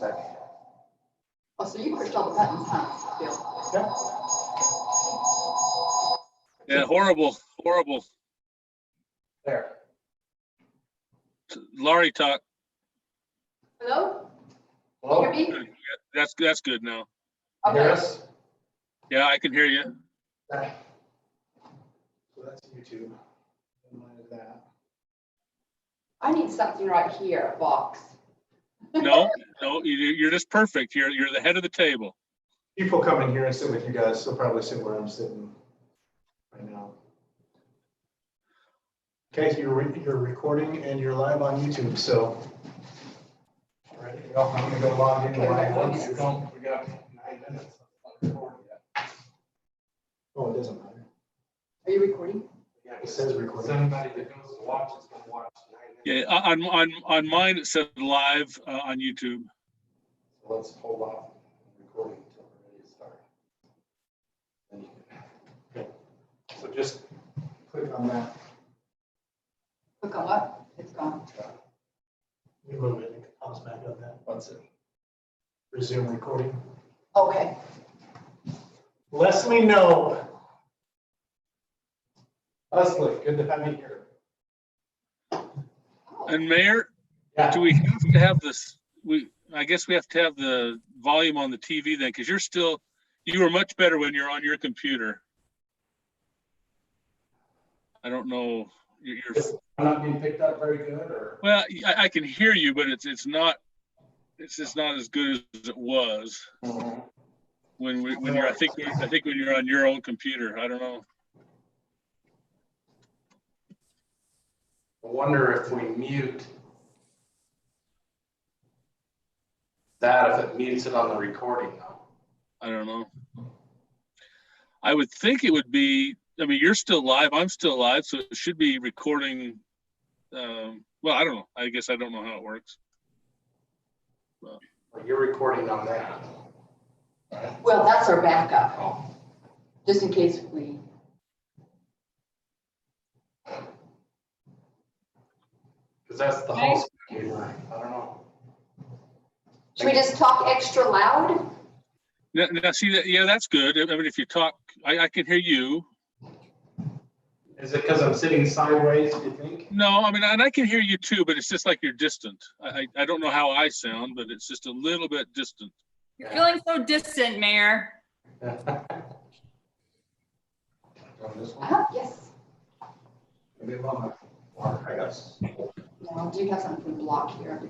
sec. Oh, so you pushed all the buttons, huh, Bill? Yep. Yeah, horrible. There. Laurie talk. Hello? Hello? Can you hear me? That's good now. You hear us? Yeah, I can hear you. Okay. So that's YouTube. Minus that. I need something right here, a box. No, you're just perfect. You're the head of the table. People come in here and sit with you guys, so probably sit where I'm sitting right now. Okay, so you're recording and you're live on YouTube, so. All right, I'm gonna go log in. Okay, we got live. 9 minutes. We got 9 minutes. Oh, it doesn't matter. Are you recording? Yeah, it says recording. Somebody that goes to watch is gonna watch 9 minutes. Yeah, on mine it said live on YouTube. So let's hold off recording until we're ready to start. Then you can- Okay, so just click on that. Click on what? It's gone. You move it, it comes back on that. Once it resume recording. Okay. Leslie, no. Leslie, good to have you here. Oh, And Mayor, Yeah. do we have to have this? I guess we have to have the volume on the TV then, because you were much better when you're on your computer. I don't know. You're I'm not being picked up very good, or? well. I can hear you, but it's just not as good as it was when you're. I think when you're on your own computer. I don't know. I wonder if we mute that, if it mutes it on the recording though. I don't know. I would think it would be. I mean, you're still live. I'm still live, so it should be recording. Well, I don't know. I guess I don't know how it works. Well, you're recording on that. well, that's our backup, Oh, just in case we. because that's the host computer. I don't know. Should we just talk extra loud? Now see that? Yeah, that's good. I mean, if you talk, I can hear you. Is it because I'm sitting sideways, do you think? No, I mean, and I can hear you too, but it's just like you're distant. I don't know how I sound, but it's just a little bit distant. You're feeling so distant, Mayor. Yes. Maybe I'm on my water, I guess. No, do you have something to block here?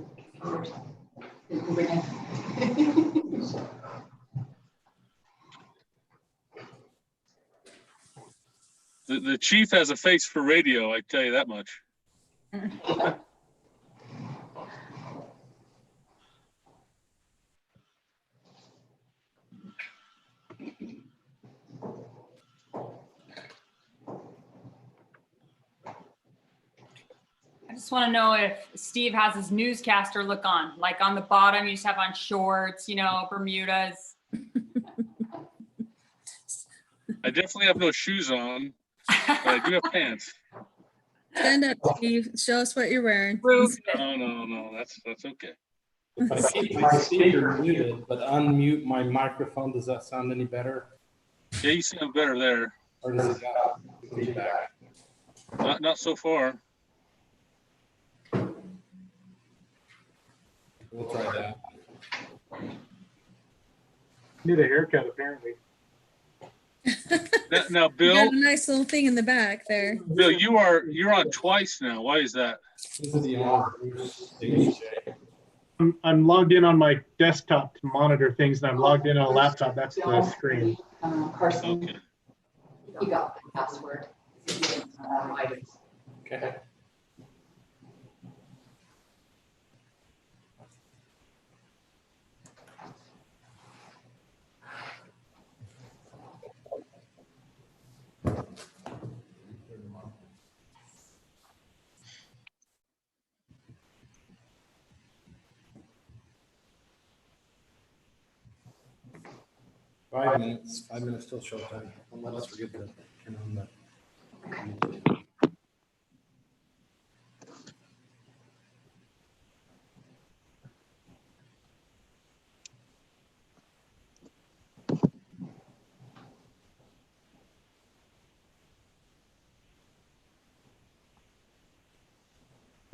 The chief has a face for radio. I tell you that much. I just want to know if Steve has his newscaster look on, like on the bottom, you just have on shorts, Bermudas. I definitely have no shoes on, but I do have pants. Stand up, Steve. Show us what you're wearing. Rude. No, that's okay. If I keep my speaker muted, but unmute my microphone, does that sound any better? Yeah, you sound better there. Or does it got feedback? Not so far. We'll try that. Need a haircut, apparently. Now, You Bill, got a nice little thing in the back there. Bill, you're on twice now. Why is that? This is the honor. I'm logged in on my desktop to monitor things, and I'm logged in on a laptop. That's the screen. Carson, Okay. you got the password. Okay. Five minutes till showtime. Don't let us forget to turn on the.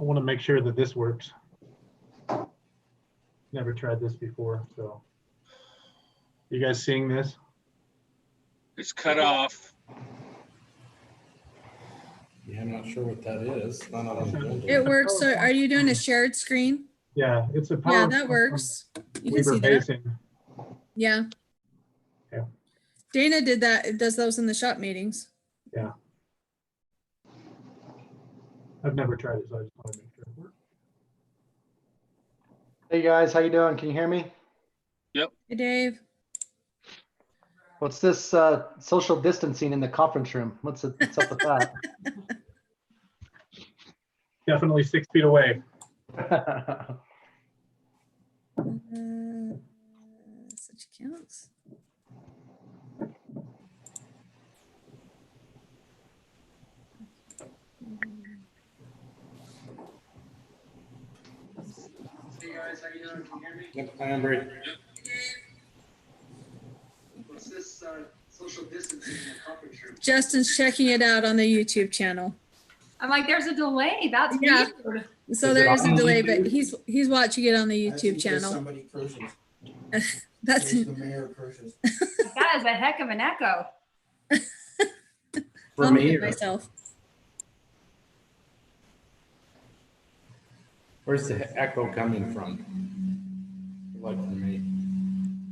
want to make sure that this works. Never tried this before, so. You guys seeing this? It's cut off. Yeah, I'm not sure what that is. Not on the agenda. It works. So are you doing a shared screen? Yeah, it's a Yeah, PowerPoint that from works. You can Weaver see that. Basin. Yeah. Yeah. Dana did that, does those in the shop meetings. I've never tried it, so I just want to make sure it works. Hey guys, how you doing? Can you hear me? Hey, Dave. What's this social distancing in the conference room? What's up with that? Definitely 6 feet away. Such counts. Hey guys, how you doing? Can you hear me? Yep, I am ready. What's this social distancing in the conference room? Justin's checking it out on the YouTube channel. I'm like, there's a delay. That's Yeah. weird. So Is there it is a on delay, YouTube? but he's watching it on the I think YouTube there's channel. Somebody curses. That's There's the mayor curses. That is a heck of an echo. For I'll me, mute or myself. where's the echo coming from? Like for me.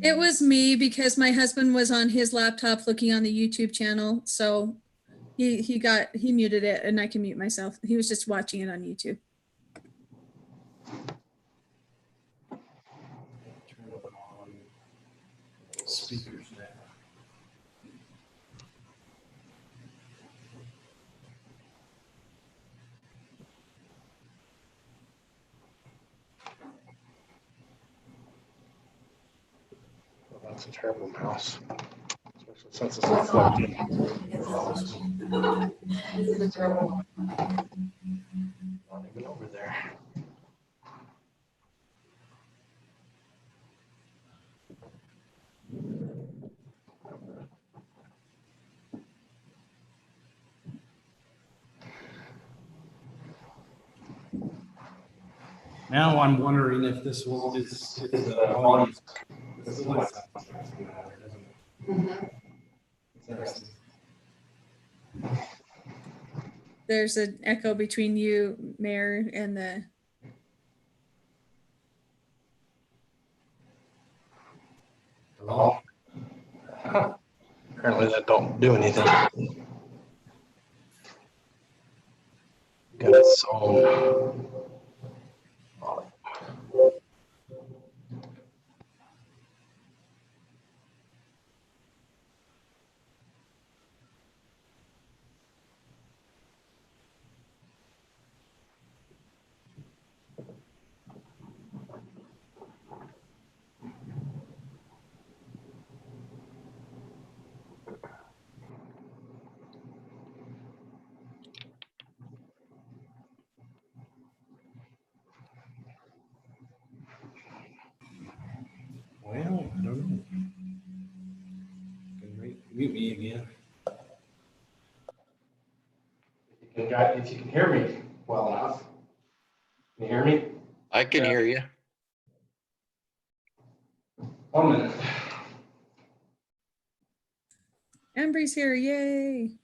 It was me because my husband was on his laptop looking on the YouTube channel. So he muted it and I can mute myself. He was just watching it on YouTube. Turn it on. Speakers now. Well, that's a terrible mouse. Especially since it's not plugged in. This is a terrible one. Not even over there. Now I'm wondering if this will, is the volume. This is what sounds Mhm. interesting. There's an echo between you, Mayor, and the. Hello? Apparently that don't do anything. Got it sewn. Well, I don't know. Can mute me again. If you can hear me well enough. Can you hear me? I can Yeah. hear you. 1 minute. Embry's here, yay.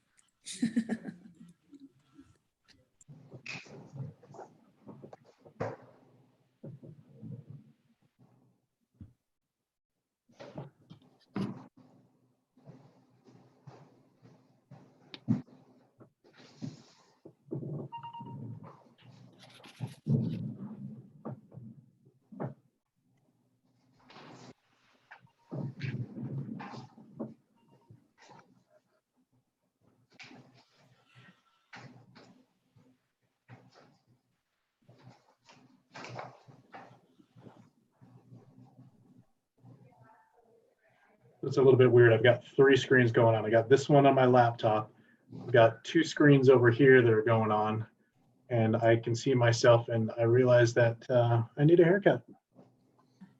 It's a little bit weird. I've got 3 screens going on. I got this one on my laptop. I've got 2 screens over here that are going on, and I can see myself, and I realize that I need a haircut.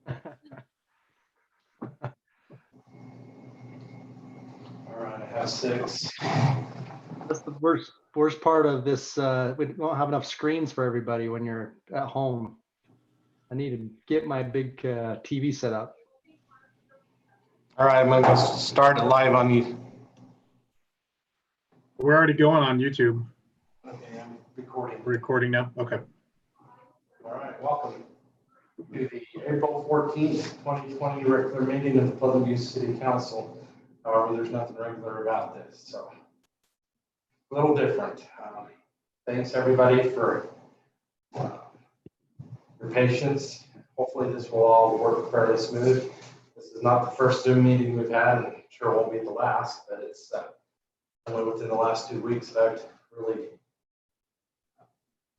All right, I have 6. Just the worst part of this, we won't have enough screens for everybody when you're at home. I need to get my big TV set up. All right, I'm going to start it live on you. We're already going on YouTube. Okay, I'm recording. We're recording now. Okay. All right, welcome to the April 14th, 2020 regular meeting of the Pleasant View City Council. However, there's nothing regular about this, so a little different. Thanks everybody for your patience. Hopefully this will all work fairly smooth. This is not the first Zoom meeting we've had, and sure won't be the last, but it's only within the last 2 weeks that I've really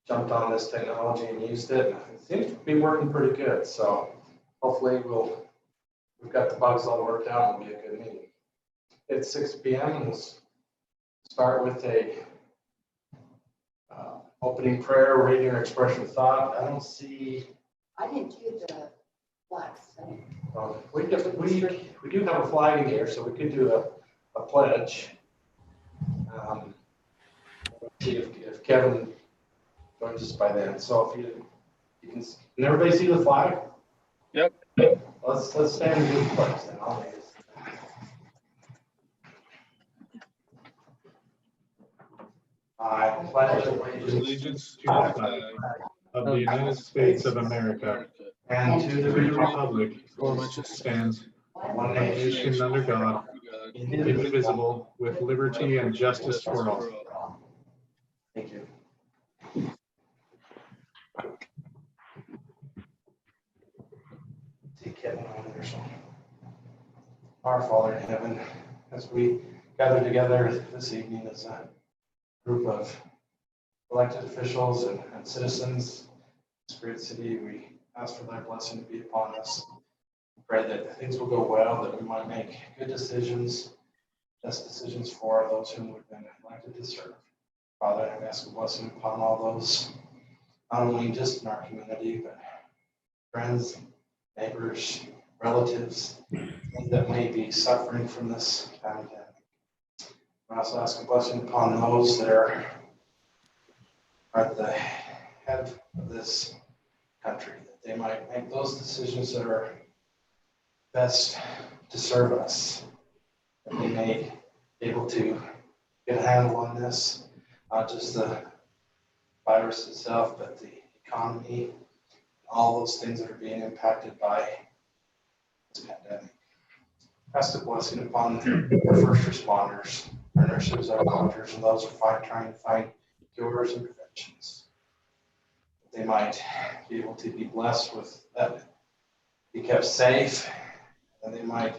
jumped on this technology and used it. It seems to be working pretty good. So hopefully we've got the bugs all worked out and it'll be a good meeting. It's 6 p.m. and we'll start with a opening prayer, reading or expression of thought. I don't see. I didn't do the flags. We do have a flag in here, so we could do a pledge. See if Kevin joins us by then. So if you can everybody see the flag? Yep. Let's stand and do the pledge then. I'll make it. I pledge Allegiance to the flag of the United States of America and to the republic for which it stands, one nation under God, indivisible, with liberty and justice for all. Thank you. See Kevin on there. So, our Father in heaven, as we gather together this evening as a group of elected officials and citizens of this great city, we ask for thy blessing to be upon us. Pray that things will go well, that we might make good decisions, best decisions for those whom we've been elected to serve. Father, I ask a blessing upon all those, not only just in our community, but friends, neighbors, relatives, that may be suffering from this pandemic. I also ask a blessing upon those that are at the head of this country, that they might make those decisions that are best to serve us, that we may be able to get a handle on this, not just the virus itself, but the economy, all those things that are being impacted by this pandemic. Ask a blessing upon our first responders, our nurses, our doctors, and those who are trying to find cures and preventions. They might be able to be blessed with that, be kept safe, and they might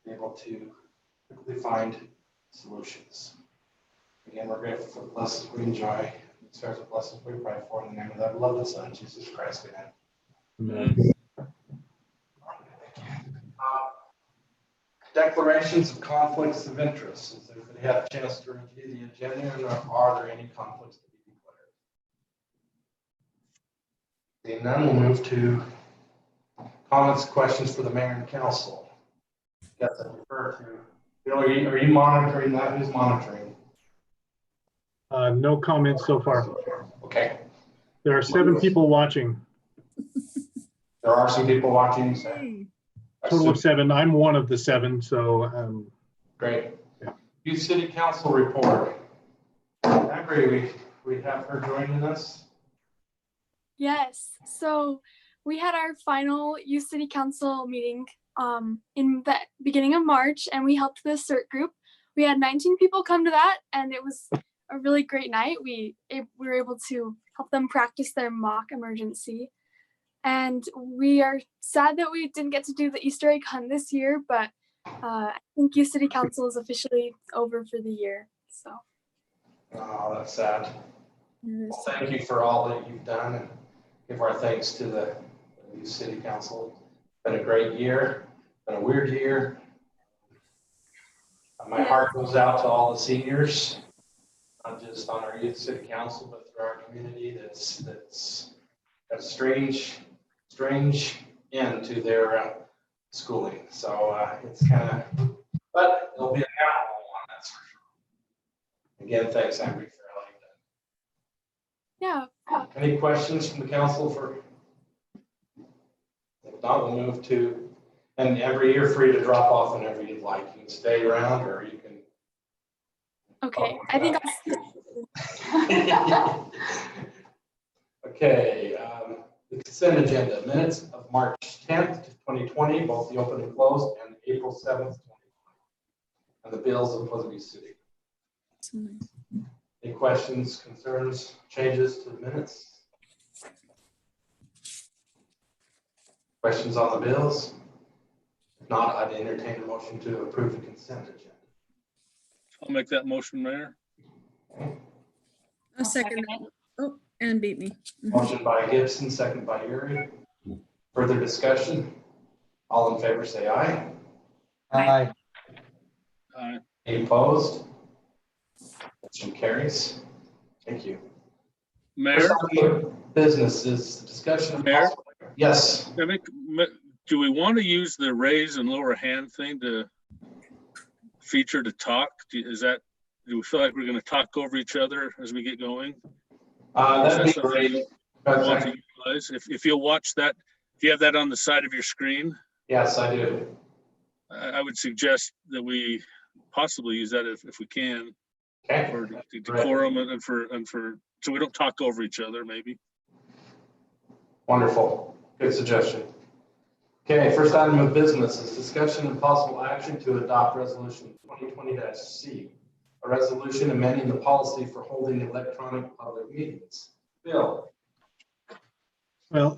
be able to quickly find solutions. Again, we're grateful for the blessings we enjoy. As far as the blessings we pray for, in the name of that beloved Son, Jesus Christ. Amen. Declarations of conflicts of interest. Has everybody had a chance to review the agenda, and are there any conflicts to be declared? Seeing none, we'll move to comments, questions for the mayor and council. Guess I refer to. Bill, are you monitoring that? Who's monitoring? No comments so far. Okay. There are 7 people watching. There are some people watching. So Total of 7. I'm one of the 7. So great. Yeah. Youth City Council report. I agree. We have her joining us. Yes. So we had our final Youth City Council meeting in the beginning of March, and we helped the CERT group. We had 19 people come to that, and it was a really great night. We were able to help them practice their mock emergency. And we are sad that we didn't get to do the Easter egg hunt this year, but I think Youth City Council is officially over for the year. So. Oh, that's sad. Well, thank you for all that you've done, and give our thanks to the Youth City Council. Been a great year, been a weird year. My heart goes out to all the seniors, not just on our Youth City Council, but through our community. That's got a strange end to their schooling. So it's kind of, but it'll be a memorable one, that's for Again, thanks, Amber, for Yeah. allowing that. Any questions from the council for? If not, we'll move to, and Amber, you're free to drop off whenever you'd like. You can stay around or you can. Okay. I think I'll. Okay, the consent agenda, minutes of March 10th, 2020, both the open and closed, and April 7th, 2020. And the bills of Pleasant View City. Any questions, concerns, changes to the minutes? Questions on the bills? If not, I'd entertain a motion to approve the consent agenda. I'll make that motion, Mayor. A second. Oh, Ann beat me. Motion by Gibson, second by Uri. Further discussion? All in favor, say aye. Aye. Aye. Any opposed? Motion carries. Thank you. Mayor, First item of business is the discussion of Mayor? possible. Yes. do we want to use the raise and lower hand thing to feature to talk? Do we feel like we're going to talk over each other as we get going? That'd be Is that something great. you want to utilize? If you'll watch that, if you have that on the side of your screen, Yes, I do. I would suggest that we possibly use that if we can, Okay. for the decorum and for so we don't talk over each other, maybe. Wonderful. Good suggestion. Okay, first item of business is discussion and possible action to adopt resolution 2020-C, a resolution amending the policy for holding electronic public meetings. Bill. Well,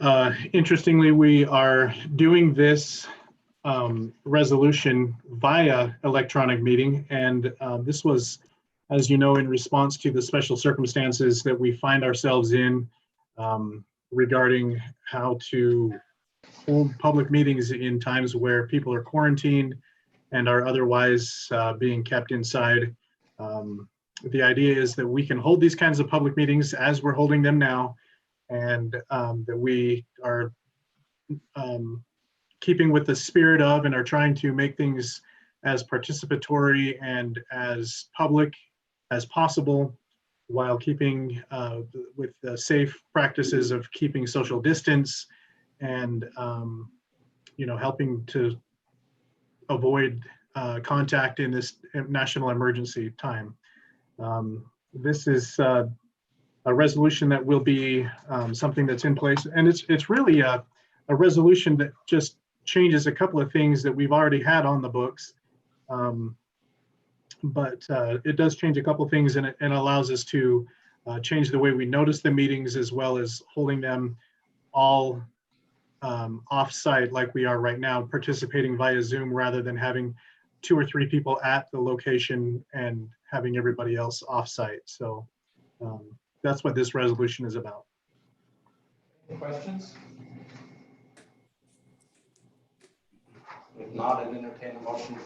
interestingly, we are doing this resolution via electronic meeting. And this was, as you know, in response to the special circumstances that we find ourselves in regarding how to hold public meetings in times where people are quarantined and are otherwise being kept inside. The idea is that we can hold these kinds of public meetings as we're holding them now, and that we are keeping with the spirit of and are trying to make things as participatory and as public as possible, while keeping with the safe practices of keeping social distance and helping to avoid contact in this national emergency time. This is a resolution that will be something that's in place, and it's really a resolution that just changes a couple of things that we've already had on the books. But it does change a couple of things, and it allows us to change the way we notice the meetings, as well as holding them all off-site like we are right now, participating via Zoom rather than having 2 or 3 people at the location and having everybody else off-site. So that's what this resolution is about. Any questions? If not, I'd entertain a motion.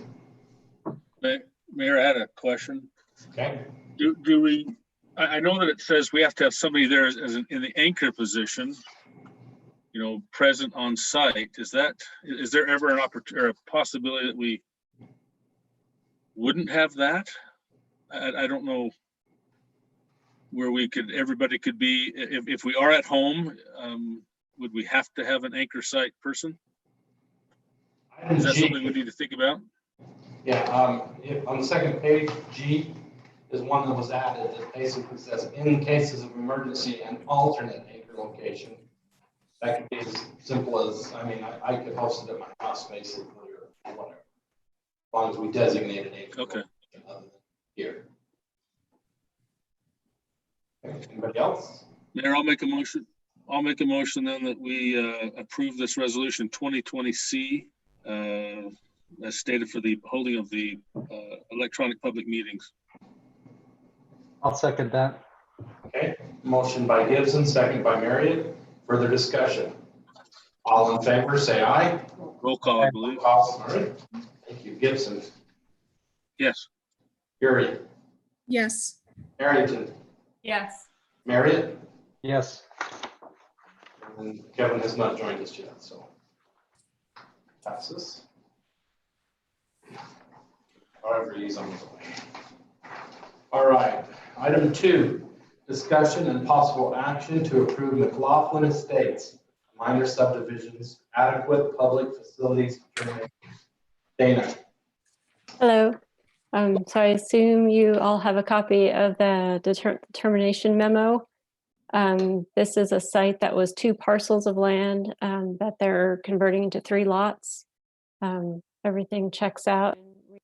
Mayor, I had a question. Okay. Do we, I know that it says we have to have somebody there as in the anchor position, present on site. Is there ever an opportunity or a possibility that we wouldn't have that? I don't know where everybody could be. If we are at home, would we have to have an anchor site person? Is that something we need to think about? Yeah, on the second page, G is one that was added that basically says, in cases of emergency, an alternate anchor location. That could be as simple as, I could host it at my house basically, or whatever, as long as we designate an anchor Okay. location other than here. Okay, anybody else? Mayor, I'll make a motion. I'll make a motion then that we approve this resolution 2020-C as stated for the holding of the electronic public meetings. I'll second that. Okay, motion by Gibson, second by Marriott. Further discussion. All in favor, say aye. Roll call, I believe. All right. Thank you. Gibson. Yes. Uri. Yes. Arrington. Yes. Marriott. Yes. And Kevin has not joined us yet, so passes. However, he's on his way. All right, item 2, discussion and possible action to approve McLaughlin Estates, minor subdivisions, adequate public facilities. Dana. Hello. So I assume you all have a copy of the determination memo. This is a site that was 2 parcels of land that they're converting into 3 lots. Everything checks out. We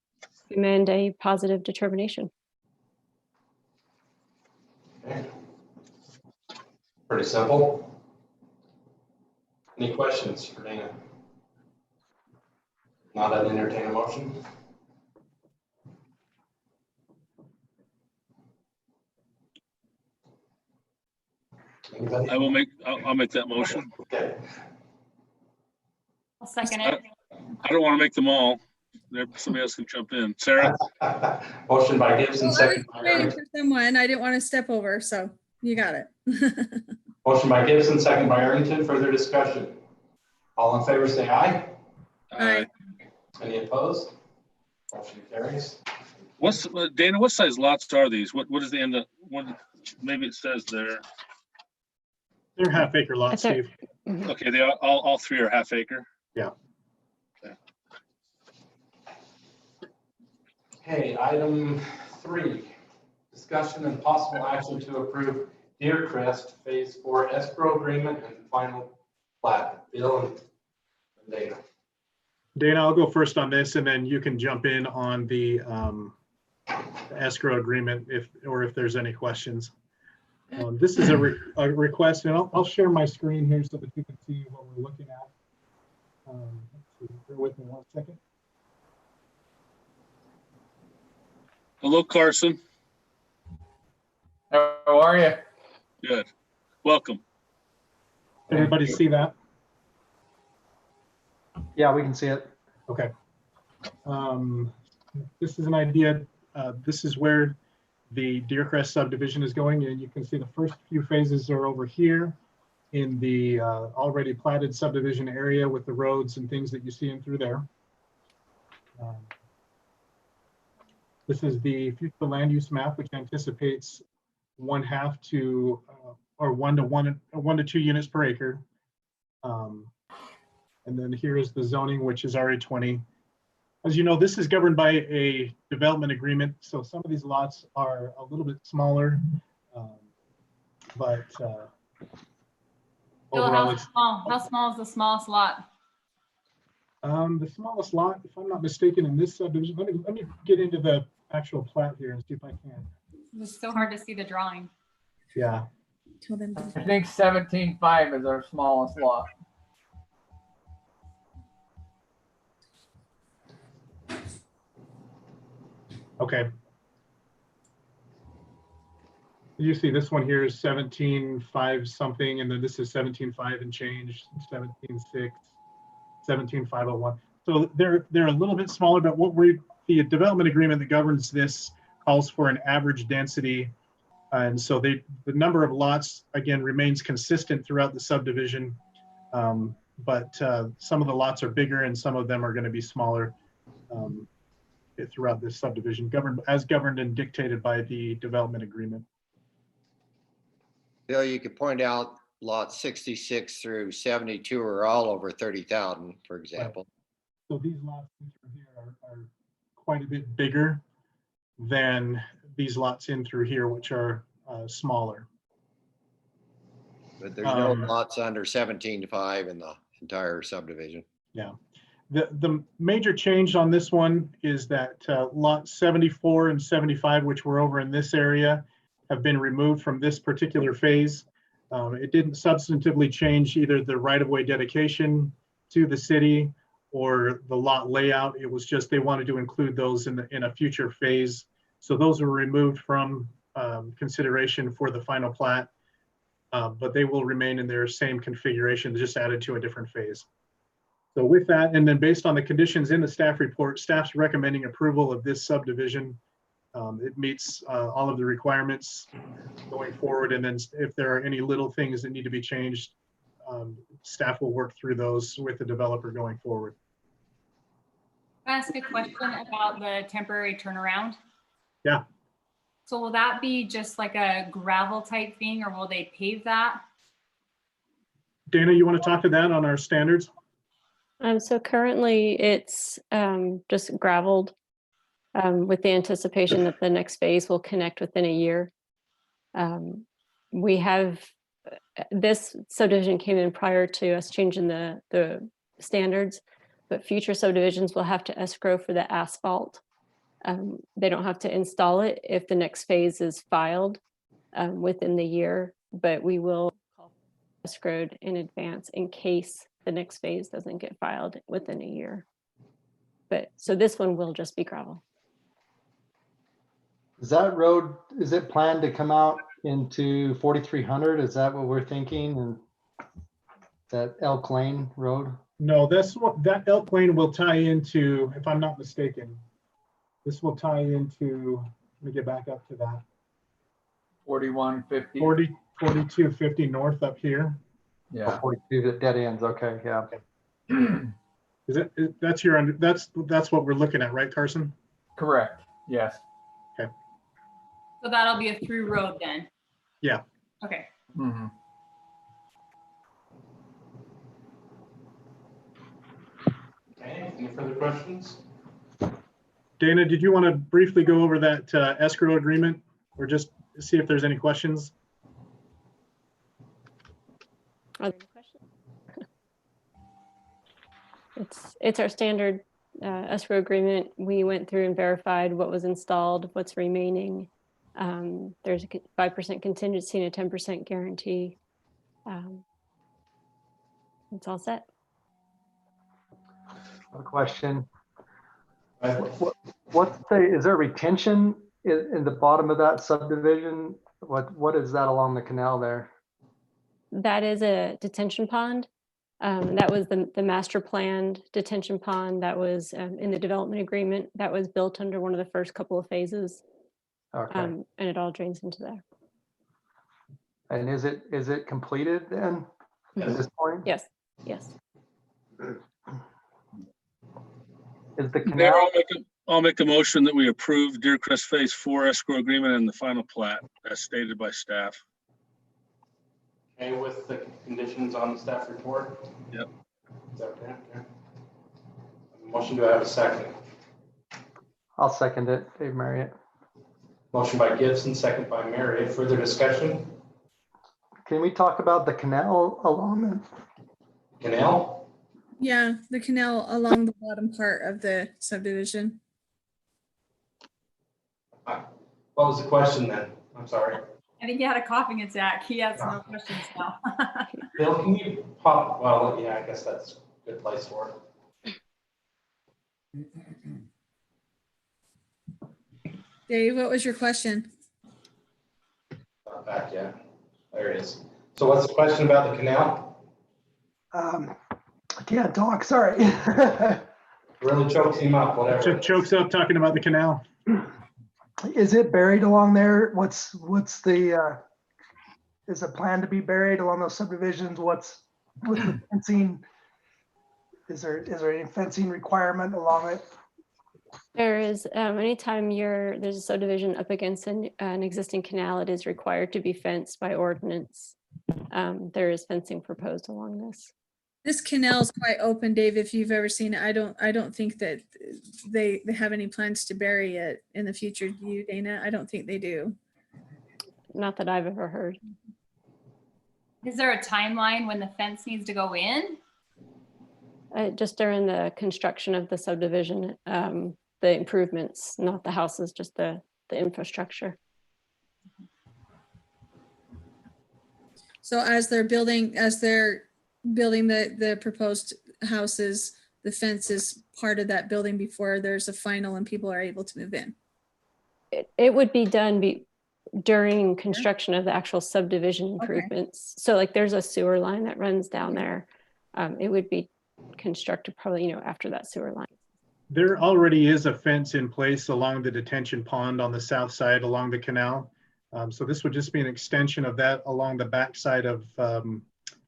recommend a positive determination. Okay. Pretty simple. Any questions for Dana? Not an entertain a motion. Anybody? I will make, I'll make that motion. Okay. I'll second it. I don't want to make them all. Somebody else can jump in. Sarah? Motion by Gibson, Well, I second was by waiting Arrington. for someone. I didn't want to step over, so you got it. Motion by Gibson, second by Arrington. Further discussion. All in favor, say aye. Aye. Any opposed? Motion carries. Dana, what size lots are these? What is the end of, what, maybe it says there. They're half-acre lots, That's it. Steve. Okay, they are, all 3 are half acre. Okay, item 3, discussion and possible action to approve Deer Crest Phase 4 escrow agreement and final plat. Bill and Dana. Dana, I'll go first on this, and then you can jump in on the escrow agreement if there's any questions. This is a request, and I'll share my screen here so that you can see what we're looking at. Let's see, bear with me 1 second. Hello, Carson. How are you? Good. Welcome. Everybody see that? Yeah, we can see it. Okay. This is an idea. This is where the Deer Crest subdivision is going, and you can see the first few phases are over here in the already platted subdivision area with the roads and things that you see in through there. This is the future land use map, which anticipates 1/2 to or 1 to 2 units per acre. And then here is the zoning, which is RA20. As you know, this is governed by a development agreement, so some of these lots are a little bit smaller, but Bill, overall, how small is the smallest lot? the smallest lot, if I'm not mistaken, in this subdivision. Let me get into the actual plat here and see if I can. It's so hard to see the drawing. Yeah. Tell them to- I think 17.5 is our smallest lot. Okay. You see this one here is 17.5 something, and then this is 17.5 and change, 17.6, 17.501. So they're a little bit smaller, but the development agreement that governs this calls for an average density. And so the number of lots, again, remains consistent throughout the subdivision. But some of the lots are bigger and some of them are going to be smaller throughout this subdivision, governed and dictated by the development agreement. Bill, you could point out lots 66 through 72 are all over 30,000, for example. So these lots in through here are quite a bit bigger than these lots in through here, which are smaller. But there's no lots under 17.5 in the entire subdivision. Yeah. The major change on this one is that lots 74 and 75, which were over in this area, have been removed from this particular phase. It didn't substantively change either the right-of-way dedication to the city or the lot layout. It was just they wanted to include those in a future phase. So those were removed from consideration for the final plat, but they will remain in their same configuration, just added to a different phase. So with that, and then based on the conditions in the staff report, staff's recommending approval of this subdivision. It meets all of the requirements going forward. And then if there are any little things that need to be changed, staff will work through those with the developer going forward. Can I ask a question about the temporary turnaround? Yeah. So will that be just like a gravel type thing, or will they pave that? Dana, you want to talk to that on our standards? So currently it's just gravelled with the anticipation that the next phase will connect within a year. We have, this subdivision came in prior to us changing the standards, but future subdivisions will have to escrow for the asphalt. They don't have to install it if the next phase is filed within the year, but we will escrowed in advance in case the next phase doesn't get filed within a year. But so this one will just be gravel. Is that road, is it planned to come out into 4300? Is that what we're thinking? And that Elk Lane Road? No, that's what, that Elk Lane will tie into, if I'm not mistaken, this will tie into, let me get back up to that. 4150. 4250 north up here. Yeah. 42 dead ends. Okay, yeah. Is it, that's your, that's what we're looking at, right, Carson? Correct. Yes. So that'll be a through road then? Yeah. Okay. Mhm. Okay, any further questions? Dana, did you want to briefly go over that escrow agreement or just see if there's any questions? Are there any questions? It's our standard escrow agreement. We went through and verified what was installed, what's remaining. There's a 5% contingency and a 10% guarantee. It's all set. A question. What's the, is there retention in the bottom of that subdivision? What is that along the canal there? That is a detention pond. That was the master planned detention pond that was in the development agreement that was built under one of the first couple of phases. Okay. And it all drains into there. And is it completed then at this point? Yes, yes. Is the Mayor, canal, I'll make a motion that we approve Deer Crest Phase 4 escrow agreement and the final plat as stated by staff. Okay, with the conditions on the staff report? Yep. Is that okay? Okay. Motion, do I have a second? I'll second it, Dave Marriott. Motion by Gibson, second by Marriott. Further discussion? Can we talk about the canal along the Canal? Yeah, the canal along the bottom part of the subdivision. What was the question then? I'm sorry. I think he had a coughing attack. He has no questions now. Bill, can you pop, well, yeah, I guess that's a good place for it. Dave, what was your question? Not back yet. There it is. So what's the question about the canal? I can't talk, sorry. Really chokes him up, whatever. Chokes up talking about the canal. Is it buried along there? What's the, is it planned to be buried along those subdivisions? What's with the fencing? Is there any fencing requirement along it? There is, anytime there's a subdivision up against an existing canal, it is required to be fenced by ordinance. There is fencing proposed along this. This canal is quite open, Dave, if you've ever seen it. I don't think that they have any plans to bury it in the future. Do you, Dana? I don't think they do. Not that I've ever heard. Is there a timeline when the fence needs to go in? Just during the construction of the subdivision, the improvements, not the houses, just the infrastructure. So as they're building the proposed houses, the fence is part of that building before there's a final and people are able to move in. It would be done during construction of the actual subdivision improvements. So like there's a sewer line that runs down there. It would be constructed probably, after that sewer line. There already is a fence in place along the detention pond on the south side along the canal. So this would just be an extension of that along the backside of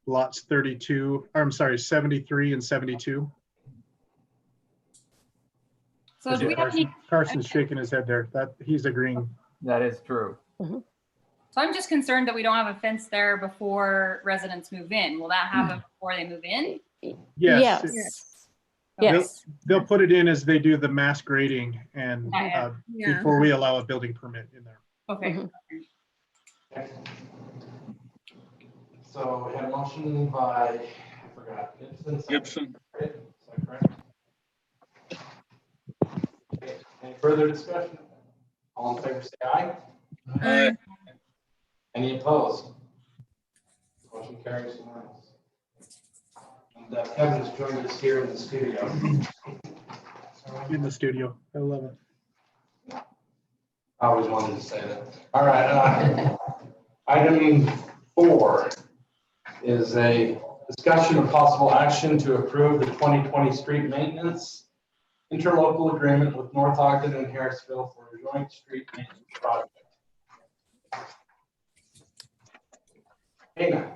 lots 73 and 72. So do we have any? Carson's shaking his head there. That he's agreeing. That is true. So I'm just concerned that we don't have a fence there before residents move in. Will that happen before they move in? Yes. Yes. They'll put it in as they do the mass grading and Yeah. before we allow a building permit in there. Okay. Okay. So we had a motion by, I forgot, Gibson. second, Gibson. right? Is that correct? Okay. Any further discussion? All in favor, say aye. Aye. Any opposed? Motion carries unanimous. And Kevin has joined us here in the studio. In the studio. I love it. I always wanted to say that. All right. Item 4 is a discussion of possible action to approve the 2020 street maintenance interlocal agreement with North Ogden and Harrisville for a joint street maintenance project. Dana.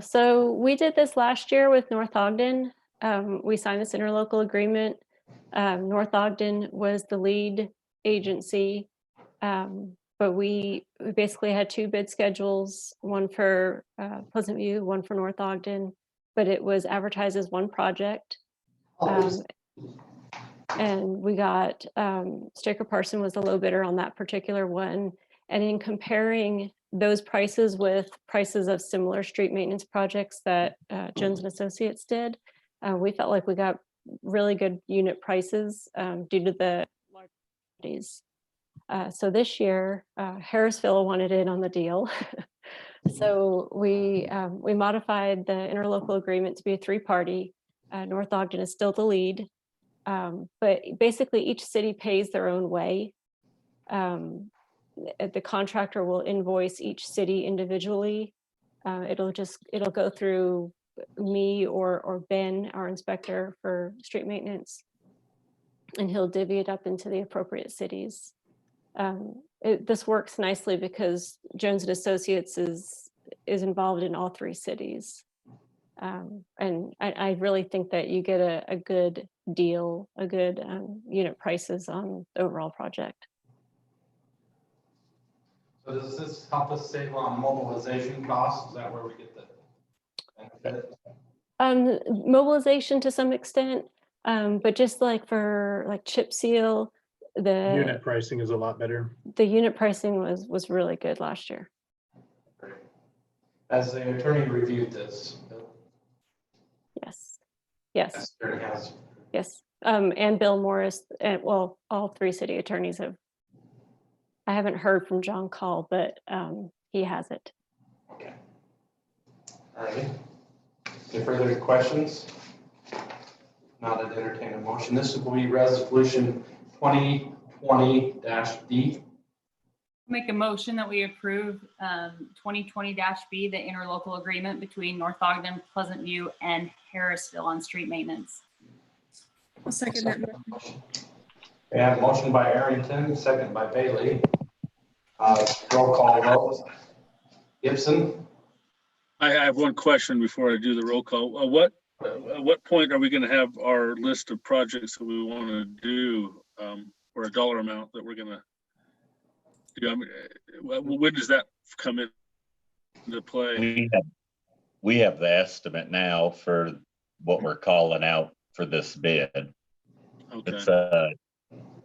So we did this last year with North Ogden. We signed this interlocal agreement. North Ogden was the lead agency, but we basically had 2 bid schedules, one for Pleasant View, one for North Ogden, but it was advertised as one project. And we got, Straker Parson was the low bidder on that particular one. And in comparing those prices with prices of similar street maintenance projects that Jones and Associates did, we felt like we got really good unit prices due to the large quantities. So this year, Harrisville wanted in on the deal. So we modified the interlocal agreement to be a 3-party. North Ogden is still the lead, but basically each city pays their own way. The contractor will invoice each city individually. It'll go through me or Ben, our inspector for street maintenance, and he'll divvy it up into the appropriate cities. This works nicely because Jones and Associates is involved in all 3 cities. And I really think that you get a good deal, a good unit prices on the overall project. So does this help us save on mobilization costs? Is that where we get the benefit? Mobilization to some extent, but just like for like chip seal, the Unit pricing is a lot better. The unit pricing was really good last year. As the attorney reviewed this. Yes. Yes. Attorney has. Yes. And Bill Morris, and well, all 3 city attorneys have. I haven't heard from John Call, but he has it. Okay. All right. Any further questions? Not, I'd entertain a motion. This will be resolution 2020-D. Make a motion that we approve 2020-B, the interlocal agreement between North Ogden, Pleasant View, and Harrisville on street maintenance. I'll second that motion. We have a motion by Arrington, second by Bailey. Roll call vote. Gibson. I have one question before I do the roll call. At what point are we going to have our list of projects that we want to do, or a dollar amount that we're going to do? I mean, when does that come into play? We have the estimate now for what we're calling out for this bid. Okay. It's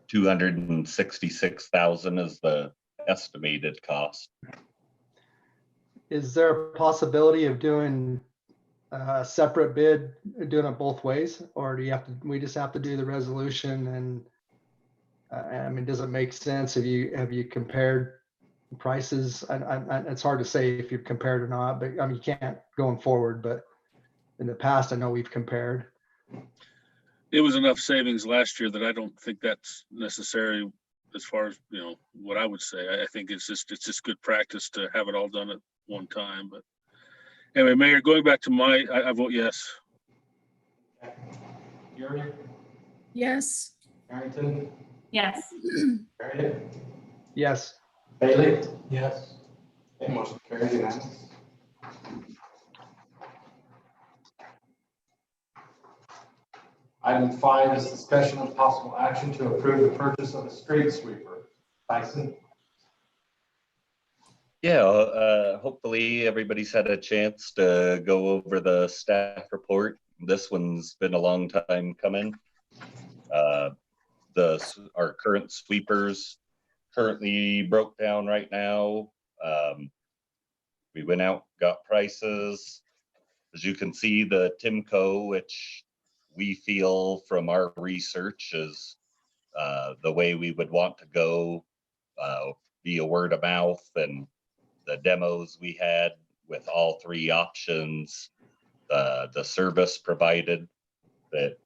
266,000 is the estimated cost. Is there a possibility of doing a separate bid, doing it both ways? Or do you have to, we just have to do the resolution and I mean, does it make sense? Have you compared prices? It's hard to say if you've compared or not, but I mean, you can't going forward, but in the past, I know we've compared. It was enough savings last year that I don't think that's necessary as far as, you know, what I would say. I think it's just good practice to have it all done at one time. But anyway, Mayor, going back to I vote yes. Yuri, Yes. Arrington, Yes. Harriet, Yes. Bailey. Yes. Okay, motion carries unanimous. Item 5 is discussion of possible action to approve the purchase of a street sweeper. Tyson? Yeah, hopefully everybody's had a chance to go over the staff report. This one's been a long time coming. Our current sweepers currently broke down right now. We went out, got prices. As you can see, the Timco, which we feel from our research is the way we would want to go via word of mouth, and the demos we had with all three options, the service provided, that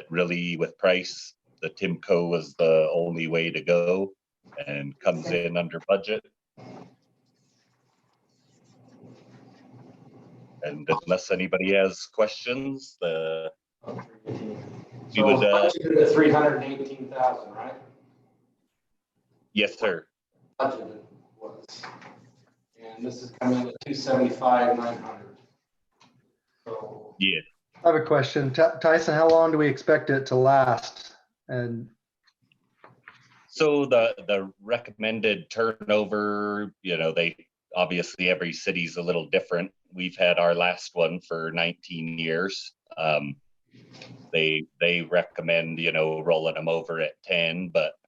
really with price, the Timco was the only way to go and comes in under budget. And unless anybody has questions, we So would, budgeted the 318,000, right? yes, sir. Budgeted was. And this is coming in at 275,900. So Yeah. I have a question. Tyson, how long do we expect it to last? And So the recommended turnover, they obviously every city's a little different. We've had our last one for 19 years. They recommend, rolling them over at 10, but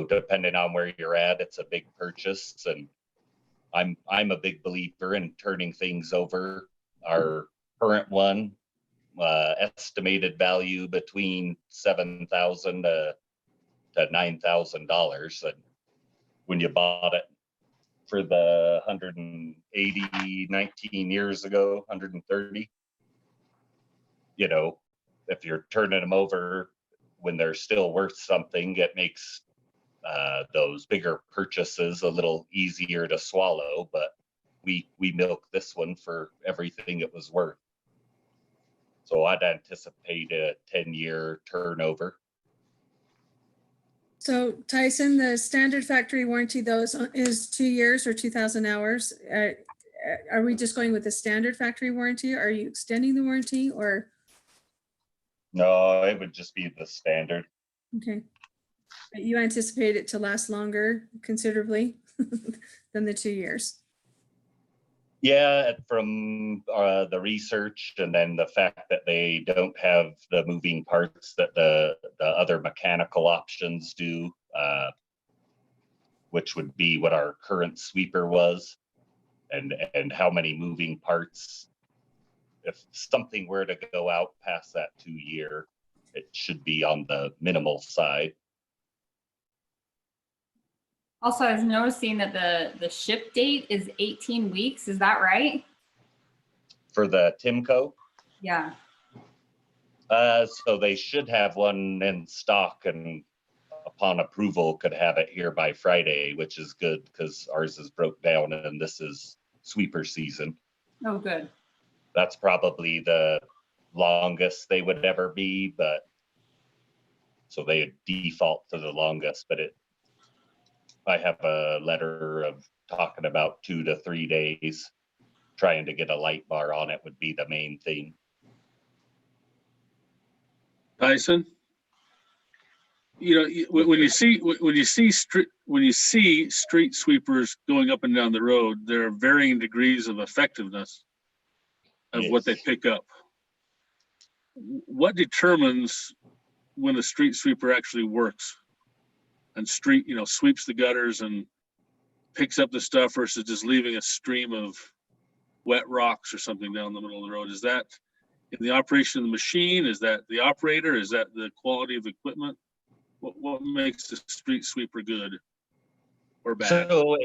depending on where you're at, it's a big purchase. And I'm a big believer in turning things over. Our current one, estimated value between $7,000 to $9,000. And when you bought it for the 180, 19 years ago, 130, if you're turning them over when they're still worth something, it makes those bigger purchases a little easier to swallow. But we milked this one for everything it was worth. So I'd anticipate a 10-year turnover. So Tyson, the standard factory warranty, those is 2 years or 2,000 hours. Are we just going with the standard factory warranty? Are you extending the warranty or? No, it would just be the standard. Okay. But you anticipate it to last longer considerably than the 2 years? Yeah, from the research, and then the fact that they don't have the moving parts that the other mechanical options do, which would be what our current sweeper was, and how many moving parts. If something were to go out past that 2 year, it should be on the minimal side. Also, I was noticing that the ship date is 18 weeks. Is that right? For the Timco, Yeah. so they should have one in stock, and upon approval could have it here by Friday, which is good because ours is broke down and this is sweeper season. Oh, good. That's probably the longest they would ever be, but so they default to the longest, but I have a letter of talking about 2 to 3 days. Trying to get a light bar on it would be the main thing. Tyson, when you see street sweepers going up and down the road, there are varying degrees of effectiveness of what they pick up. What determines when a street sweeper actually works and sweeps the gutters and picks up the stuff versus just leaving a stream of wet rocks or something down the middle of the road? Is that in the operation of the machine? Is that the operator? Is that the quality of the equipment? What makes the street sweeper good or bad? So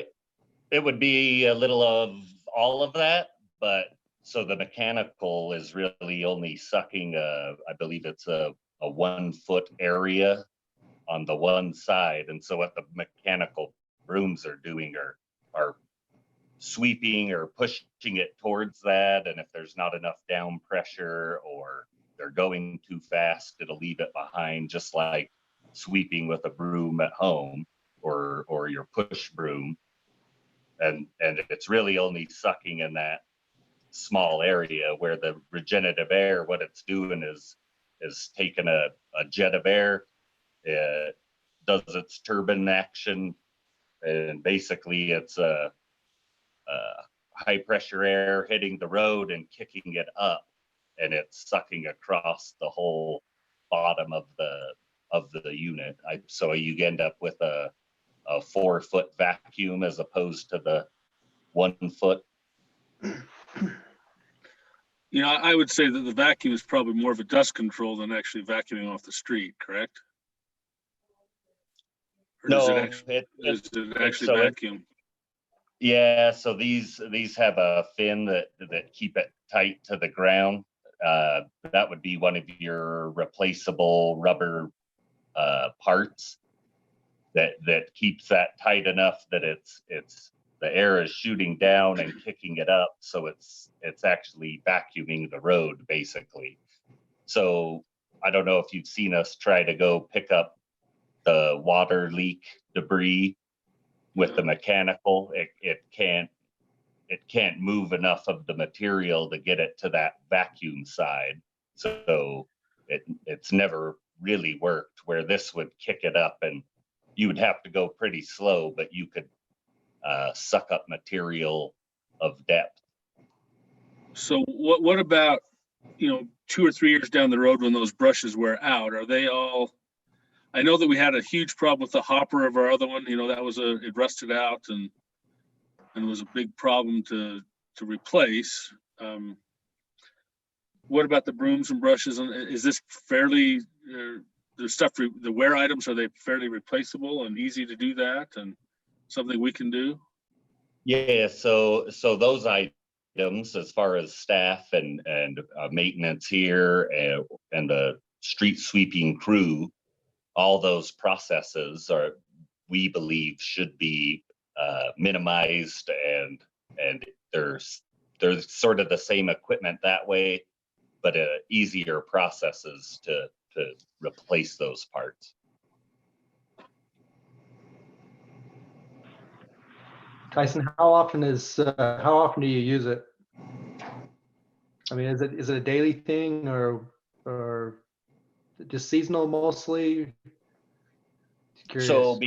it would be a little of all of that, but so the mechanical is really only sucking I believe it's a 1 foot area on the one side. And so what the mechanical brooms are doing are sweeping or pushing it towards that. And if there's not enough down pressure or they're going too fast, it'll leave it behind, just like sweeping with a broom at home or your push broom. And it's really only sucking in that small area, where the regenerative air, what it's doing is taking a jet of air, does its turbine action. And basically it's a high pressure air hitting the road and kicking it up, and it's sucking across the whole bottom of the unit. So you end up with a 4-foot vacuum as opposed to the 1 foot. You know, I would say that the vacuum is probably more of a dust control than actually vacuuming off the street, correct? Or No, does it actually vacuum? Yeah, so these have a fin that keep it tight to the ground. That would be one of your replaceable rubber parts that keeps that tight enough that it's the air is shooting down and kicking it up, so it's actually vacuuming the road basically. So I don't know if you've seen us try to go pick up the water leak debris with the mechanical. It can't move enough of the material to get it to that vacuum side. So it's never really worked, where this would kick it up and you would have to go pretty slow, but you could suck up material of depth. So what about, 2 or 3 years down the road when those brushes wear out? Are they all? I know that we had a huge problem with the hopper of our other one. That was it rusted out and it was a big problem to replace. What about the brooms and brushes? And is this fairly the wear items, are they fairly replaceable and easy to do that and something we can do? Yeah, so those items, as far as staff and maintenance here and the street sweeping crew, all those processes we believe should be minimized, and they're sort of the same equipment that way, but easier processes to replace those parts. Tyson, how often do you use it? I mean, is it a daily thing or just seasonal mostly? Curious. So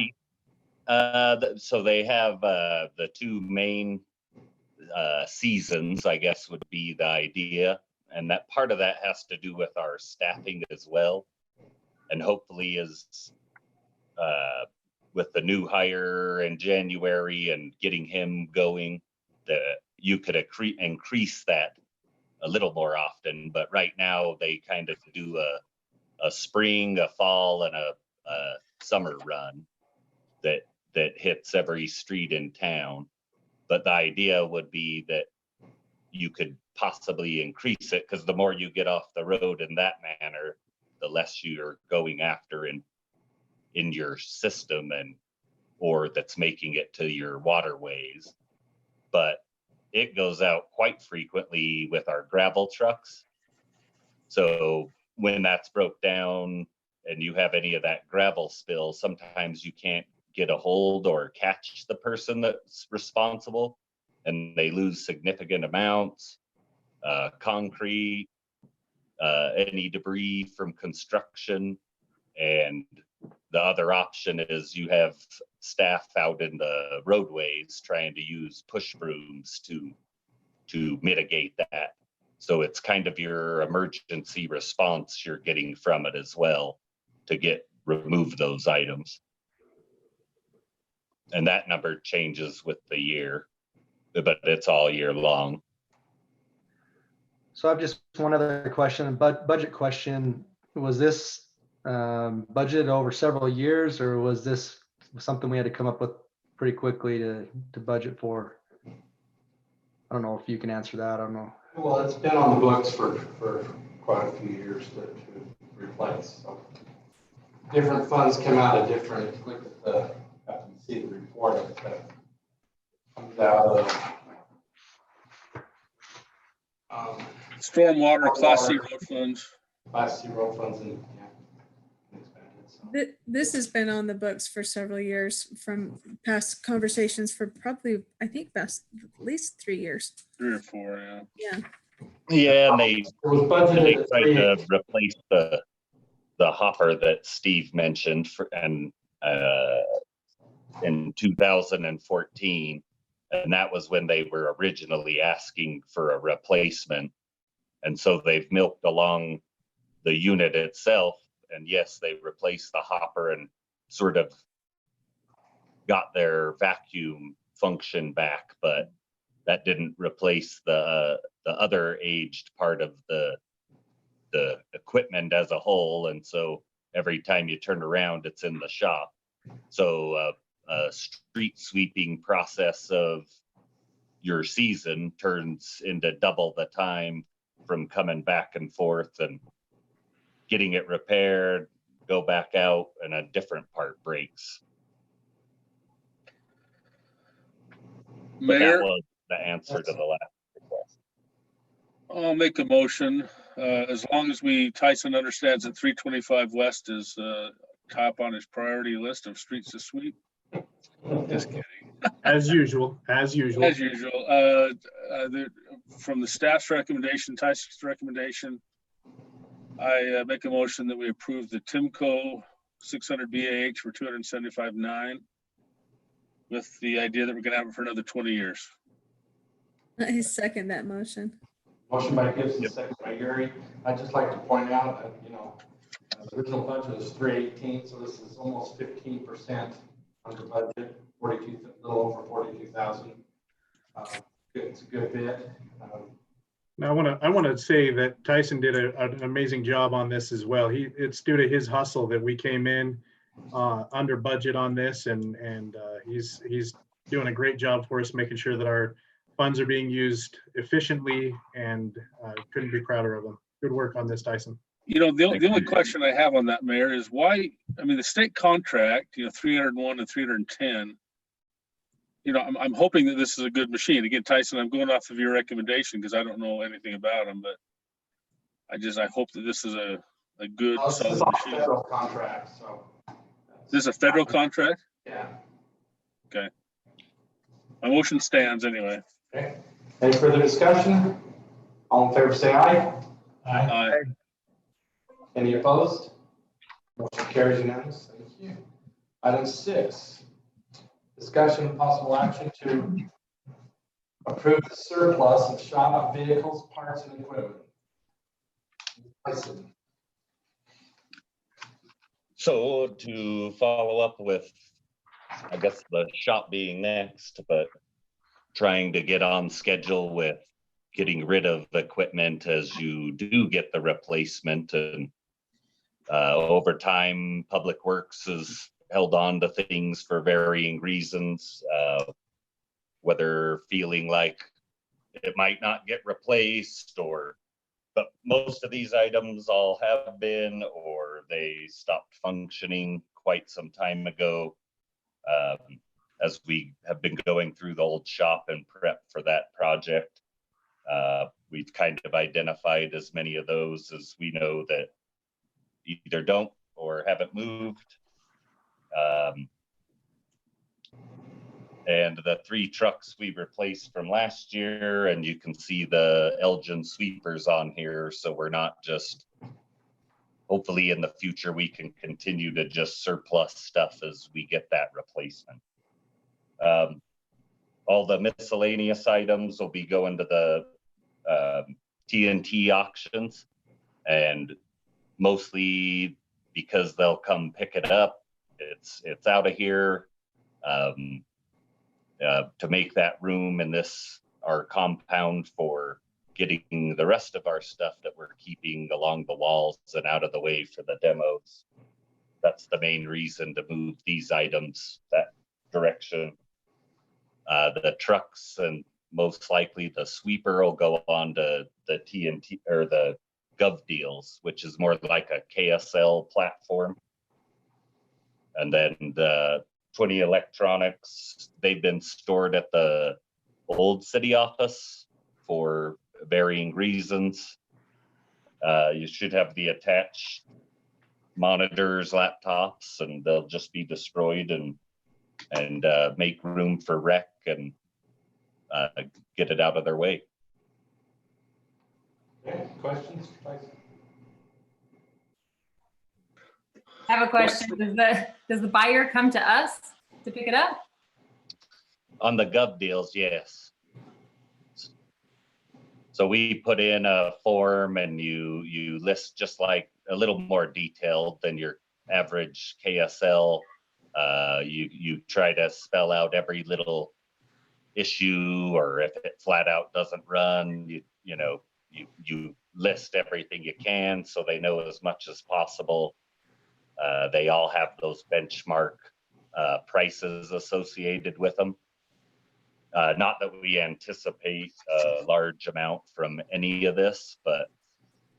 they have the 2 main seasons, I guess, would be the idea, and that part of that has to do with our staffing as well, and hopefully is with the new hire in January and getting him going, that you could increase that a little more often. But right now they kind of do a spring, a fall, and a summer run that hits every street in town. But the idea would be that you could possibly increase it, because the more you get off the road in that manner, the less you're going after in your system or that's making it to your waterways. But it goes out quite frequently with our gravel trucks. So when that's broke down and you have any of that gravel spill, sometimes you can't get a hold or catch the person that's responsible, and they lose significant amounts, concrete, any debris from construction. And the other option is you have staff out in the roadways trying to use push brooms to mitigate that. So it's kind of your emergency response you're getting from it as well to remove those items. And that number changes with the year, but it's all year long. So I've just one other question, budget question. Was this budgeted over several years, or was this something we had to come up with pretty quickly to budget for? I don't know if you can answer that. I don't know. Well, it's been on the books for quite a few years to replace. So different funds come out of different, look at the, after you see the report of that comes out of Stormwater, Class C road funds. Class C road funds and This has been on the books for several years from past conversations for probably, I think, at least 3 years. 3 or 4, yeah. Yeah. Yeah, and they budgeted tried to replace the hopper that Steve mentioned, and in 2014. And that was when they were originally asking for a replacement. And so they've milked along the unit itself. And yes, they replaced the hopper and sort of got their vacuum function back, but that didn't replace the other aged part of the equipment as a whole. And so every time you turn around, it's in the shop. So a street sweeping process of your season turns into double the time from coming back and forth and getting it repaired, go back out, and a different part breaks. But that Mayor, was the answer to the last request. I'll make a motion, as long as Tyson understands that 325 West is top on his priority list of streets to sweep. Just kidding. As usual, as usual. As usual, from the staff's recommendation, Tyson's recommendation, I make a motion that we approve the Timco 600 BAH for $275,900 with the idea that we're gonna have it for another 20 years. I second that motion. Motion by Gibson, second by Gary. I'd just like to point out that, the original budget was 318, so this is almost 15% under budget, a little over 42,000. It's a good bit. Now, I want to say that Tyson did an amazing job on this as well. It's due to his hustle that we came in under budget on this, and he's doing a great job for us, making sure that our funds are being used efficiently, and couldn't be prouder of him. Good work on this, Tyson. The only question I have on that, Mayor, is why, the state contract, 301 and 310, I'm hoping that this is a good machine. Again, Tyson, I'm going off of your recommendation because I don't know anything about them, but I hope that this is a good, This is solid a machine. federal contract, so. This is a federal contract? Yeah. Okay. My motion stands anyway. Okay. Any further discussion? All in favor, say aye. Aye. Any opposed? Motion carries unanimous. Thank you. Item 6, discussion and possible action to approve the surplus of shop vehicles, parts, and equipment. Tyson. So to follow up with, I guess the shop being next, but trying to get on schedule with getting rid of equipment as you do get the replacement. And over time, Public Works has held on to things for varying reasons, whether feeling like it might not get replaced, but most of these items all have been, or they stopped functioning quite some time ago. As we have been going through the old shop and prep for that project, we've kind of identified as many of those as we know that either don't or haven't moved. And the 3 trucks we replaced from last year, and you can see the Elgin sweepers on here. So we're not just, hopefully in the future, we can continue to just surplus stuff as we get that replacement. All the miscellaneous items will be going to the TNT auctions, and mostly because they'll come pick it up. It's out of here. To make that room in our compound for getting the rest of our stuff that we're keeping along the walls and out of the way for the demos. That's the main reason to move these items that direction. The trucks and most likely the sweeper will go on to the TNT or the Gov Deals, which is more like a KSL platform. And then the 20 electronics, they've been stored at the old city office for varying reasons. You should have the attached monitors, laptops, and they'll just be destroyed and make room for rec and get it out of their way. Okay, questions? I have a question. Does the buyer come to us to pick it up? On the gov deals, yes. So we put in a form and you list just like a little more detailed than your average KSL. You try to spell out every little issue, or if it flat out doesn't run, you list everything you can so they know as much as possible. They all have those benchmark prices associated with them. Not that we anticipate a large amount from any of this, but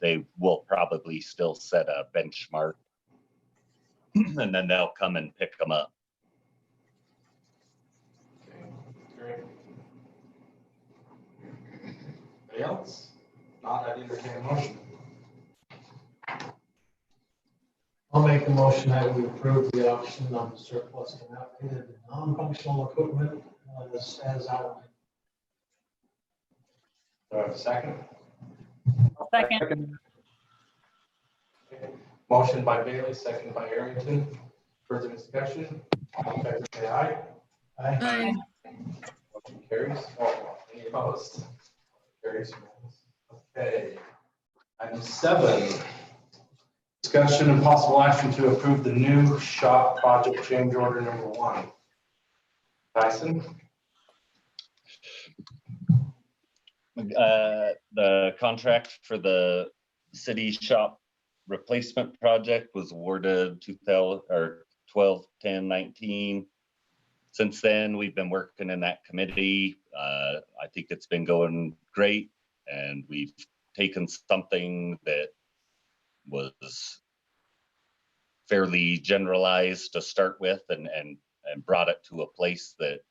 they will probably still set a benchmark and then they'll come and pick them up. Okay, great. Anybody else? Not, I'd entertain a motion. I'll make a motion that we approve the auction of the surplus and outdated non-functional equipment as outlined. Do I have a second? Second. Okay. Motion by Bailey, second by Arrington. Further discussion? All in favor, say aye. Aye. Motion carries. Oh, any opposed? Carries. Okay. Item 7. Discussion and possible action to approve the new shop project change order number 1. Tyson? The contract for the city shop replacement project was awarded 12/10/19. Since then, we've been working in that committee. I think it's been going great, and we've taken something that was fairly generalized to start with and brought it to a place that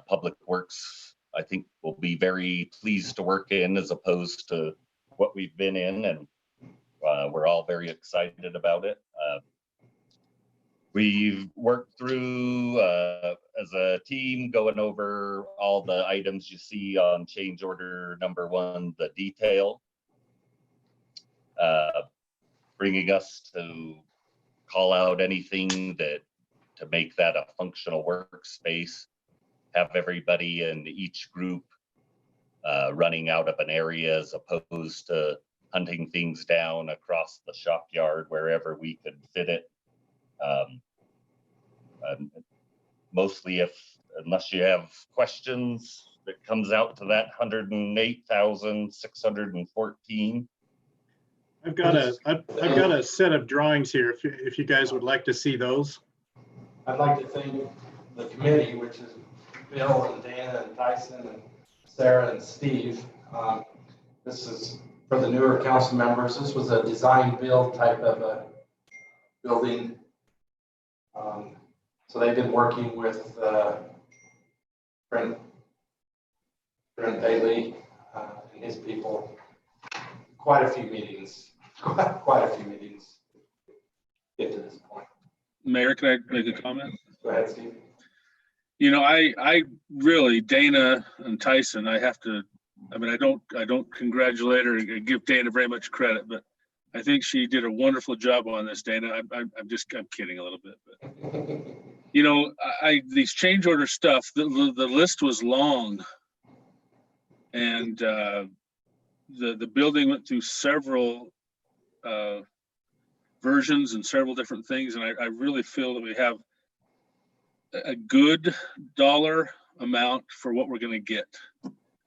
Public Works, I think, will be very pleased to work in as opposed to what we've been in, and we're all very excited about it. We've worked through as a team, going over all the items you see on change order number 1, the detail, bringing us to call out anything that to make that a functional workspace, have everybody in each group running out of an area as opposed to hunting things down across the shop yard wherever we could fit it. Mostly unless you have questions, it comes out to that 108,614. I've got a set of drawings here if you guys would like to see those. I'd like to thank the committee, which is Bill and Dana and Tyson and Sarah and Steve. This is for the newer council members. This was a design build type of a building. So they've been working with Brent Bailey and his people. Quite a few meetings to get to this point. Mayor, can I make a comment? Go ahead, Steve. You know, I really, Dana and Tyson, I don't congratulate her and give Dana very much credit, but I think she did a wonderful job on this, Dana. I'm kidding a little bit, but you know, these change order stuff, the list was long, and the building went through several versions and several different things, and I really feel that we have a good dollar amount for what we're going to get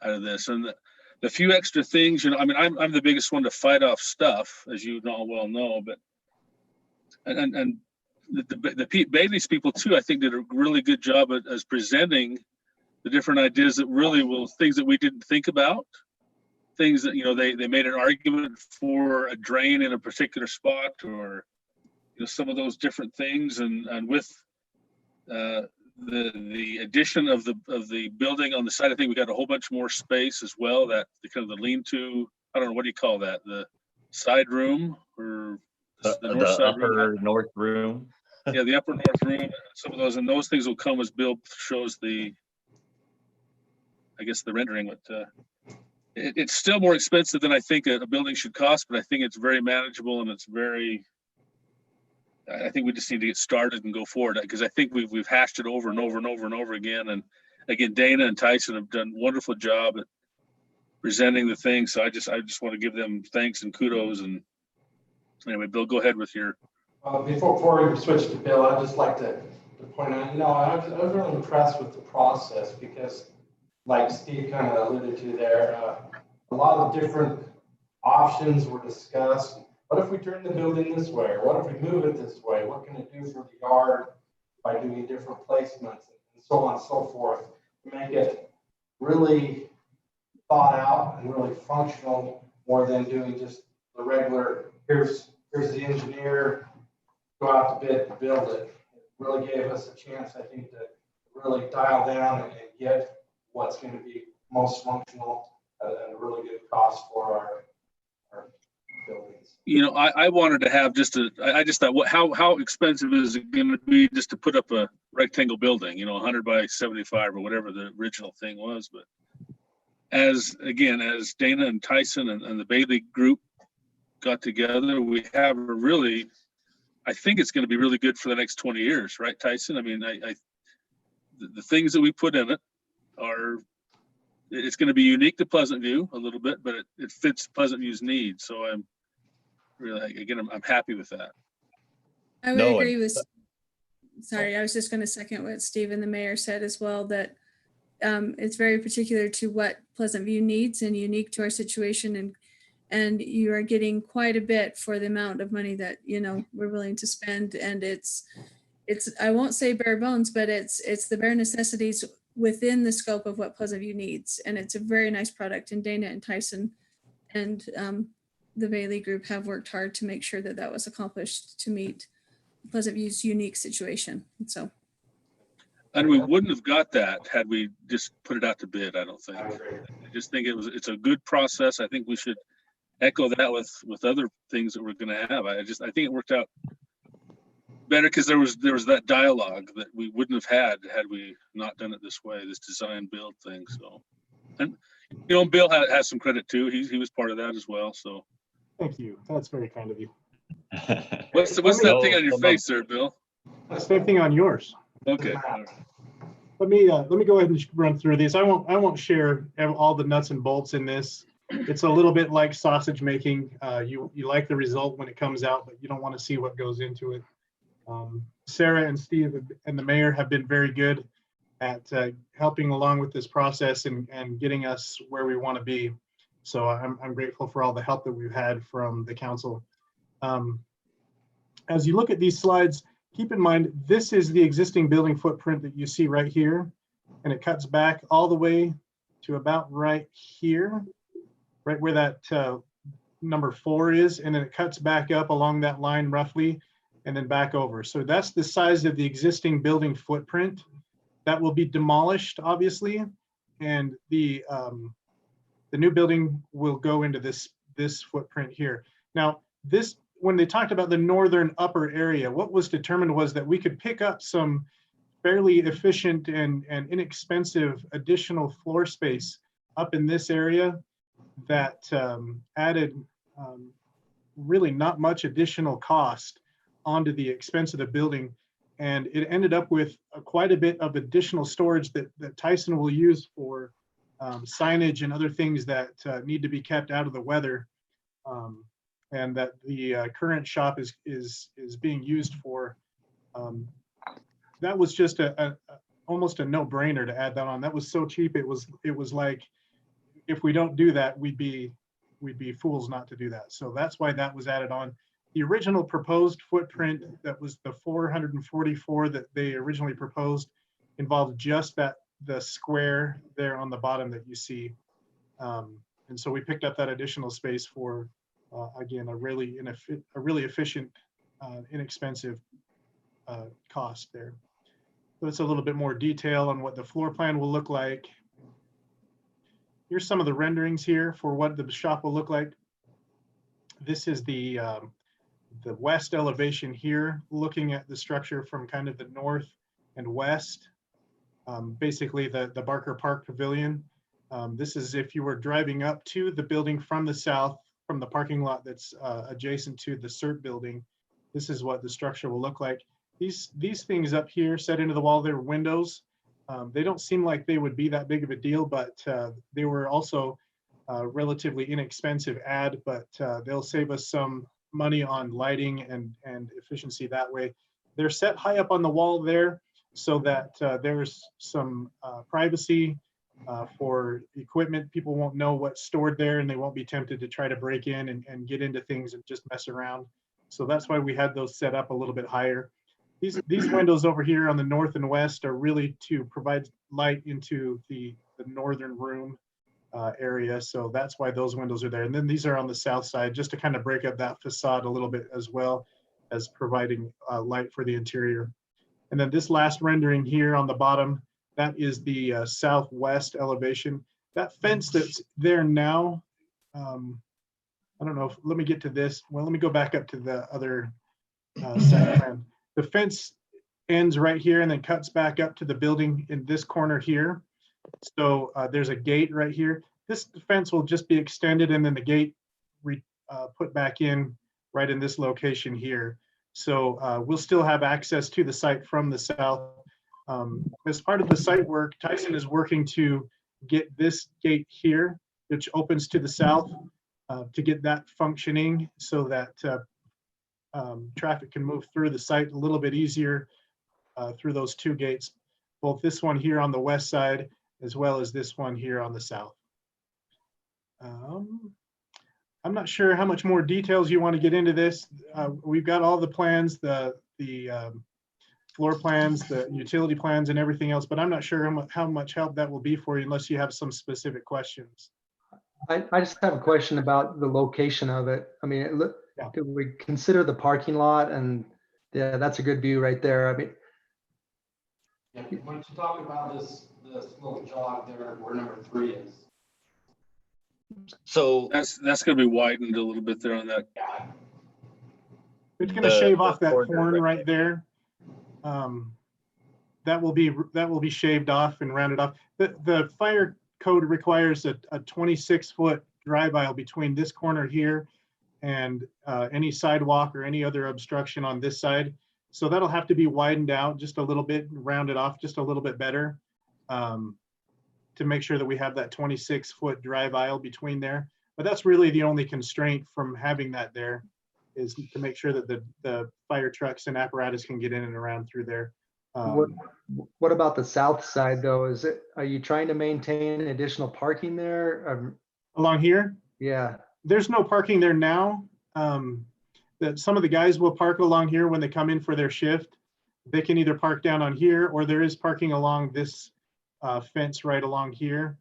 out of this. And the few extra things, you know, I mean, I'm the biggest one to fight off stuff, as you well know, but and the Pete Bailey's people too, I think, did a really good job as presenting the different ideas that really will things that we didn't think about, things that, you know, they made an argument for a drain in a particular spot, or you know, some of those different things, and with the addition of the building on the side, I think we got a whole bunch more space as well. That the kind of the lean-to, I don't know, what do you call that? The side room, or the north side upper room? north room. Yeah, the upper north room. Some of those, and those things will come as Bill shows the, I guess, the rendering. But it's still more expensive than I think a building should cost, but I think it's very manageable, and it's very I think we just need to get started and go forward, because I think we've hashed it over and over and over and over again. And again, Dana and Tyson have done a wonderful job at presenting the thing. So I just want to give them thanks and kudos. And anyway, Bill, go ahead with your. Before we switch to Bill, I'd just like to point out, I was really impressed with the process because, like Steve kind of alluded to there, a lot of different options were discussed. What if we turn the building this way? Or what if we move it this way? What can it do for the yard by doing different placements and so on and so forth to make it really thought out and really functional more than doing just the regular, here's the engineer, go out to bid and build it. It really gave us a chance, I think, to really dial down and get what's going to be most functional at a really good cost for our buildings. I wanted to have I just thought, how expensive is it going to be just to put up a rectangle building, 100 by 75 or whatever the original thing was. But as Dana and Tyson and the Bailey group got together, we have I think it's going to be really good for the next 20 years, right, Tyson? I mean, the things that we put in it it's going to be unique to Pleasant View a little bit, but it fits Pleasant View's needs. So I'm happy with that. I would agree with, sorry, I was just going to second what Steve and the mayor said as well, that it's very particular to what Pleasant View needs and unique to our situation. And you are getting quite a bit for the amount of money that, we're willing to spend. And it's, I won't say bare bones, but it's the bare necessities within the scope of what Pleasant View needs. And it's a very nice product. And Dana and Tyson and the Bailey group have worked hard to make sure that that was accomplished to meet Pleasant View's unique situation. And we wouldn't have got that had we just put it out to bid, I don't think. I just think it's a good process. I think we should echo that with other things that we're going to have. I think it worked out better because there was that dialogue that we wouldn't have had we not done it this way, this design build thing. So, and Bill has some credit too. He was part of that as well. So, thank you. That's very kind of you. What's that thing on your face there, Bill? Same thing on yours. Okay. Let me go ahead and run through these. I won't share all the nuts and bolts in this. It's a little bit like sausage making. You like the result when it comes out, but you don't want to see what goes into it. Sarah and Steve and the mayor have been very good at helping along with this process and getting us where we want to be. So I'm grateful for all the help that we've had from the council. As you look at these slides, keep in mind, this is the existing building footprint that you see right here, and it cuts back all the way to about right here, right where that number 4 is, and then it cuts back up along that line roughly, and then back over. So that's the size of the existing building footprint. That will be demolished, obviously, and the new building will go into this footprint here. Now, when they talked about the northern upper area, what was determined was that we could pick up some fairly efficient and inexpensive additional floor space up in this area that added really not much additional cost onto the expense of the building. And it ended up with quite a bit of additional storage that Tyson will use for signage and other things that need to be kept out of the weather. And that the current shop is being used for. That was just almost a no-brainer to add that on. That was so cheap. It was like, if we don't do that, we'd be fools not to do that. So that's why that was added on. The original proposed footprint, that was the 444 that they originally proposed, involved just the square there on the bottom that you see. And so we picked up that additional space for again, a really efficient, inexpensive cost there. So it's a little bit more detail on what the floor plan will look like. Here's some of the renderings here for what the shop will look like. This is the west elevation here, looking at the structure from kind of the north and west. Basically the Barker Park Pavilion. This is if you were driving up to the building from the south, from the parking lot that's adjacent to the CERT building. This is what the structure will look like. These things up here set into the wall, they're windows. They don't seem like they would be that big of a deal, but they were also relatively inexpensive add, but they'll save us some money on lighting and efficiency that way. They're set high up on the wall there so that there's some privacy for equipment. People won't know what's stored there and they won't be tempted to try to break in and get into things and just mess around. So that's why we had those set up a little bit higher. These windows over here on the north and west are really to provide light into the northern room area. So that's why those windows are there. And then these are on the south side just to kind of break up that facade a little bit as well as providing light for the interior. And then this last rendering here on the bottom, that is the southwest elevation. That fence that's there now, I don't know if, let me get to this. Well, let me go back up to the other site plan. The fence ends right here and then cuts back up to the building in this corner here. So there's a gate right here. This fence will just be extended and then the gate put back in right in this location here. So we'll still have access to the site from the south. As part of the site work, Tyson is working to get this gate here, which opens to the south, to get that functioning so that traffic can move through the site a little bit easier through those two gates, both this one here on the west side as well as this one here on the south. I'm not sure how much more details you want to get into this. We've got all the plans, the floor plans, the utility plans and everything else, but I'm not sure how much help that will be for you unless you have some specific questions. I just have a question about the location of it. I mean, do we consider the parking lot? And yeah, that's a good view right there. I mean, yeah, when you talk about this little jog there where number 3 is. So that's going to be widened a little bit there on that. It's going to shave off that horn right there. That will be shaved off and rounded off. The fire code requires a 26-foot drive aisle between this corner here and any sidewalk or any other obstruction on this side. So that'll have to be widened out just a little bit, rounded off just a little bit better to make sure that we have that 26-foot drive aisle between there. But that's really the only constraint from having that there, is to make sure that the fire trucks and apparatus can get in and around through there. What about the south side though? Are you trying to maintain additional parking there? Along here? Yeah. There's no parking there now. That some of the guys will park along here when they come in for their shift. They can either park down on here, or there is parking along this fence right along here.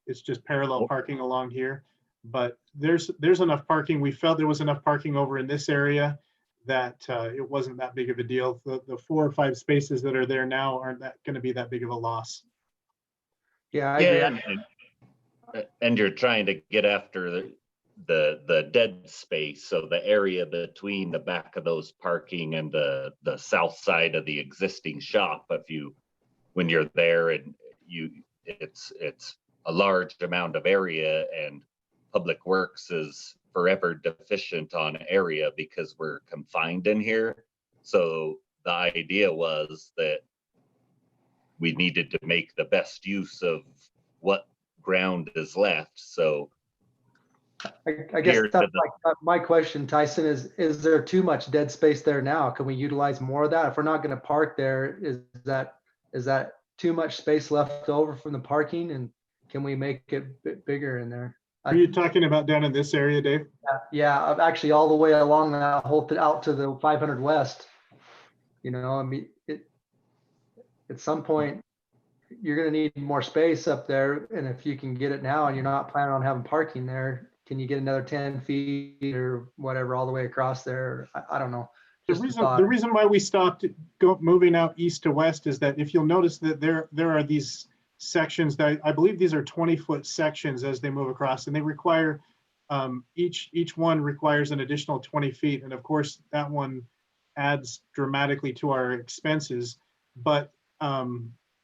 It's just parallel parking along here, but there's enough parking. We felt there was enough parking over in this area that it wasn't that big of a deal. The 4 or 5 spaces that are there now aren't going to be that big of a loss. Yeah, I agree. And you're trying to get after the dead space, so the area between the back of those parking and the south side of the existing shop. When you're there and it's a large amount of area, and Public Works is forever deficient on area because we're confined in here. So the idea was that we needed to make the best use of what ground is left. So I guess that's my question, Tyson, is there too much dead space there now? Can we utilize more of that? If we're not going to park there, is that too much space left over from the parking? And can we make it a bit bigger in there? Are you talking about down in this area, Dave? Yeah, actually all the way along that whole out to the 500 West. You know, I mean, at some point you're going to need more space up there. And if you can get it now and you're not planning on having parking there, can you get another 10 feet or whatever all the way across there? I don't know. The reason why we stopped moving out east to west is that if you'll notice that there are these sections that I believe these are 20-foot sections as they move across, and they require each one requires an additional 20 feet. And of course that one adds dramatically to our expenses. But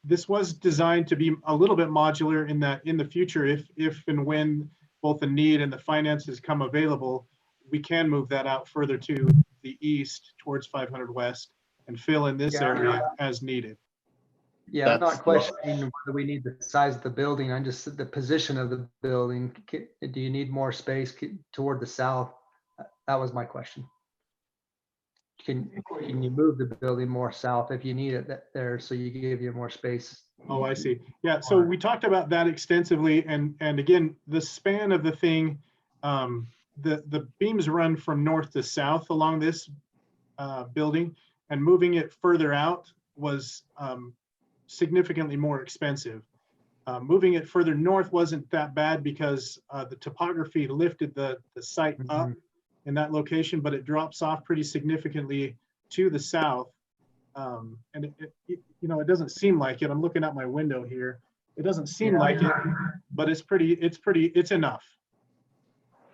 this was designed to be a little bit modular in that in the future, if and when both the need and the finances come available, we can move that out further to the east towards 500 West and fill in this Yeah. area as needed. Yeah, I'm That's not questioning whether we need the size of the building. I'm just the position of the building. Do you need more space toward the south? That was my question. Can you move the building more south if you need it there, so you give you more space? Oh, I see. Yeah, so we talked about that extensively, and again, the span of the thing, the beams run from north to south along this building, and moving it further out was significantly more expensive. Moving it further north wasn't that bad because the topography lifted the site up in that location, but it drops off pretty significantly to the south. And it doesn't seem like it. I'm looking out my window here. It doesn't seem like it, but it's enough.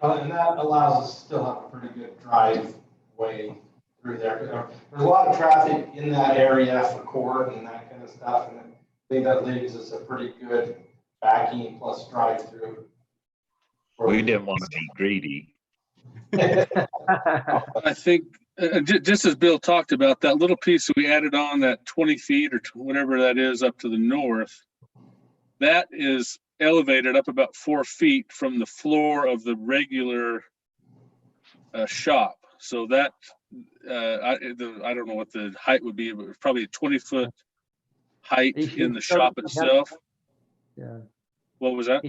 And that allows us to still have a pretty good driveway through there. There's a lot of traffic in that area for court and that kind of stuff. And I think that leaves us a pretty good backing plus drive through. We didn't want to be greedy. I think, just as Bill talked about, that little piece we added on, that 20 feet or whatever that is up to the north, that is elevated up about 4 feet from the floor of the regular shop. So that, I don't know what the height would be, but probably a 20-foot height in the shop itself. Yeah. What was that?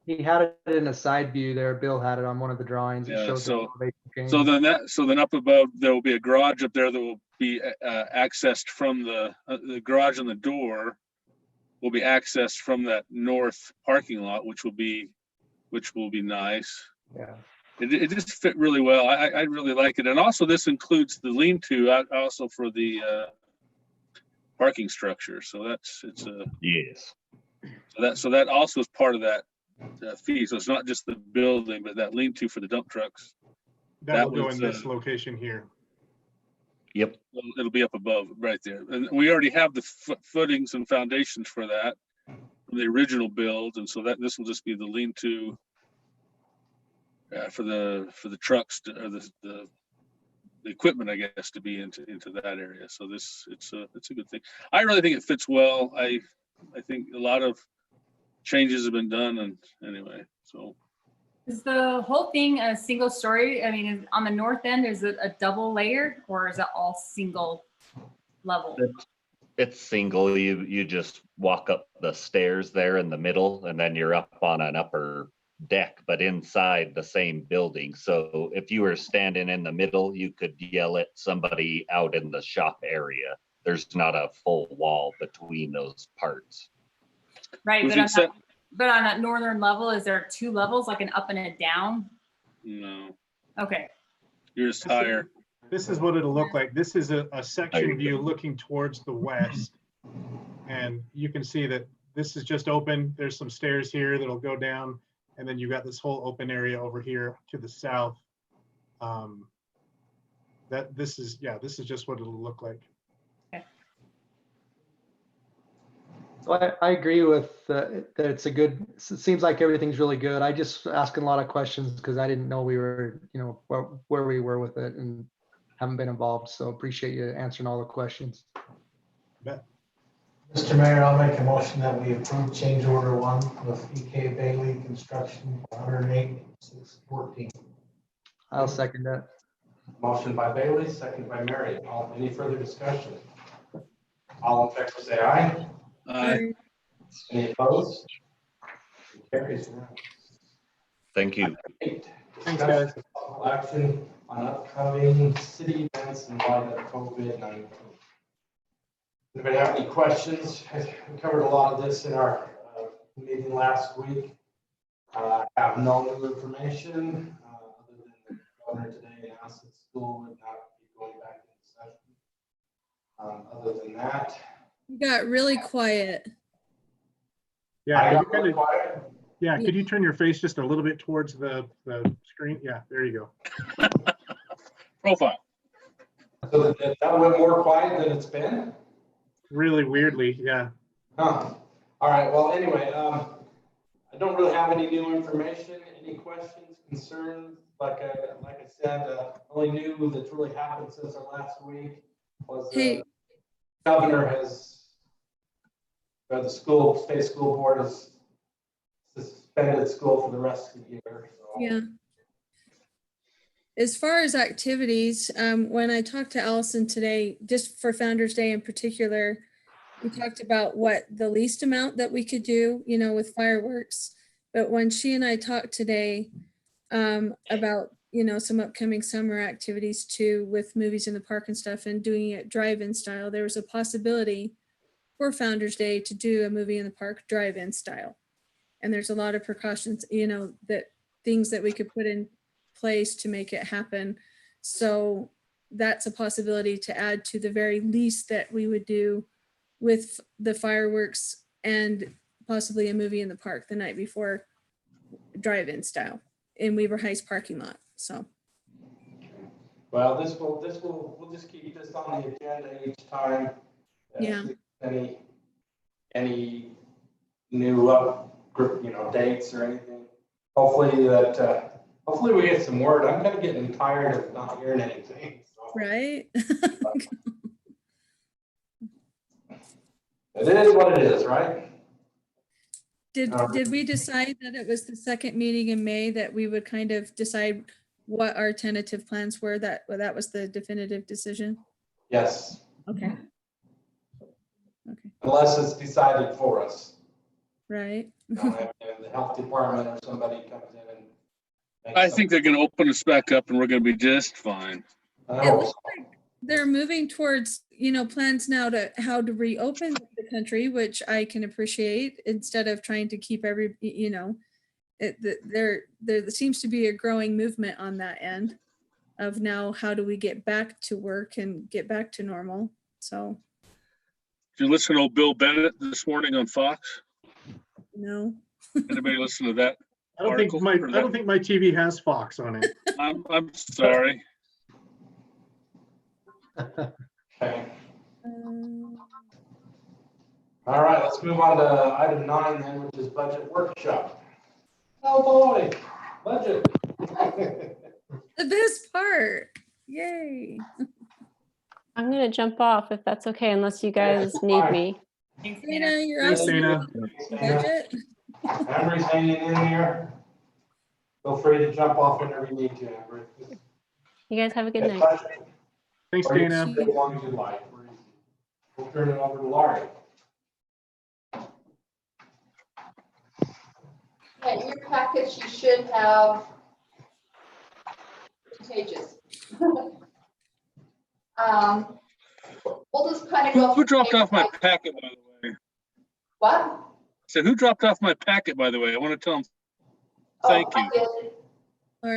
He had it in a side view there. Bill had it on one of the drawings. It Yeah, shows so the then up above there will be a garage up there that will be accessed from the garage, and the door will be accessed from that north parking lot, which will be nice. Yeah. It just fit really well. I really like it, and also this includes the lean-to also for the parking structure. So it's a yes. So that also is part of that fee. So it's not just the building, but that lean-to for the dump trucks. That will go in this location here. Yep. It'll be up above right there. And we already have the footings and foundations for that from the original build. And so this will just be the lean-to for the trucks or the equipment, I guess, to be into that area. So it's a good thing. I really think it fits well. I think a lot of changes have been done, and anyway, so. Is the whole thing a single story? I mean, on the north end, is it a double layer or is it all single level? It's single. You just walk up the stairs there in the middle, and then you're up on an upper deck, but inside the same building. So if you were standing in the middle, you could yell at somebody out in the shop area. There's not a full wall between those parts. Right, but on that northern level, is there 2 levels, like an up and a down? No. Okay. You're just higher. This is what it'll look like. This is a section view looking towards the west. And you can see that this is just open. There's some stairs here that'll go down. And then you've got this whole open area over here to the south. This is just what it'll look like. So I agree with that. It's it seems like everything's really good. I just asking a lot of questions because I didn't know we were, where we were with it and haven't been involved. So appreciate you answering all the questions. Mr. Mayor, I'll make a motion that we approve change order 1 with EK Bailey Construction, 108,614. I'll second that. Motion by Bailey, second by Mary. Any further discussion? All in favor, say aye. Aye. Any opposed? It carries. Thank you. Thanks, guys. Action on upcoming city events in light of COVID-19. Anybody have any questions? We covered a lot of this in our meeting last week. I have no new information other than the governor today announced that school would not be going back into session. Other than that, You got really quiet. Yeah, quiet. Yeah, could you turn your face just a little bit towards the screen? Yeah, there you go. Profile. So that went more quiet than it's been? Really weirdly, yeah. Huh. All right, well, anyway, I don't really have any new information. Any questions, concerns, like I said, only new that's really happened since our last week was Hey. the governor has, or the state school board has suspended school for the rest of the year. So. Yeah. As far as activities, when I talked to Allison today, just for Founder's Day in particular, we talked about what the least amount that we could do, you know, with fireworks. But when she and I talked today about, you know, some upcoming summer activities too, with movies in the park and stuff, and doing it drive-in style, there was a possibility for Founder's Day to do a movie in the park drive-in style. And there's a lot of precautions, you know, that things that we could put in place to make it happen. So that's a possibility to add to the very least that we would do with the fireworks and possibly a movie in the park the night before, drive-in style in Weaver Heights parking lot. So. Well, we'll just keep this on the agenda each time. Yeah. Any new dates or anything. Hopefully we get some word. I'm kind of getting tired of not hearing anything. So. Right. It is what it is, right? Did we decide that it was the second meeting in May that we would kind of decide what our tentative plans were? That was the definitive decision? Yes. Okay. Unless it's decided for us. Right. The health department or somebody comes in and makes I think they're going to open us back up and we're going to be just fine. It looks like they're moving towards, you know, plans now to how to reopen the country, which I can appreciate, instead of trying to keep there seems to be a growing movement on that end of now, how do we get back to work and get back to normal? So. Did you listen to old Bill Bennett this morning on Fox? No. Anybody listen to that? I don't think my TV has Fox on it. I'm sorry. Okay. All right, let's move on to item 9 then, which is budget workshop. Oh boy, budget. The best part. Yay. I'm going to jump off if that's okay, unless you guys need me. Dana, you're Thanks, out. Dana. Budget. Amber's hanging in here. Feel free to jump off whenever you need to, Amber. You guys have a good night. Thanks, Or you Dana. can stay as long as you like. We'll turn it over to Laurie. Okay, in your package, you should have 2 pages. We'll just kind of go. Who dropped off my packet, by the way? What? So who dropped off my packet, by the way? I want to tell them thank you. I did.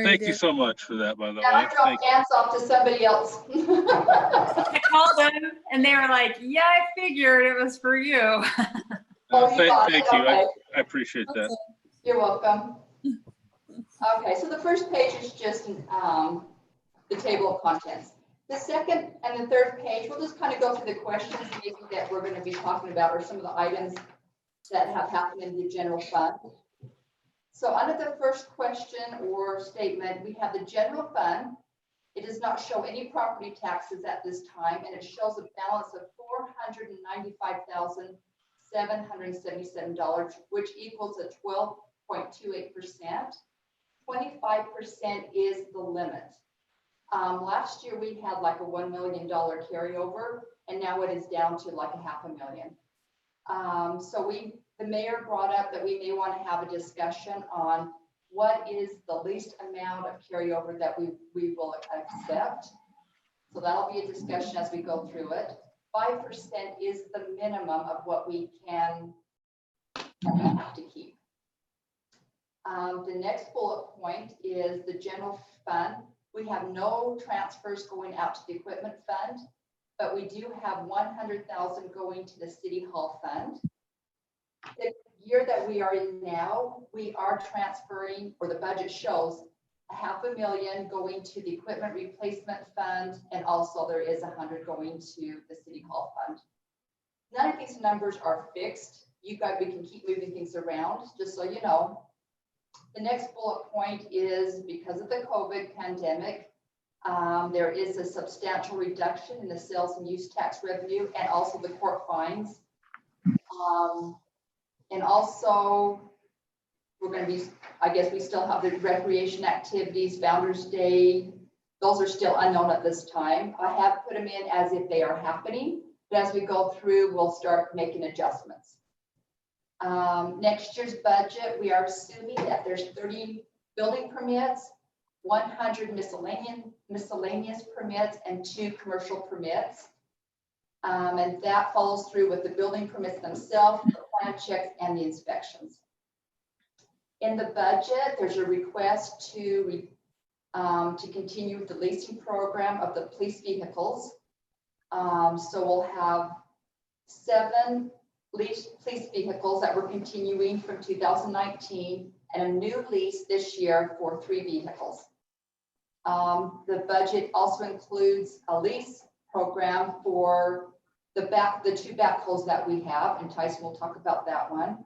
Thank you so much for that, by the way. And I dropped Ants off to somebody else. I called them and they were like, yeah, I figured it was for you. Thank you. Okay. I appreciate that. You're welcome. Okay, so the first page is just the table of contents. The second and the third page, we'll just kind of go through the questions maybe that we're going to be talking about, or some of the items that have happened in the general fund. So under the first question or statement, we have the general fund. It does not show any property taxes at this time, and it shows a balance of $495,777, which equals a 12.28%. 25% is the limit. Last year we had like a $1 million carryover, and now it is down to like $500,000. So the mayor brought up that we may want to have a discussion on what is the least amount of carryover that we will accept. So that'll be a discussion as we go through it. 5% is the minimum of what we can have to keep. The next bullet point is the general fund. We have no transfers going out to the equipment fund, but we do have $100,000 going to the city hall fund. The year that we are in now, we are transferring, or the budget shows, $500,000 going to the equipment replacement fund, and also there is $100,000 going to the city hall fund. None of these numbers are fixed. We can keep moving things around, just so you know. The next bullet point is because of the COVID pandemic, there is a substantial reduction in the sales and use tax revenue and also the court fines. And also, we're going to be, I guess we still have the recreation activities, Founder's Day. Those are still unknown at this time. I have put them in as if they are happening, but as we go through, we'll start making adjustments. Next year's budget, we are assuming that there's 30 building permits, 100 miscellaneous permits, and 2 commercial permits. And that follows through with the building permits themselves, the plan checks, and the inspections. In the budget, there's a request to continue with the leasing program of the police vehicles. So we'll have 7 police vehicles that we're continuing from 2019 and a new lease this year for 3 vehicles. The budget also includes a lease program for the 2 backhoes that we have, and Tyson will talk about that one,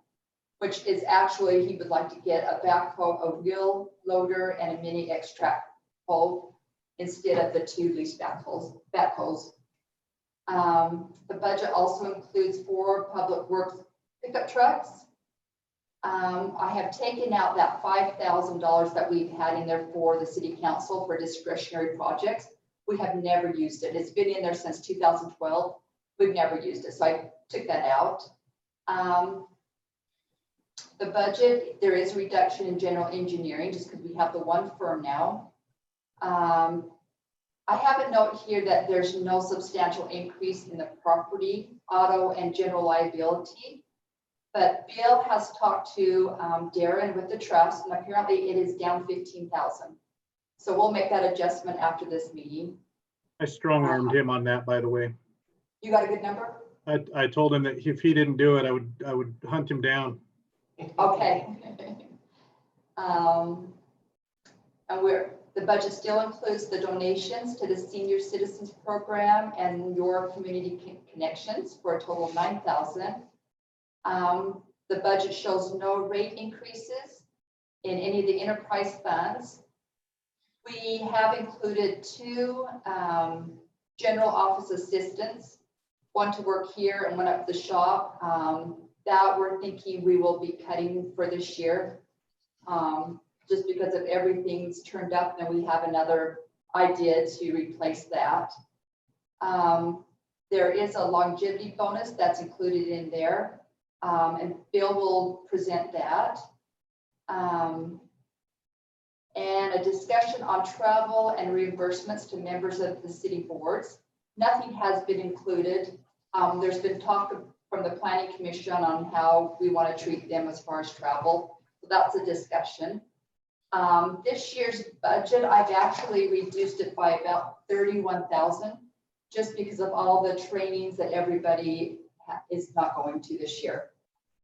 which is actually, he would like to get a backhoe, a wheel loader, and a mini extract hoe instead of the 2 lease backhoes. The budget also includes 4 public works pickup trucks. I have taken out that $5,000 that we've had in there for the city council for discretionary projects. We have never used it. It's been in there since 2012. We've never used it, so I took that out. The budget, there is a reduction in general engineering just because we have the 1 firm now. I have a note here that there's no substantial increase in the property, auto, and general liability. But Bill has talked to Darren with the trust, and apparently it is down 15,000. So we'll make that adjustment after this meeting. I strong-armed him on that, by the way. You got a good number? I told him that if he didn't do it, I would hunt him down. Okay. And the budget still includes the donations to the Senior Citizens Program and your Community Connections for a total of 9,000. The budget shows no rate increases in any of the enterprise funds. We have included 2 general office assistants, one to work here and one up the shop. That we're thinking we will be cutting for this year. Just because of everything's turned up, and we have another idea to replace that. There is a longevity bonus that's included in there, and Bill will present that. And a discussion on travel and reimbursements to members of the city boards. Nothing has been included. There's been talk from the Planning Commission on how we want to treat them as far as travel. So that's a discussion. This year's budget, I've actually reduced it by about 31,000, just because of all the trainings that everybody is not going to this year.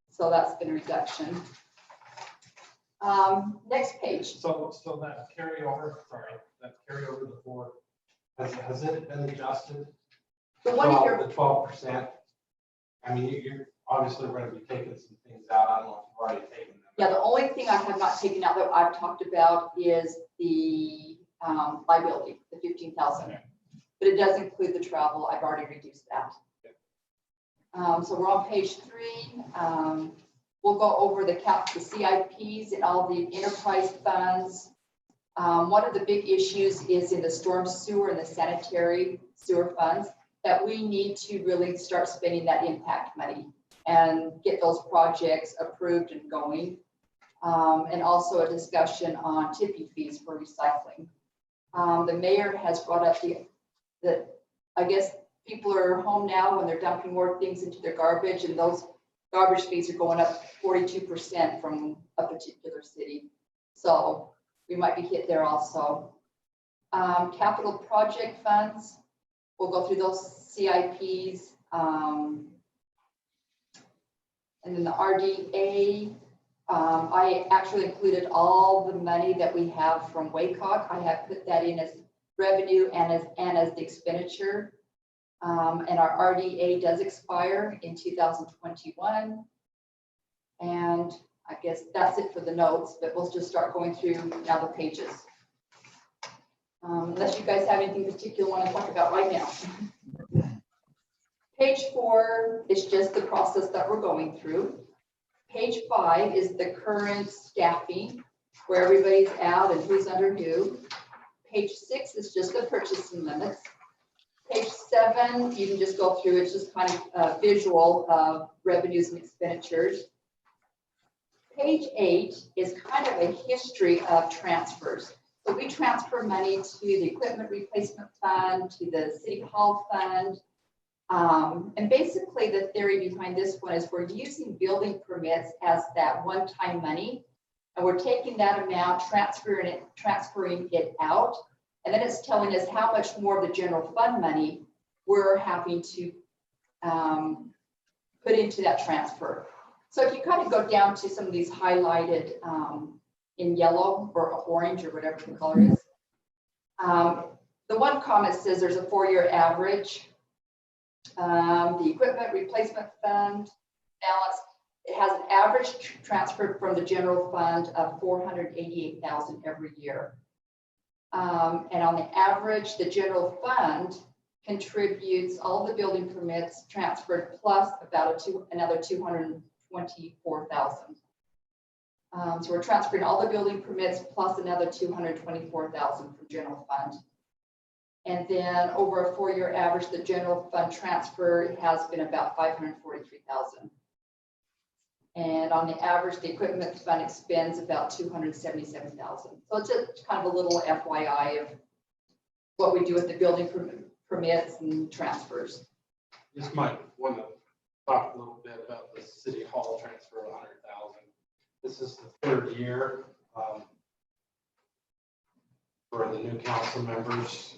So that's been a reduction. Next page. So that carryover before, has it been adjusted? The one here, The 12%. I mean, you're obviously going to be taking some things out. I don't know if you've already taken them. yeah, the only thing I have not taken out that I've talked about is the liability, the 15,000. But it does include the travel. I've already reduced that. So we're on page 3. We'll go over the CIPs and all the enterprise funds. One of the big issues is in the storm sewer and the sanitary sewer funds that we need to really start spending that impact money and get those projects approved and going. And also a discussion on tipping fees for recycling. The mayor has brought up that I guess people are home now when they're dumping more things into their garbage, and those garbage fees are going up 42% from a particular city. So we might be hit there also. Capital project funds, we'll go through those CIPs. And then the RDA, I actually included all the money that we have from WACOG. I have put that in as revenue and as the expenditure. And our RDA does expire in 2021. And I guess that's it for the notes, but we'll just start going through now the pages. Unless you guys have anything particular you want to talk about right now. Page 4 is just the process that we're going through. Page 5 is the current staffing, where everybody's at and who's under who. Page 6 is just the purchasing limits. Page 7, you can just go through, it's just kind of a visual of revenues and expenditures. Page 8 is kind of a history of transfers. So we transfer money to the equipment replacement fund, to the city hall fund. And basically the theory behind this one is we're using building permits as that one-time money. And we're taking that amount, transferring it out. And then it's telling us how much more of the general fund money we're having to put into that transfer. So if you kind of go down to some of these highlighted in yellow or orange or whatever the color is, the one comment says there's a 4-year average. The equipment replacement fund balance, it has an average transfer from the general fund of $488,000 every year. And on the average, the general fund contributes all the building permits transferred plus about another $224,000. So we're transferring all the building permits plus another $224,000 from general fund. And then over a 4-year average, the general fund transfer has been about $543,000. And on the average, the equipment fund expends about $277,000. So it's just kind of a little FYI of what we do with the building permits and transfers. Just might want to talk a little bit about the city hall transfer of $100,000. This is the 3rd year for the new council members.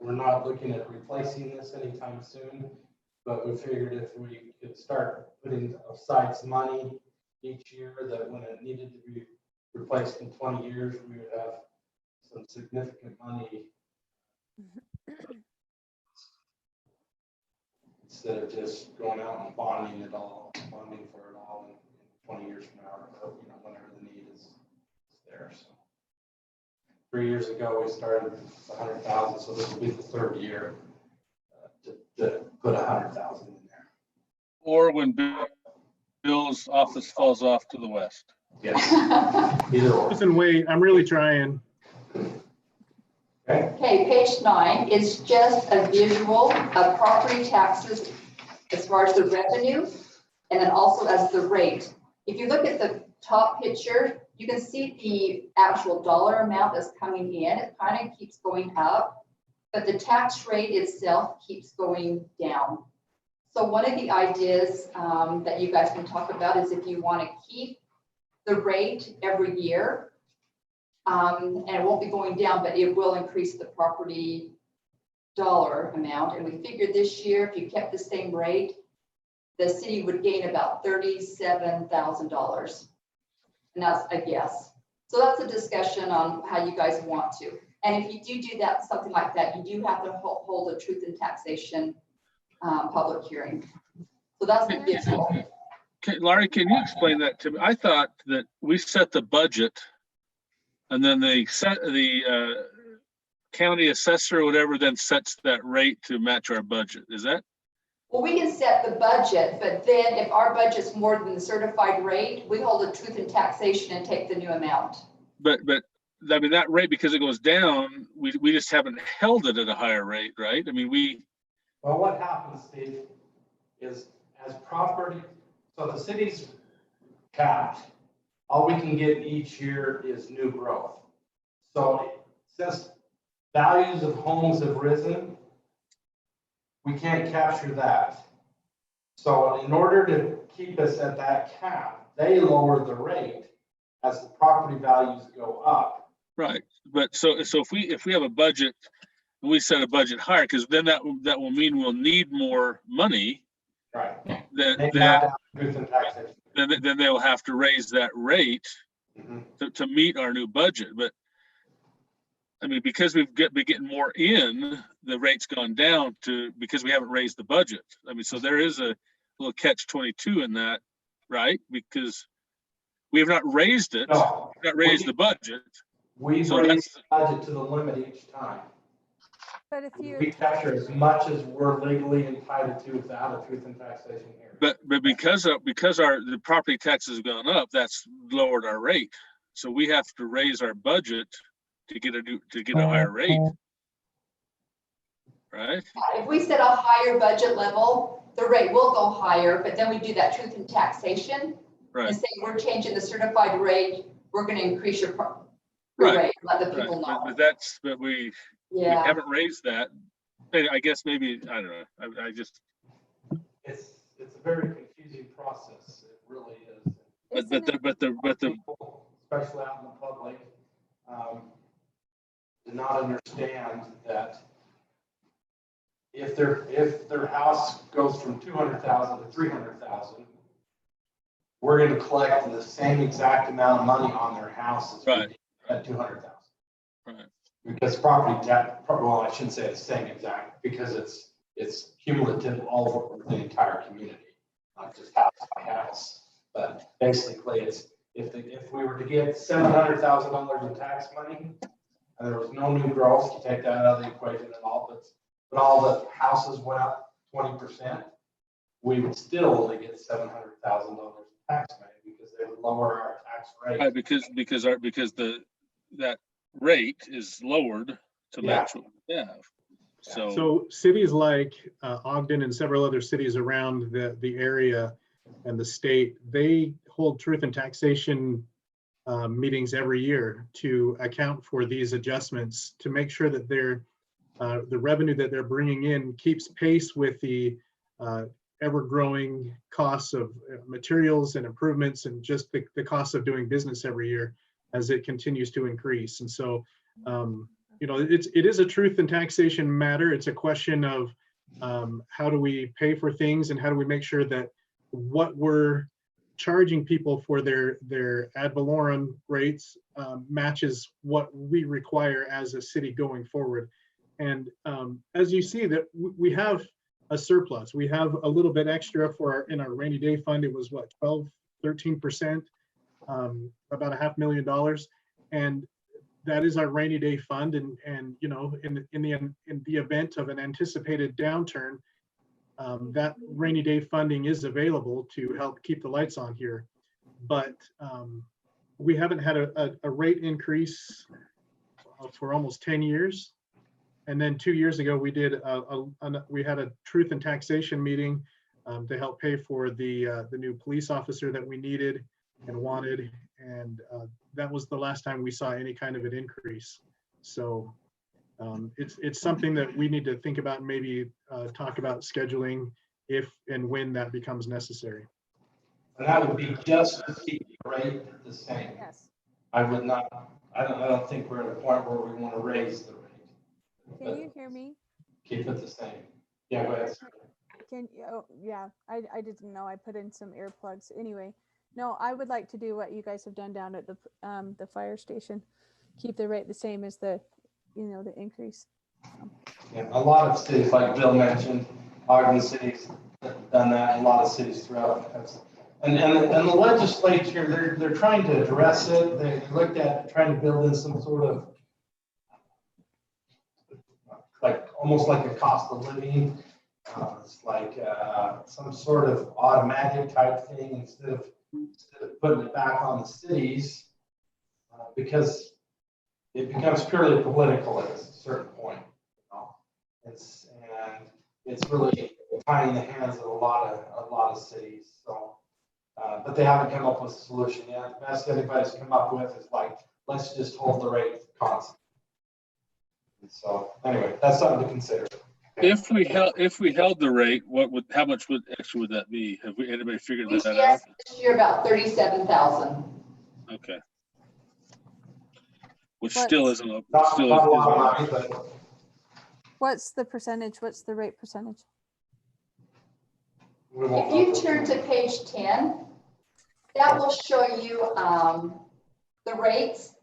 We're not looking at replacing this anytime soon, but we figured if we could start putting aside some money each year, that when it needed to be replaced in 20 years, we would have some significant money instead of just going out and bonding for it all in 20 years from now, or whenever the need is there. So 3 years ago, we started with 100,000, so this will be the 3rd year to put 100,000 in there. Or when Bill's office falls off to the west. Yes. Either or. Listen, wait, I'm really trying. Okay, page 9 is just a visual of property taxes as far as the revenue and then also as the rate. If you look at the top picture, you can see the actual dollar amount that's coming in. It kind of keeps going up, but the tax rate itself keeps going down. So one of the ideas that you guys can talk about is if you want to keep the rate every year, and it won't be going down, but it will increase the property dollar amount. And we figured this year, if you kept the same rate, the city would gain about $37,000. And that's a guess. So that's a discussion on how you guys want to. And if you do that, something like that, you do have to hold a truth in taxation public hearing. So that's the visual. Laurie, can you explain that to me? I thought that we set the budget and then the county assessor or whatever then sets that rate to match our budget. Is that? Well, we can set the budget, but then if our budget's more than the certified rate, we hold a truth in taxation and take the new amount. But I mean, that rate, because it goes down, we just haven't held it at a higher rate, right? I mean, Well, what happens, Steve, is as property, so the city's capped, all we can get each year is new growth. So since values of homes have risen, we can't capture that. So in order to keep us at that cap, they lower the rate as the property values go up. right. But so if we have a budget, we set a budget higher, because then that will mean we'll need more money. Right. Then they'll have to raise that rate to meet our new budget. But I mean, because we've been getting more in, the rate's gone down because we haven't raised the budget. I mean, so there is a little catch-22 in that, right? Because We have not raised it, No, not raised the budget. we've So raised that's- the budget to the limit each time. But if you. We capture as much as we're legally entitled to without a truth and taxation hearing. But because the property tax has gone up, that's lowered our rate. So we have to raise our budget to get a higher rate. Right? If we set a higher budget level, the rate will go higher, but then we do that truth and taxation. Right. And say, we're changing the certified rate, we're gonna increase your Right. rate, let the Right. people know. But we Yeah. haven't raised that. I guess maybe, I don't know. I just, It's a very confusing process. It really is. but the, Especially out in the public, do not understand that if their house goes from 200,000 to 300,000, we're going to collect the same exact amount of money on their house as we Right. did at 200,000. Right. Because property tax, well, I shouldn't say the same exact, because it's cumulative all over the entire community, not just house by house. But basically, it's if we were to get $700,000 in tax money, and there was no new growth, you take that out of the equation at all, but all the houses went up 20%, we would still only get $700,000 in tax money because they would lower our tax rate. right, because that rate is lowered to match what we have. So cities like Ogden and several other cities around the area and the state, they hold truth and taxation meetings every year to account for these adjustments, to make sure that the revenue that they're bringing in keeps pace with the ever-growing costs of materials and improvements, and just the cost of doing business every year as it continues to increase. And so, you know, it is a truth and taxation matter. It's a question of how do we pay for things, and how do we make sure that what we're charging people for their ad valorem rates matches what we require as a city going forward. And as you see, that we have a surplus. We have a little bit extra in our rainy day fund. It was what, 13%, about $500,000, and that is our rainy day fund. And you know, in the event of an anticipated downturn, that rainy day funding is available to help keep the lights on here. But we haven't had a rate increase for almost 10 years. And then 2 years ago, we had a truth and taxation meeting to help pay for the new police officer that we needed and wanted. And that was the last time we saw any kind of an increase. So it's something that we need to think about, and maybe talk about scheduling if and when that becomes necessary. And that would be just to keep the rate the same. Yes. I don't think we're at a point where we want to raise the rate. Can you hear me? Keep it the same. Yeah, go ahead. Oh, yeah, I didn't know. I put in some earplugs. Anyway, no, I would like to do what you guys have done down at the fire station. Keep the rate the same as the increase. Yeah, a lot of cities, like Bill mentioned, Ogden cities have done that, and a lot of cities throughout. And the legislature, they're trying to address it. They looked at trying to build in some sort of almost like a cost of living. It's like some sort of automatic type thing instead of putting it back on the cities, because it becomes purely political at a certain point. You know? It's really tying the hands of a lot of cities. So, but they haven't come up with a solution yet. The best anybody's come up with is like, let's just hold the rate constant. So anyway, that's something to consider. if we held the rate, how much extra would that be? Have anybody figured that out? Yes, this year about 37,000. Okay. Which still isn't a, Not a lot of isn't- money, but What's the percentage? What's the rate percentage? we won't If you turn to page 10, that will show you the rates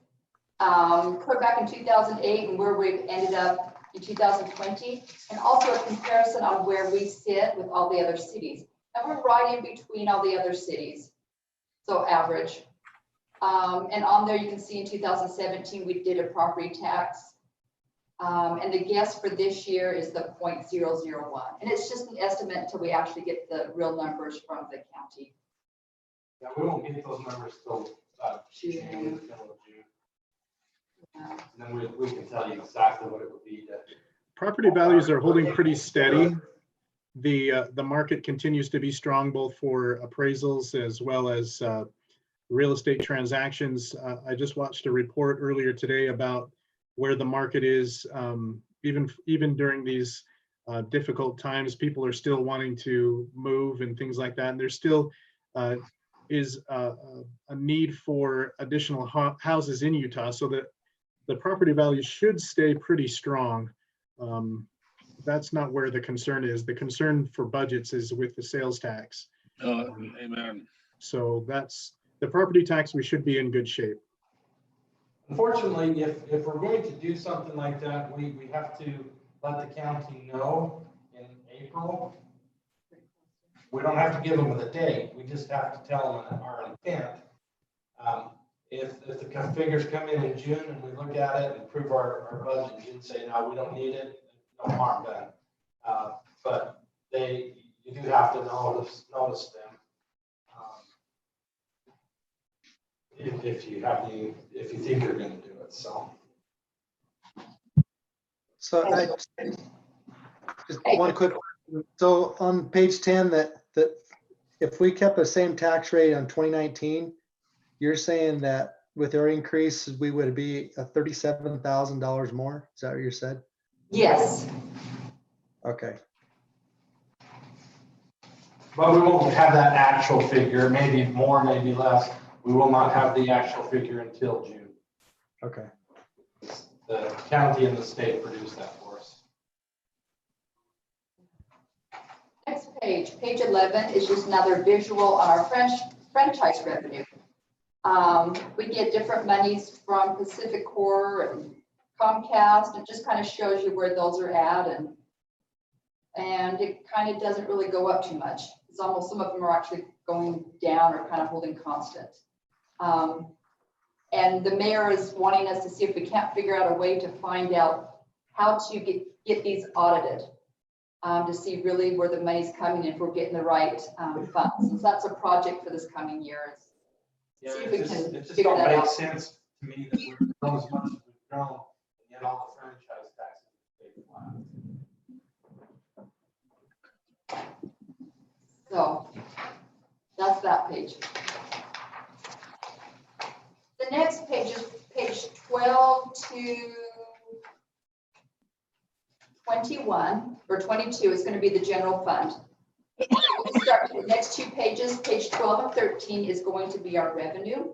put back in 2008 and where we've ended up in 2020, and also a comparison on where we sit with all the other cities. And we're right in between all the other cities. So average. And on there, you can see in 2017, we did a property tax. And the guess for this year is the 0.001. And it's just an estimate until we actually get the real numbers from the county. Yeah, we won't get those numbers till June, middle of June. Yeah. And then we can tell you exactly what it would be to. Property values are holding pretty steady. The market continues to be strong, both for appraisals as well as real estate transactions. I just watched a report earlier today about where the market is. Even during these difficult times, people are still wanting to move and things like that. And there still is a need for additional houses in Utah, so that the property values should stay pretty strong. That's not where the concern is. The concern for budgets is with the sales tax. Amen. So that's the property tax. We should be in good shape. Unfortunately, if we're going to do something like that, we have to let the county know in April. We don't have to give them the date. We just have to tell them our intent. If the figures come in June and we look at it and approve our budget in June, say, no, we don't need it, no harm done. But you do have to notice them. If you think you're going to do it, so. So just one quick, so on page 10, that if we kept the same tax rate on 2019, you're saying that with our increase, we would be $37,000 more? Is that what you said? Yes. Okay. But we won't have that actual figure, maybe more, maybe less. We will not have the actual figure until June. Okay. The county and the state produce that for us. Next page, page 11 is just another visual on our franchise revenue. We get different monies from Pacific Core and Comcast. It just kind of shows you where those are at, and it kind of doesn't really go up too much. It's almost, some of them are actually going down or kind of holding constant. And the mayor is wanting us to see if we can't figure out a way to find out how to get these audited, to see really where the money's coming and if we're getting the right funds. So that's a project for this coming year. Yeah, See if we it can just figure don't that make out. sense to me that we've grown as much as we've grown, and yet all the franchise taxes stay flat. So that's that page. The next page is page 12 to 21 or 22 is going to be the general fund. We'll start with the next two pages. Page 12 and 13 is going to be our revenue.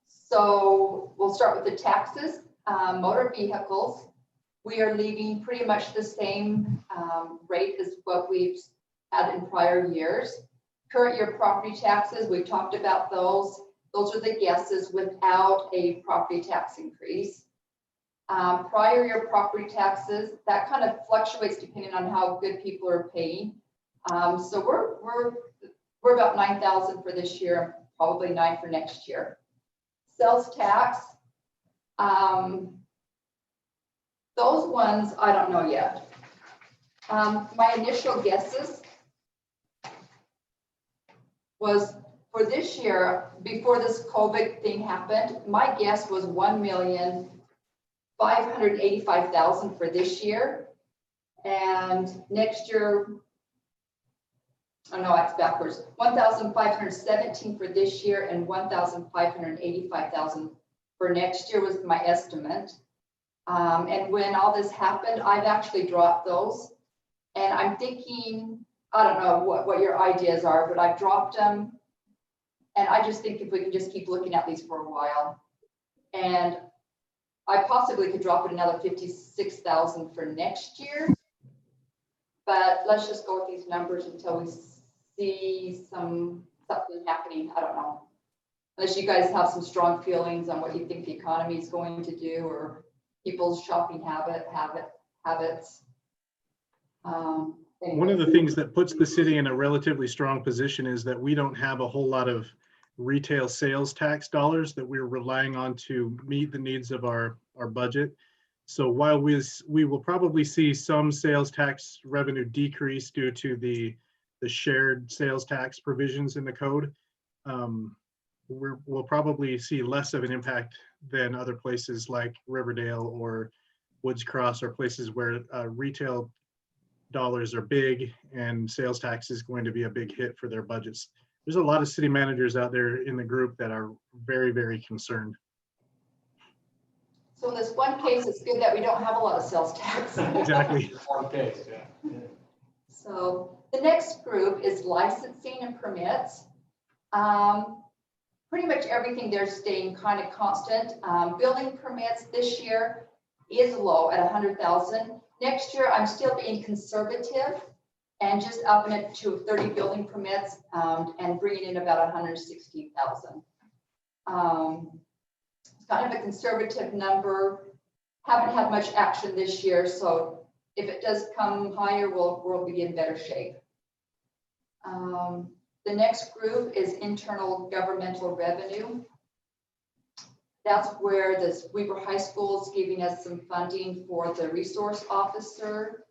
So we'll start with the taxes, motor vehicles. We are leaving pretty much the same rate as what we've had in prior years. Current year property taxes, we've talked about those. Those are the guesses without a property tax increase. Prior year property taxes, that kind of fluctuates depending on how good people are paying. So we're about 9,000 for this year, probably 9 for next year. Sales tax, those ones, I don't know yet. My initial guesses was for this year, before this COVID thing happened, my guess was 1,585,000 for this year. And next year, oh no, it's backwards. 1,517 for this year and 1,585,000 for next year was my estimate. And when all this happened, I've actually dropped those. And I'm thinking, I don't know what your ideas are, but I've dropped them. And I just think if we can just keep looking at these for a while. And I possibly could drop it another 56,000 for next year. But let's just go with these numbers until we see something happening. I don't know. Unless you guys have some strong feelings on what you think the economy is going to do or people's shopping habits. One of the things that puts the city in a relatively strong position is that we don't have a whole lot of retail sales tax dollars that we're relying on to meet the needs of our budget. So while we will probably see some sales tax revenue decrease due to the shared sales tax provisions in the code, we'll probably see less of an impact than other places like Riverdale or Woods Cross, or places where retail dollars are big and sales tax is going to be a big hit for their budgets. There's a lot of city managers out there in the group that are very, very concerned. So in this one case, it's good that we don't have a lot of sales tax. Exactly. One case, yeah. So the next group is licensing and permits. Pretty much everything there staying kind of constant. Building permits this year is low at 100,000. Next year, I'm still being conservative and just upping it to 30 building permits and bringing in about 160,000. It's kind of a conservative number. Haven't had much action this year, so if it does come higher, we'll be in better shape. The next group is internal governmental revenue. That's where this Weber High School is giving us some funding for the resource officer.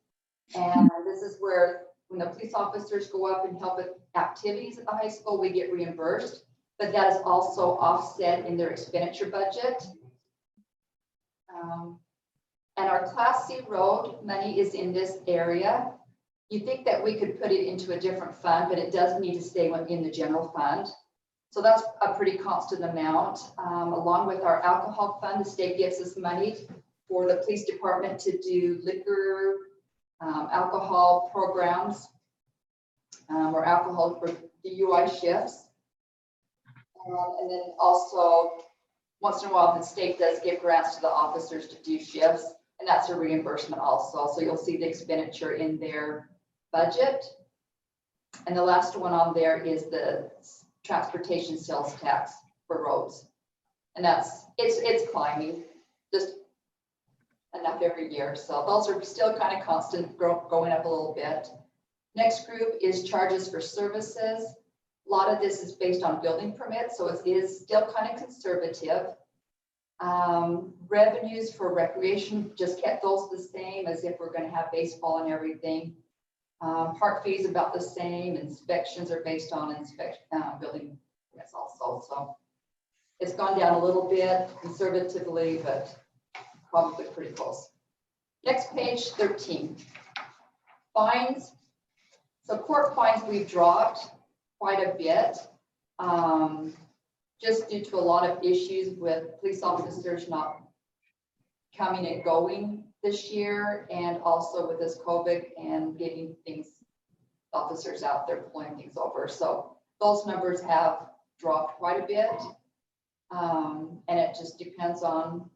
And this is where when the police officers go up and help with activities at the high school, we get reimbursed, but that is also offset in their expenditure budget. And our Class C road money is in this area. You think that we could put it into a different fund, but it does need to stay in the general fund. So that's a pretty constant amount. Along with our alcohol fund, the state gives us money for the police department to do liquor, alcohol programs, or alcohol for DUI shifts. And then also, once in a while, the state does give grants to the officers to do shifts, and that's a reimbursement also. So you'll see the expenditure in their budget. And the last one on there is the transportation sales tax for roads. And it's climbing just enough every year. So those are still kind of constant, going up a little bit. Next group is charges for services. A lot of this is based on building permits, so it is still kind of conservative. Revenues for recreation, just kept those the same as if we're going to have baseball and everything. Park fees about the same. Inspections are based on building permits also. So it's gone down a little bit conservatively, but probably pretty close. Next page, 13. Fines. So court fines we've dropped quite a bit, just due to a lot of issues with police officers not coming and going this year, and also with this COVID and getting officers out there pulling things over. So those numbers have dropped quite a bit. And it just depends on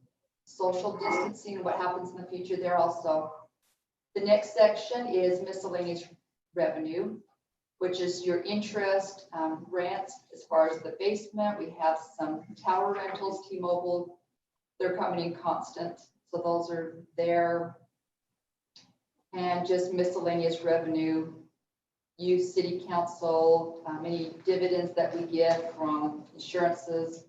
social distancing and what happens in the future there also. The next section is miscellaneous revenue, which is your interest, rents. As far as the basement, we have some tower rentals, T-Mobile, they're coming in constant. So those are there. And just miscellaneous revenue, use city council, any dividends that we get from insurances.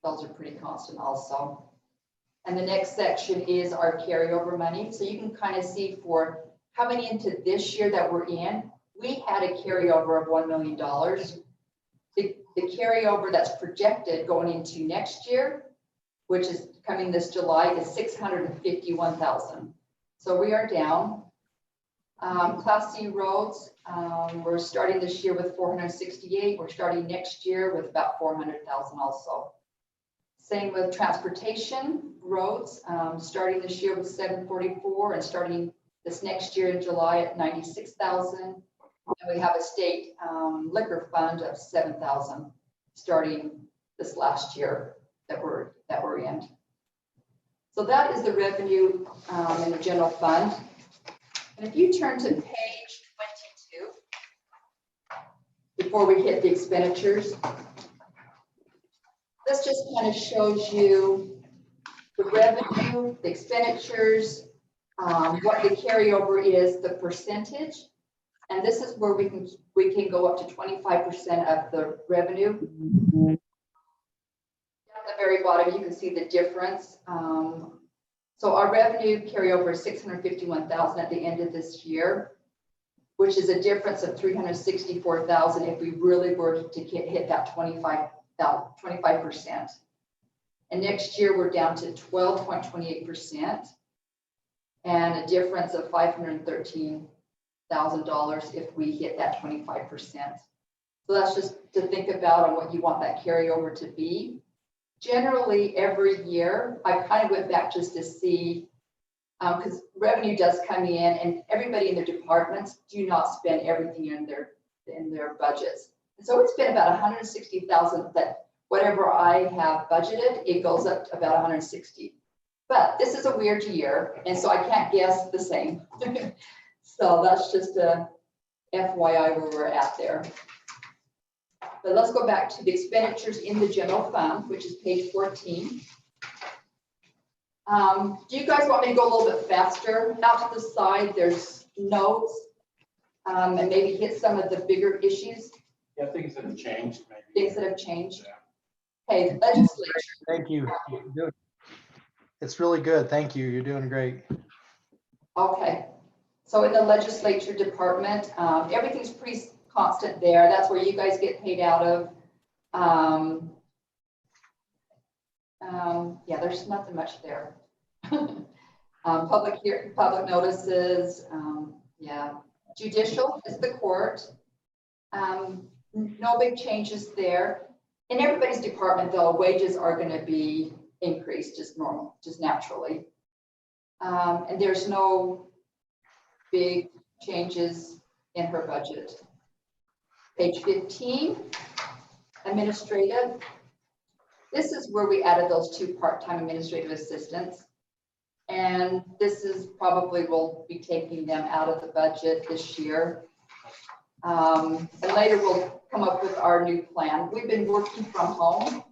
Those are pretty constant also. And the next section is our carryover money. So you can kind of see for coming into this year that we're in, we had a carryover of $1 million. The carryover that's projected going into next year, which is coming this July, is 651,000. So we are down. Class C roads, we're starting this year with 468. We're starting next year with about 400,000 also. Same with transportation roads, starting this year with 744 and starting this next year in July at 96,000. And we have a state liquor fund of 7,000 starting this last year that we're in. So that is the revenue in the general fund. And if you turn to page 22, before we hit the expenditures, this just kind of shows you the revenue, the expenditures, what the carryover is, the percentage. And this is where we can go up to 25% of the revenue. At the very bottom, you can see the difference. So our revenue carryover is 651,000 at the end of this year, which is a difference of 364,000 if we really were to hit that 25%. And next year, we're down to 12.28% and a difference of $513,000 if we hit that 25%. So that's just to think about on what you want that carryover to be. Generally, every year, I kind of went back just to see, because revenue does come in and everybody in their departments do not spend everything in their budgets. And so it's been about 160,000 that whatever I have budgeted, it goes up to about 160. But this is a weird year, and so I can't guess the same. So that's just a FYI where we're at there. But let's go back to the expenditures in the general fund, which is page 14. Do you guys want me to go a little bit faster? Out to the side, there's notes, and maybe hit some of the bigger issues. Yeah, things that have changed, maybe. Things that have changed. Okay, legislature. Thank you. It's really good. Thank you. You're doing great. Okay, so in the legislature department, everything's pretty constant there. That's where you guys get paid out of. Yeah, there's nothing much there. Public notices, yeah. Judicial is the court. No big changes there. In everybody's department, though, wages are going to be increased just normal, just naturally. And there's no big changes in her budget. Page 15, administrative. This is where we added those 2 part-time administrative assistants. And this is probably, we'll be taking them out of the budget this year. And later we'll come up with our new plan. We've been working from home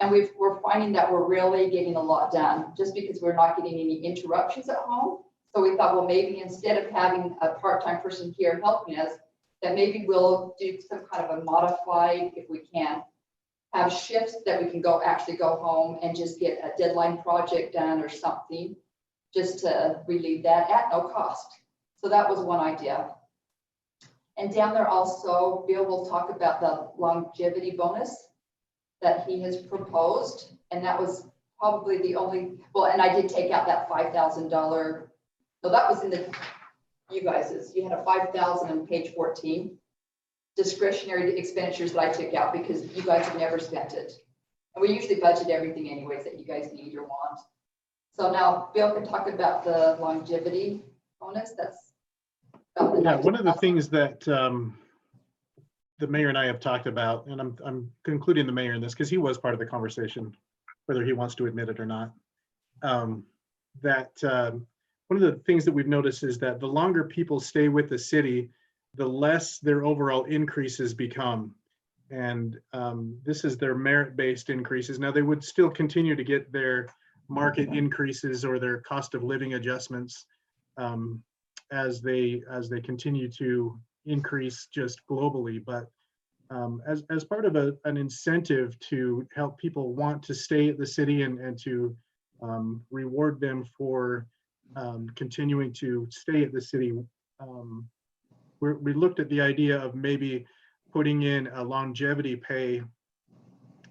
and we're finding that we're really getting a lot done just because we're not getting any interruptions at home. So we thought, well, maybe instead of having a part-time person here helping us, that maybe we'll do some kind of a modified, if we can, have shifts that we can actually go home and just get a deadline project done or something, just to relieve that at no cost. So that was one idea. And down there also, Bill will talk about the longevity bonus that he has proposed. And that was probably the only, well, and I did take out that $5,000. No, that was in you guys's. You had a $5,000 on page 14. Discretionary expenditures that I took out because you guys have never spent it. And we usually budget everything anyways that you guys need or want. So now Bill can talk about the longevity bonus. That's yeah, one of the things that the mayor and I have talked about, and I'm concluding the mayor in this because he was part of the conversation, whether he wants to admit it or not, one of the things that we've noticed is that the longer people stay with the city, the less their overall increases become. And this is their merit-based increases. Now they would still continue to get their market increases or their cost of living adjustments as they continue to increase just globally. But as part of an incentive to help people want to stay at the city and to reward them for continuing to stay at the city, we looked at the idea of maybe putting in a longevity pay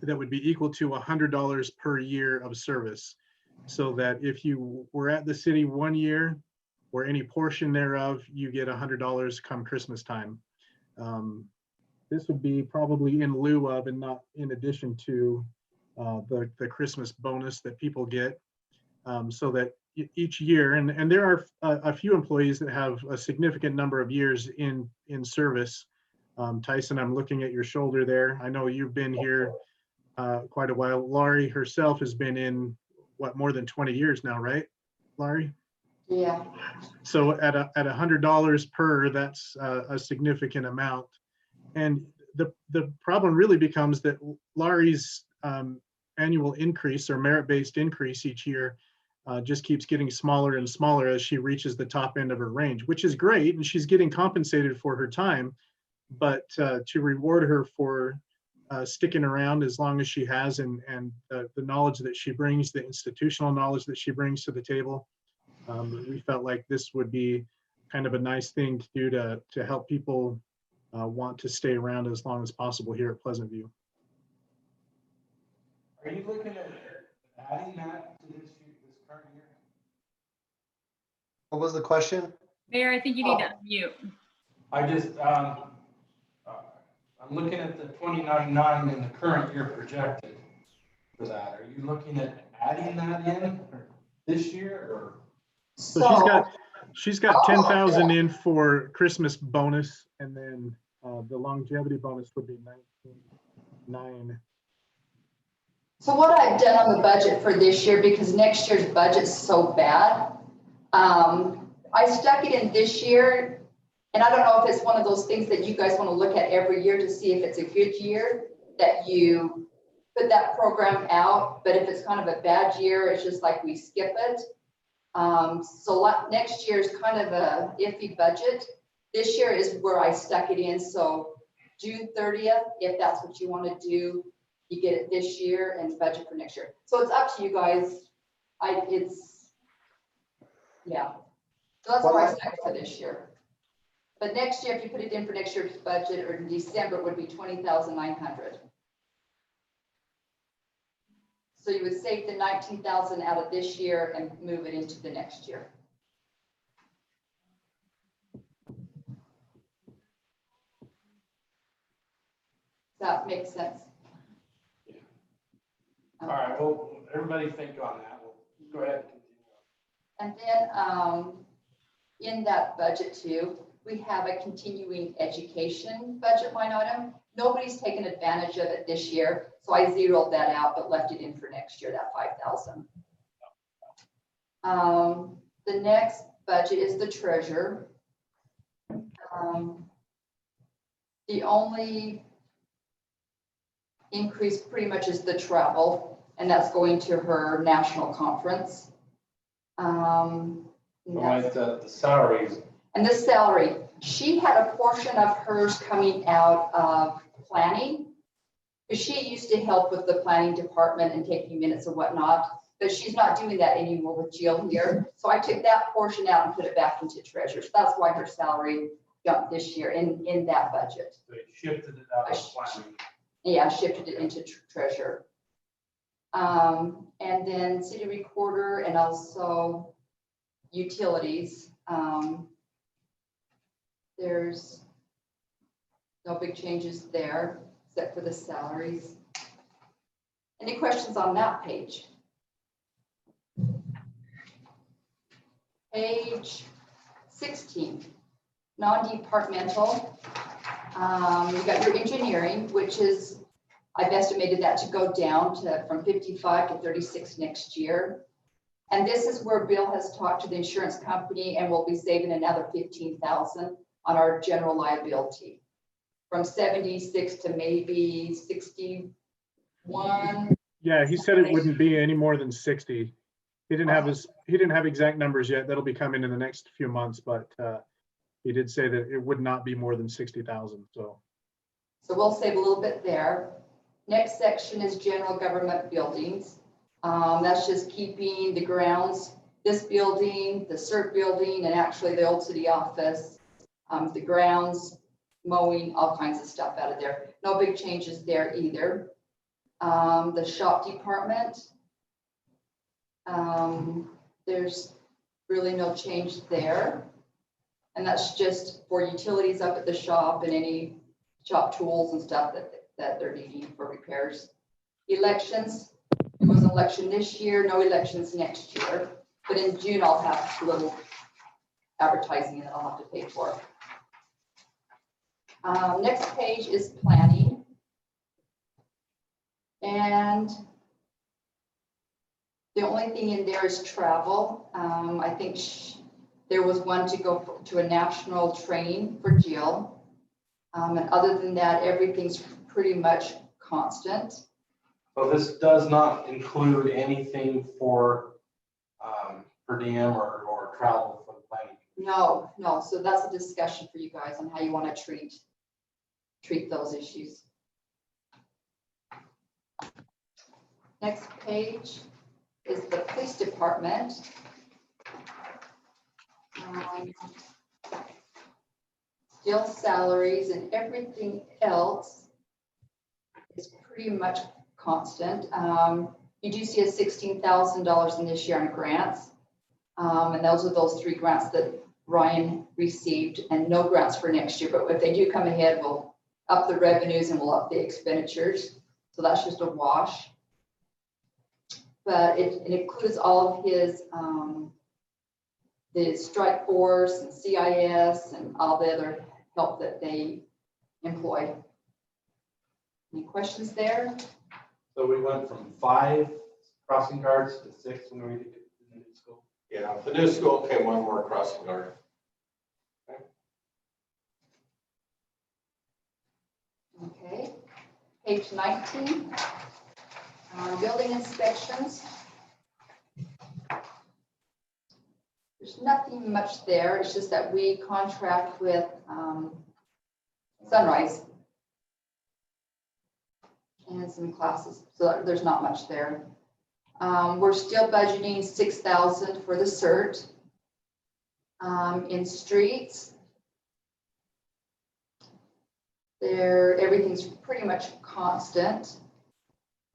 that would be equal to $100 per year of service. So that if you were at the city 1 year or any portion thereof, you get $100 come Christmas time. This would be probably in lieu of and not in addition to the Christmas bonus that people get, so that each year, and there are a few employees that have a significant number of years in service. Tyson, I'm looking at your shoulder there. I know you've been here quite a while. Laurie herself has been in, what, more than 20 years now, right, Laurie? Yeah. So at $100 per, that's a significant amount. And the problem really becomes that Laurie's annual increase or merit-based increase each year just keeps getting smaller and smaller as she reaches the top end of her range, which is great, and she's getting compensated for her time. But to reward her for sticking around as long as she has, and the knowledge that she brings, the institutional knowledge that she brings to the table, we felt like this would be kind of a nice thing to do to help people want to stay around as long as possible here at Pleasant View. Are you looking at adding that to this current year? What was the question? Mayor, I think you need to unmute. I just, I'm looking at the 29.9 in the current year projected for that. Are you looking at adding that in this year or? So she's got 10,000 in for Christmas bonus, and then the longevity bonus would be 19,900. So what I've done on the budget for this year, because next year's budget's so bad, I stuck it in this year. And I don't know if it's one of those things that you guys want to look at every year to see if it's a good year that you put that program out. But if it's kind of a bad year, it's just like we skip it. So next year is kind of a iffy budget. This year is where I stuck it in. So June 30th, if that's what you want to do, you get it this year and budget for next year. So it's up to you guys. Yeah. So that's where I stuck it for this year. But next year, if you put it in for next year's budget, or in December, it would be 20,900. So you would save the 19,000 out of this year and move it into the next year. Does that make sense? Yeah. All right, well, everybody think on that. We'll go ahead and continue. And then in that budget too, we have a continuing education budget line item. Nobody's taken advantage of it this year, so I zeroed that out, but left it in for next year, that 5,000. The next budget is the treasurer. The only increase pretty much is the travel, and that's going to her national conference. Like the salaries. And the salary, she had a portion of hers coming out of planning. Because she used to help with the planning department and taking minutes and whatnot, but she's not doing that anymore with Jill here. So I took that portion out and put it back into treasurer. So that's why her salary jumped this year in that budget. They shifted it out of planning. Yeah, shifted it into treasurer. And then city recorder and also utilities. There's no big changes there, except for the salaries. Any questions on that page? Page 16, non-departmental. You've got your engineering, which is, I've estimated that to go down from 55 to 36 next year. And this is where Bill has talked to the insurance company, and we'll be saving another 15,000 on our general liability, from 76 to maybe 61. Yeah, he said it wouldn't be any more than 60. He didn't have exact numbers yet. That'll be coming in the next few months, but he did say that it would not be more than 60,000. So we'll save a little bit there. Next section is general government buildings. That's just keeping the grounds, this building, the CERT building, and actually the old city office, the grounds, mowing, all kinds of stuff out of there. No big changes there either. The shop department, there's really no change there. And that's just for utilities up at the shop and any shop tools and stuff that they're needing for repairs. Elections, there was an election this year, no elections next year, but in June I'll have a little advertising that I'll have to pay for. Next page is planning. And the only thing in there is travel. I think there was one to go to a national training for Jill. And other than that, everything's pretty much constant. So this does not include anything for per diem or travel for the planning. No, so that's a discussion for you guys on how you want to treat those issues. Next page is the police department. Still salaries and everything else is pretty much constant. You do see a $16,000 in this year in grants. And those are those 3 grants that Ryan received and no grants for next year. But if they do come ahead, we'll up the revenues and we'll up the expenditures. So that's just a wash. But it includes all of his, the strike force and CIS and all the other help that they employ. Any questions there? So we went from 5 crossing guards to 6 when we did the new school. Yeah, the new school came one more crossing guard. Okay, page 19, building inspections. There's nothing much there. It's just that we contract with Sunrise and some classes, so there's not much there. We're still budgeting $6,000 for the CERT. In streets, everything's pretty much constant.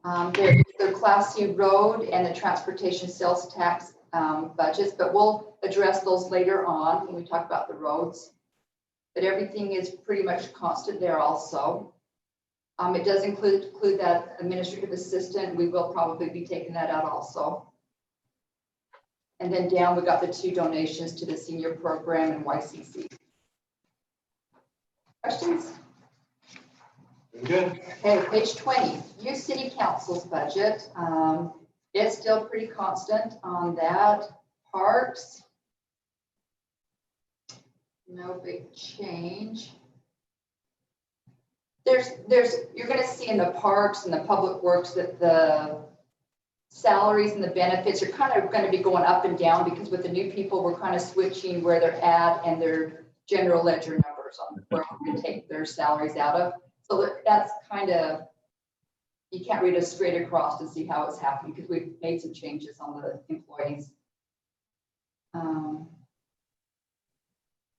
The Class C road and the transportation sales tax budgets, but we'll address those later on when we talk about the roads. But everything is pretty much constant there also. It does include that administrative assistant. We will probably be taking that out also. And then down, we got the 2 donations to the senior program and YCC. Questions? Good. Okay, page 20, new city council's budget. It's still pretty constant on that. Parks, no big change. You're going to see in the parks and the public works that the salaries and the benefits are kind of going to be going up and down because with the new people, we're kind of switching where they're at and their general ledger numbers on where we're going to take their salaries out of. So that's kind of, you can't read it straight across to see how it's happening because we've made some changes on the employees.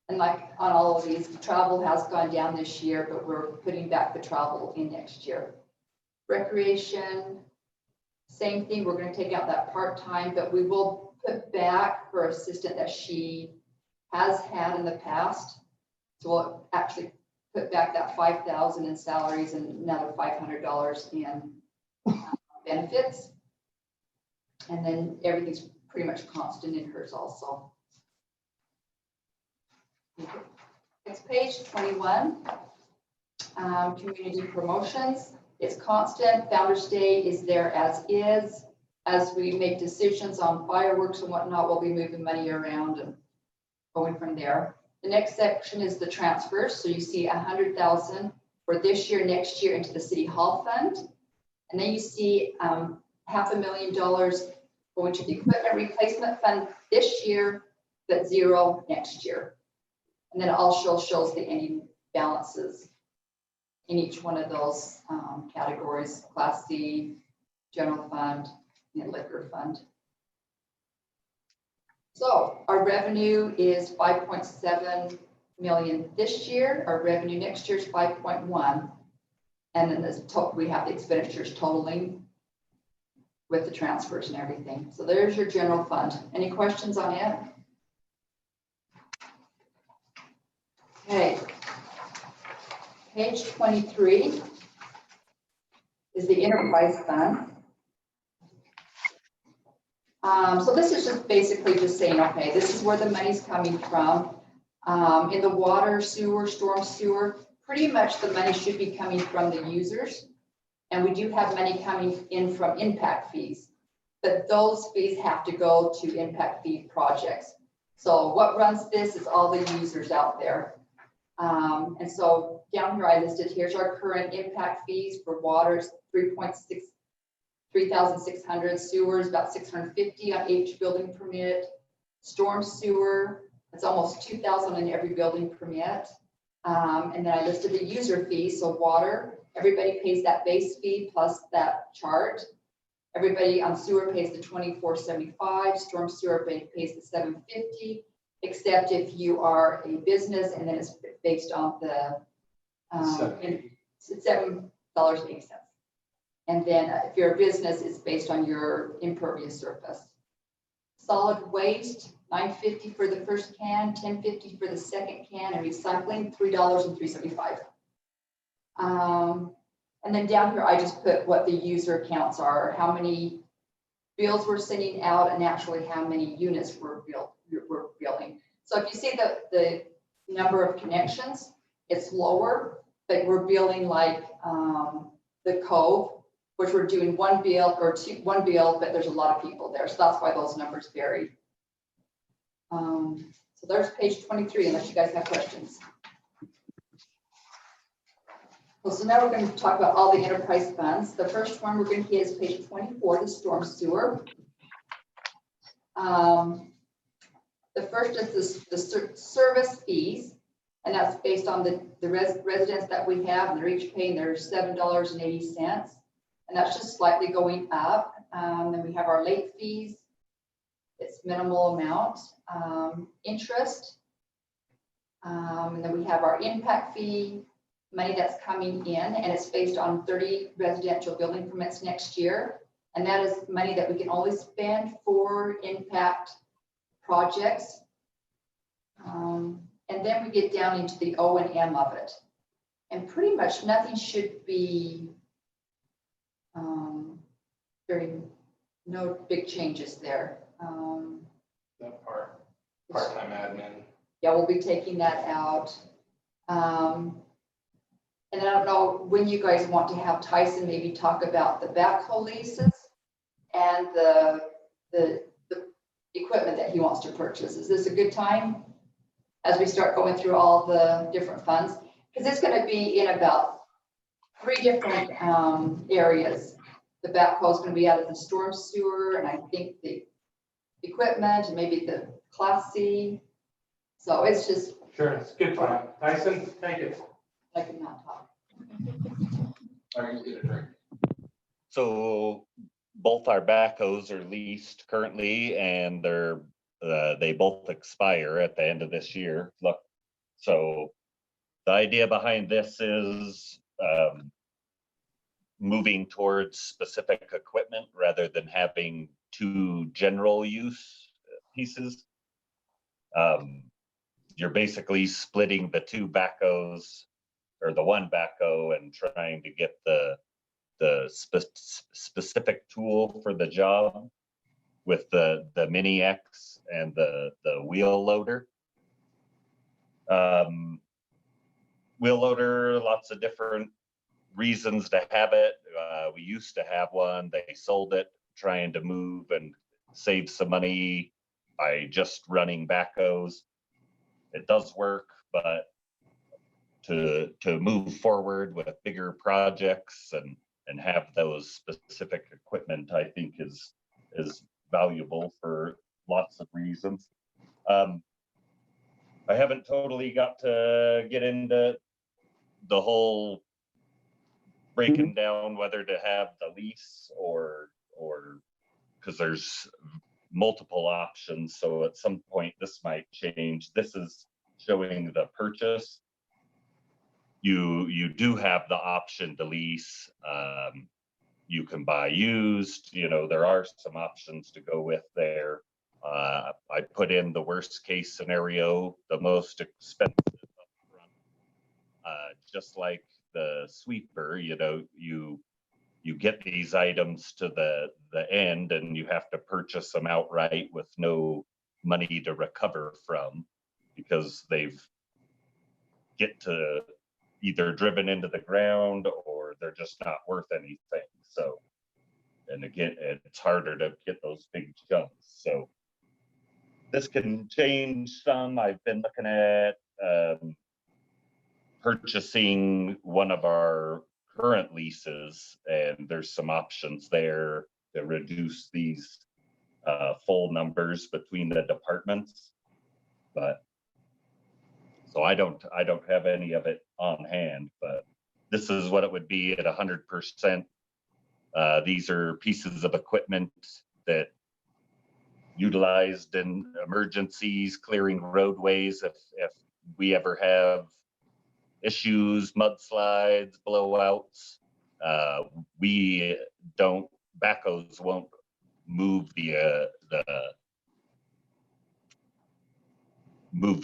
And like on all of these, travel has gone down this year, but we're putting back the travel in next year. Recreation, same thing. We're going to take out that part-time, but we will put back her assistant that she has had in the past. So we'll actually put back that $5,000 in salaries and another $500 in benefits. And then everything's pretty much constant in hers also. Next page, 21, community promotions. It's constant. Founders Day is there as is. As we make decisions on fireworks and whatnot, we'll be moving money around and going from there. The next section is the transfers. So you see $100,000 for this year, next year into the City Hall Fund. And then you see $500,000 going to the Equipment Replacement Fund this year, but $0 next year. And then it also shows the ending balances in each one of those categories, Class C, General Fund, and Liquor Fund. So our revenue is 5.7 million this year. Our revenue next year is 5.1. And then we have the expenditures totaling with the transfers and everything. So there's your general fund. Any questions on it? Okay. Page 23 is the enterprise fund. So this is just basically just saying, okay, this is where the money's coming from. In the water, sewer, storm sewer, pretty much the money should be coming from the users. And we do have money coming in from impact fees, but those fees have to go to impact fee projects. So what runs this is all the users out there. And so down here I listed, here's our current impact fees for water, 3.6 3,600. Sewer is about 650 on each building permit. Storm sewer, it's almost 2,000 in every building permit. And then I listed the user fees. So water, everybody pays that base fee plus that chart. Everybody on sewer pays the $24.75. Storm sewer pays the $7.50, except if you are a business, and then it's based on the it's $7.80. And then if you're a business, it's based on your impervious surface. Solid waste, $9.50 for the first can, $10.50 for the second can, and recycling, $3.375. And then down here, I just put what the user counts are, how many bills we're sending out, and actually how many units we're billing. So if you see the number of connections, it's lower, but we're billing like the Cove, which we're doing one bill, but there's a lot of people there. So that's why those numbers vary. So there's page 23, unless you guys have questions. Well, so now we're going to talk about all the enterprise funds. The first one we're going to hit is page 24, the storm sewer. The first is the service fees, and that's based on the residents that we have, and they're each paying their $7.80, and that's just slightly going up. Then we have our late fees. It's minimal amount. Interest, and then we have our impact fee, money that's coming in, and it's based on 30 residential building permits next year. And that is money that we can only spend for impact projects. And then we get down into the O&M of it. And pretty much nothing should be no big changes there. That part-time admin. Yeah, we'll be taking that out. And I don't know when you guys want to have Tyson maybe talk about the backhoe leases and the equipment that he wants to purchase. Is this a good time as we start going through all the different funds? Because it's going to be in about 3 different areas. The backhoe is going to be out of the storm sewer, and I think the equipment and maybe the Class C. So it's just. Sure, it's a good time. Tyson, take it. I cannot talk. So both our backhoes are leased currently, and they both expire at the end of this year. Look, so the idea behind this is moving towards specific equipment rather than having 2 general use pieces. You're basically splitting the 2 backhoes, or the 1 backhoe, and trying to get the specific tool for the job with the Mini X and the wheel loader. Wheel loader, lots of different reasons to have it. We used to have one, they sold it, trying to move and save some money by just running backhoes. It does work, but to move forward with bigger projects and have those specific equipment, I think is valuable for lots of reasons. I haven't totally got to get into the whole breaking down whether to have the lease or because there's multiple options. So at some point this might change. This is showing the purchase. You do have the option to lease. You can buy used, there are some options to go with there. I put in the worst case scenario, the most expensive upfront. Just like the sweeper, you get these items to the end and you have to purchase them outright with no money to recover from, because they've get to either driven into the ground or they're just not worth anything. So, and again, it's harder to get those big chunks. So this can change some. I've been looking at purchasing one of our current leases, and there's some options there to reduce these full numbers between the departments. But so I don't have any of it on hand, but this is what it would be at 100%. These are pieces of equipment that utilized in emergencies, clearing roadways if we ever have issues, mudslides, blowouts. Backhoes won't move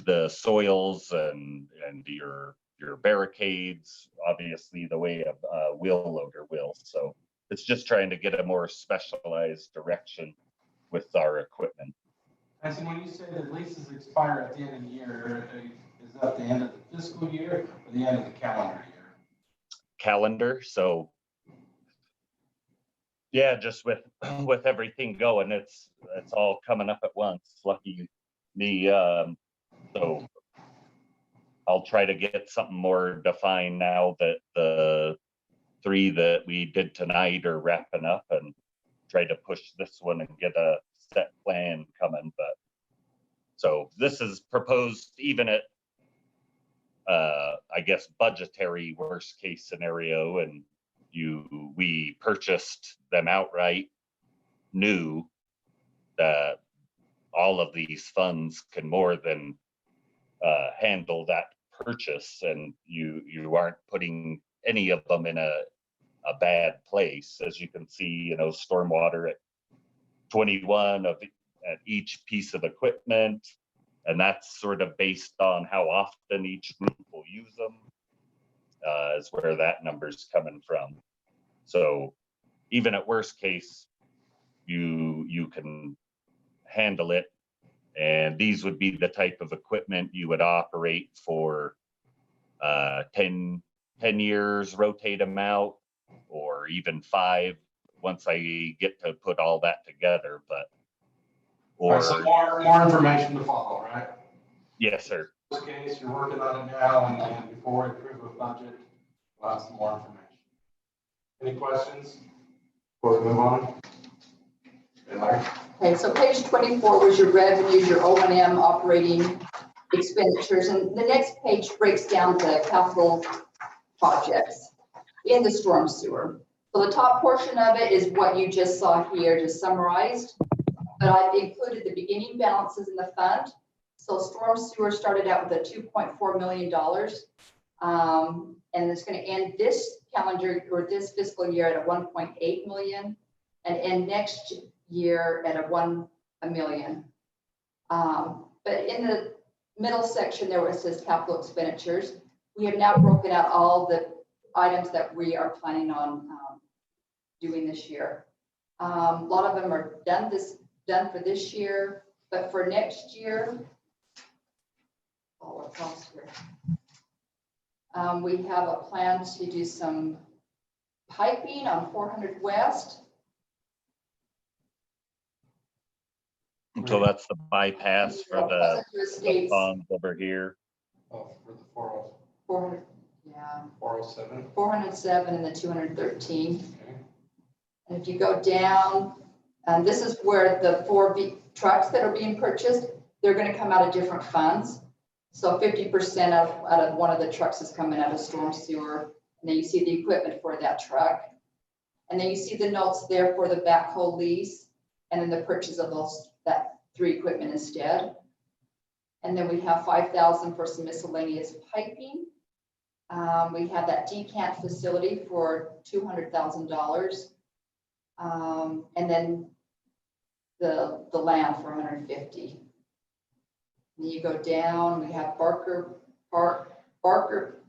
the soils and your barricades, obviously the way a wheel loader will. So it's just trying to get a more specialized direction with our equipment. Tyson, when you say that leases expire at the end of the year, is that the end of the fiscal year or the end of the calendar year? Calendar. So yeah, just with everything going, it's all coming up at once. Lucky me. So I'll try to get something more defined now that the 3 that we did tonight are wrapping up, and try to push this one and get a set plan coming. But so this is proposed even at I guess budgetary worst case scenario, and we purchased them outright, knew that all of these funds can more than handle that purchase, and you aren't putting any of them in a bad place. As you can see, stormwater at 21 at each piece of equipment, and that's sort of based on how often each group will use them, is where that number's coming from. So even at worst case, you can handle it. And these would be the type of equipment you would operate for 10 years, rotate them out, or even 5 once I get to put all that together. But So more information to follow, right? Yes, sir. In this case, you're working on it now, and before we approve a budget, we'll have some more information. Any questions before we move on? Okay, so page 24 was your revenues, your O&M operating expenditures, and the next page breaks down the capital projects in the storm sewer. So the top portion of it is what you just saw here, just summarized, but I've included the beginning balances in the fund. So storm sewer started out with a $2.4 million, and it's going to end this calendar or this fiscal year at a 1.8 million, and end next year at a 1 million. But in the middle section there where it says capital expenditures, we have now broken out all the items that we are planning on doing this year. A lot of them are done for this year, but for next year, what's else here? We have a plan to do some piping on 400 West. So that's the bypass for the ponds over here. Oh, for the 407. 400, yeah. 407. 407 and the 213. Okay. And if you go down, and this is where the 4 trucks that are being purchased, they're going to come out of different funds. So 50% out of one of the trucks is coming out of storm sewer. And then you see the equipment for that truck. And then you see the notes there for the backhoe lease, and then the purchase of that 3 equipment instead. And then we have 5,000 for some miscellaneous piping. We have that decant facility for $200,000. And then the land for 150. And you go down, we have Barker,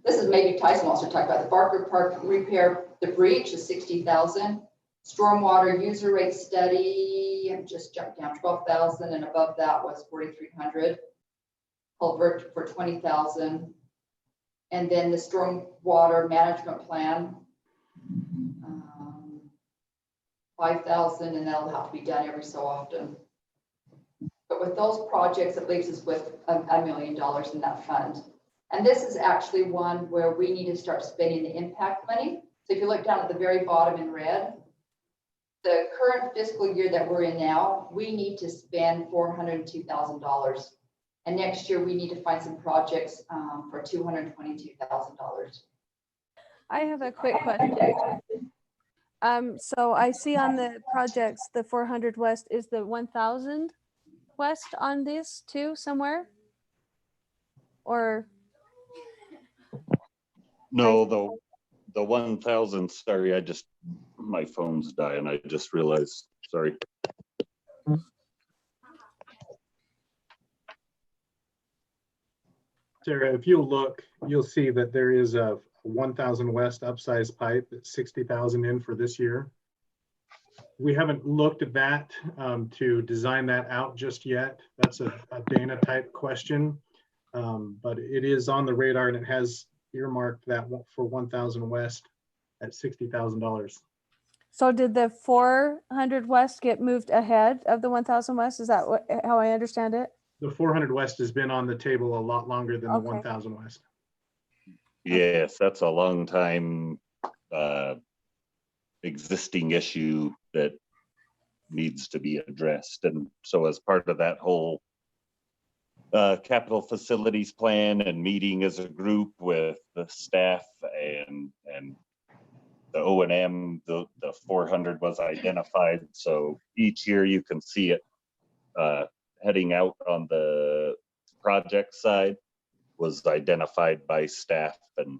this is maybe Tyson wants to talk about the Barker Park repair, the breach is 60,000. Stormwater user rate study, I just jumped down 12,000, and above that was 4,300. Culvert for 20,000. And then the stormwater management plan, 5,000, and that'll have to be done every so often. But with those projects, it leaves us with $1 million in that fund. And this is actually one where we need to start spending the impact money So if you look down at the very bottom in red, the current fiscal year that we're in now, we need to spend $402,000. And next year, we need to find some projects for $222,000. I have a quick question. So I see on the projects, the 400 West, is the 1000 West on this too somewhere? Or, No, the 1,000, sorry, my phone's dying. I just realized, sorry. Sarah, if you'll look, you'll see that there is a 1,000 West upsize pipe that's 60,000 in for this year. We haven't looked at that to design that out just yet. That's a Dana type question, but it is on the radar and it has earmarked that for 1,000 West at $60,000. so did the 400 West get moved ahead of the 1000 West? Is that how I understand it? The 400 West has been on the table a lot longer than the Okay. 1,000 West. Yes, that's a long time existing issue that needs to be addressed. And so as part of that whole capital facilities plan and meeting as a group with the staff and the O&M, the 400 was identified. So each year you can see it heading out on the project side was identified by staff and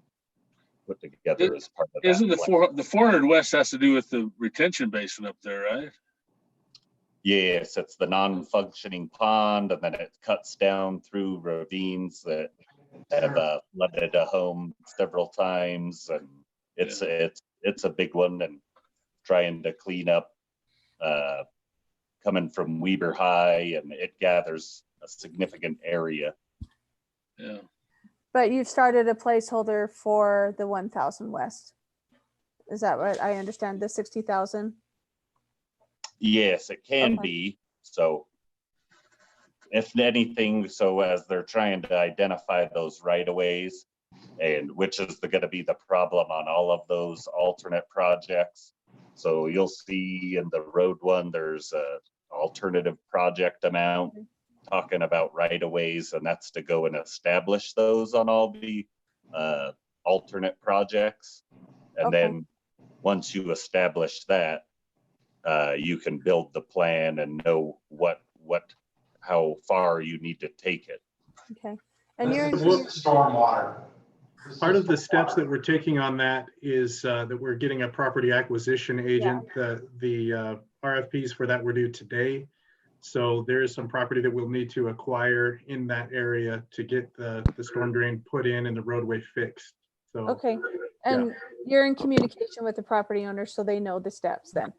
put together as part of that. Isn't plan. the 400 West has to do with the retention basin up there, right? Yes, it's the non-functioning pond, and then it cuts down through ravines that have flooded a home several times, and it's a big one. And trying to clean up coming from Weber High, and it gathers a significant area. Yeah. But you've started a placeholder for the 1000 West. Is that what I understand? The 60,000? Yes, it can Okay. be. So if anything, so as they're trying to identify those right of ways, and which is going to be the problem on all of those alternate projects. So you'll see in the road one, there's a alternative project amount talking about right of ways, and that's to go and establish those on all the alternate projects. And Okay. then once you establish that, you can build the plan and know how far you need to take it. Okay. And you're This is stormwater. Part of the steps that we're taking on that is that we're getting a property acquisition agent. The RFPs for that were due today. So there is some property that we'll need to acquire in that area to get the storm drain put in and the roadway fixed. So okay. And you're in communication with the property owner so they know the steps then.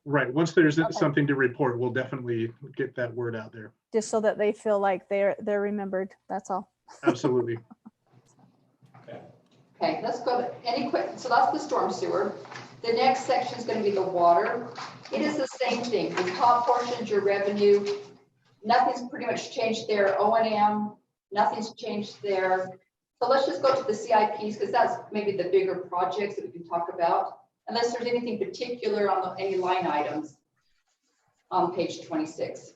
right, once there's something to report, we'll definitely get that word out there. Just so that they feel like they're remembered. That's all. Absolutely. Okay, let's go to any quick, so that's the storm sewer. The next section is going to be the water. It is the same thing. The top portion is your revenue. Nothing's pretty much changed there. O&M, nothing's changed there. So let's just go to the CIPs because that's maybe the bigger projects that we can talk about. Unless there's anything particular on any line items on page 26.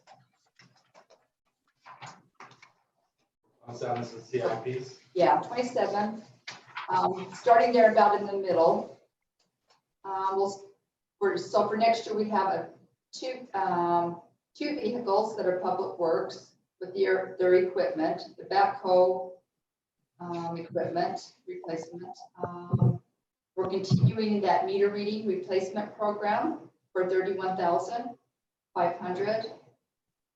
On down to the CIPs. Yeah, 27. Starting there about in the middle. So for next year, we have two vehicles that are public works with their equipment, the backhoe equipment replacement. We're continuing that meter reading replacement program for $31,500.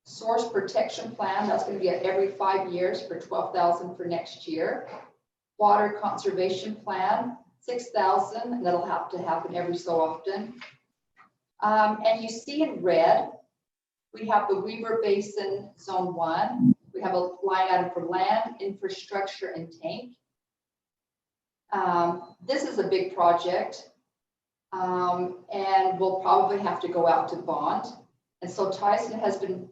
Source protection plan, that's going to be at every 5 years for $12,000 for next year. Water conservation plan, $6,000, and that'll have to happen every so often. And you see in red, we have the Weber Basin Zone 1. We have a line item for land, infrastructure, and tank. This is a big project, and we'll probably have to go out to bond. And so Tyson has been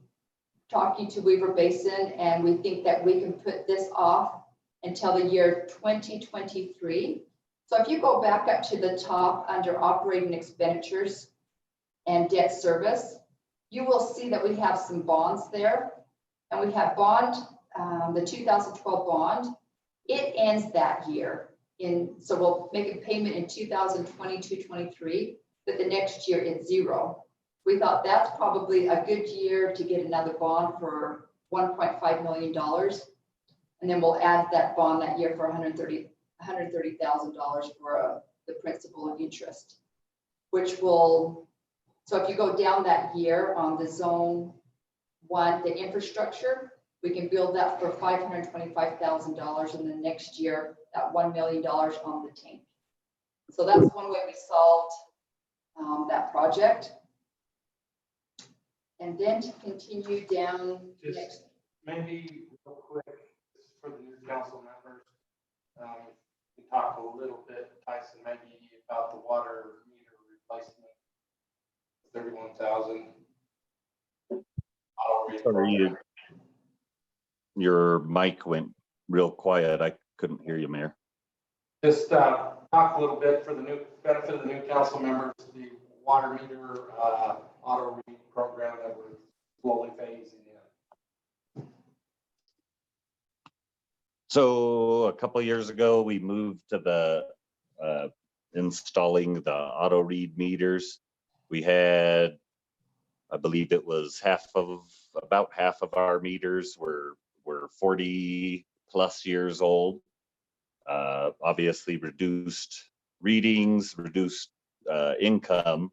talking to Weber Basin, and we think that we can put this off until the year 2023. So if you go back up to the top under operating expenditures and debt service, you will see that we have some bonds there. And we have bond, the 2012 bond, it ends that year. So we'll make a payment in 2022-23, but the next year it's zero. We thought that's probably a good year to get another bond for $1.5 million. And then we'll add that bond that year for $130,000 for the principal and interest, which will, so if you go down that year on the zone 1, the infrastructure, we can build that for $525,000, and then next year that $1 million on the tank. So that's one way we solved that project. And then to continue down Just next. maybe real quick, this is for the new council members. We talked a little bit, Tyson, maybe about the water meter replacement, 31,000. Sorry, your mic went real quiet. I couldn't hear you, Mayor. Just talk a little bit for the new benefit of the new council members, the water meter auto read program that we're slowly phasing in. So a couple of years ago, we moved to the installing the auto read meters. We had, I believe it was about half of our meters were 40 plus years old. Obviously reduced readings, reduced income.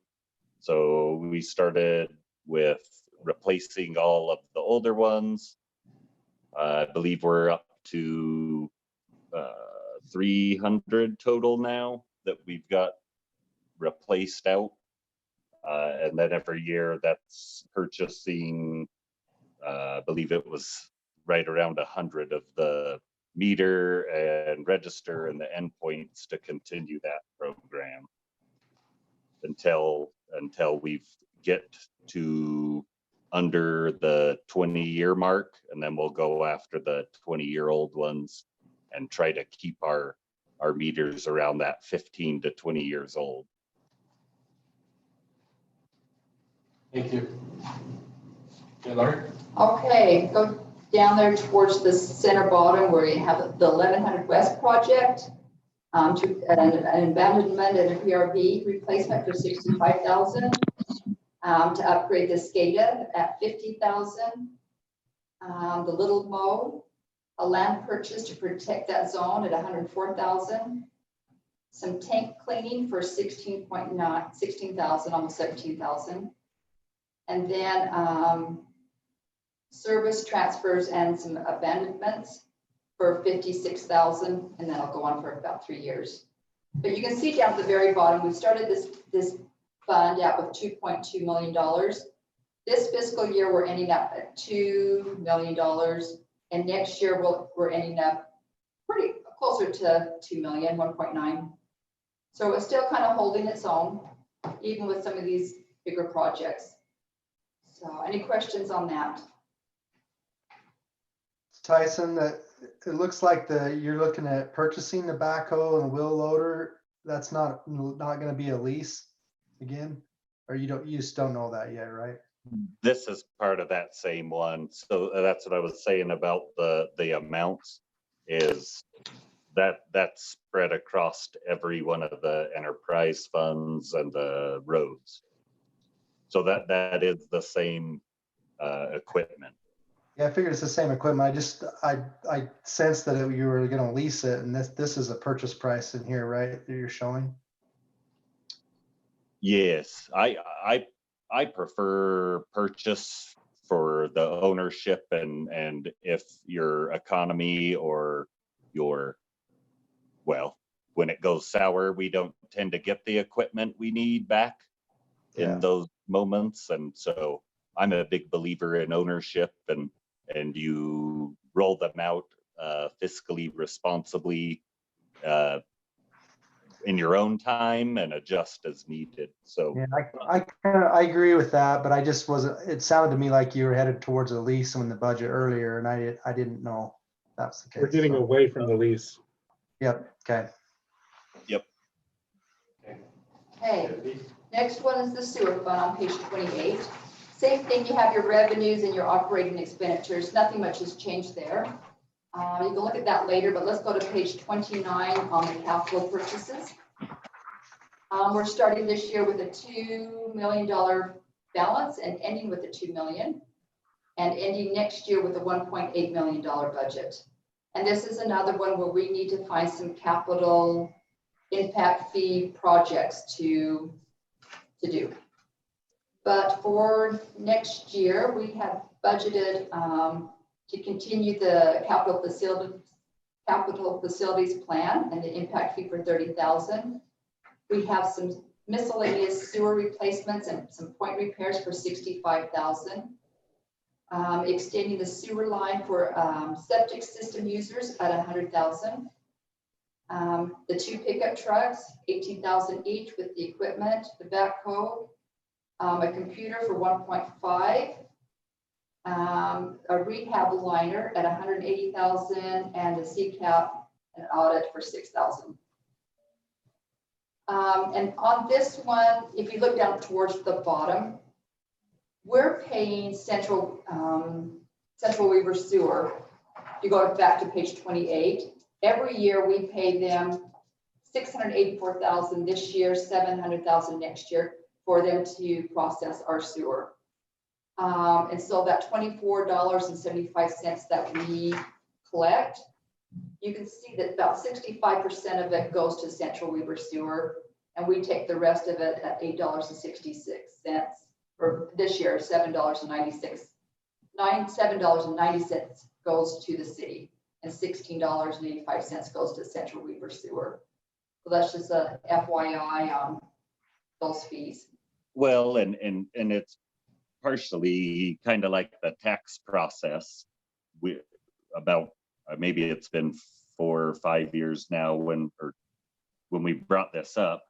So we started with replacing all of the older ones. I believe we're up to 300 total now that we've got replaced out. And then every year that's purchasing, I believe it was right around 100 of the meter and register and the endpoints to continue that program until we get to under the 20-year mark, and then we'll go after the 20-year-old ones and try to keep our meters around that 15 to 20 years old. Thank you. Okay, Laurie? Okay, go down there towards the center bottom where you have the 1100 West project, to an abandonment and a PRV replacement for 65,000, to upgrade the SCADA at 50,000, the Little Mo, a land purchase to protect that zone at 104,000, some tank cleaning for 16,000, almost 17,000, and then service transfers and some abandonments for 56,000, and then I'll go on for about 3 years. But you can see down at the very bottom, we started this fund out with $2.2 million. This fiscal year, we're ending up at $2 million, and next year we're ending up pretty closer to 2 million, 1.9. So it's still kind of holding its own, even with some of these bigger projects. So any questions on that? Tyson, that it looks like you're looking at purchasing the backhoe and the wheel loader. That's not going to be a lease again, or you just don't know that yet, right? This is part of that same one. So that's what I was saying about the amounts, is that's spread across every one of the enterprise funds and the roads. So that is the same equipment. Yeah, I figured it's the same equipment. I sensed that you were going to lease it, and this is a purchase price in here, right? That you're showing. Yes, I prefer purchase for the ownership, and if your economy or when it goes sour, we don't tend to get the equipment we need back in those moments. And so I'm a big believer in ownership, and you roll them out fiscally responsibly in your own time and adjust as needed. So yeah, I agree with that, but I just wasn't. It sounded to me like you were headed towards a lease in the budget earlier, and I didn't know that's the case. We're getting away from the lease. Yep. Okay. Yep. Okay, next one is the sewer fund on page 28. Same thing, you have your revenues and your operating expenditures. Nothing much has changed there. You can look at that later, but let's go to page 29 on the capital purchases. We're starting this year with a $2 million balance and ending with a $2 million, and ending next year with a $1.8 million budget. And this is another one where we need to find some capital impact fee projects to do. But for next year, we have budgeted to continue the capital facilities plan and the impact fee for $30,000. We have some miscellaneous sewer replacements and some point repairs for $65,000. Extending the sewer line for septic system users at $100,000. The 2 pickup trucks, $18,000 each with the equipment, the backhoe, a computer for $1.5, a rehab liner at $180,000, and a CCAP an audit for $6,000. And on this one, if you look down towards the bottom, we're paying Central Weaver Sewer. You go back to page 28. Every year we pay them $684,000 this year, $700,000 next year for them to process our sewer. And so that $24.75 that we collect, you can see that about 65% of it goes to Central Weaver Sewer, and we take the rest of it at $8.66. For this year, $7.90 goes to the city, and $16.85 goes to Central Weaver Sewer. So that's just a FYI on those fees. Well, and it's partially kind of like the tax process. We about maybe it's been 4 or 5 years now when we brought this up.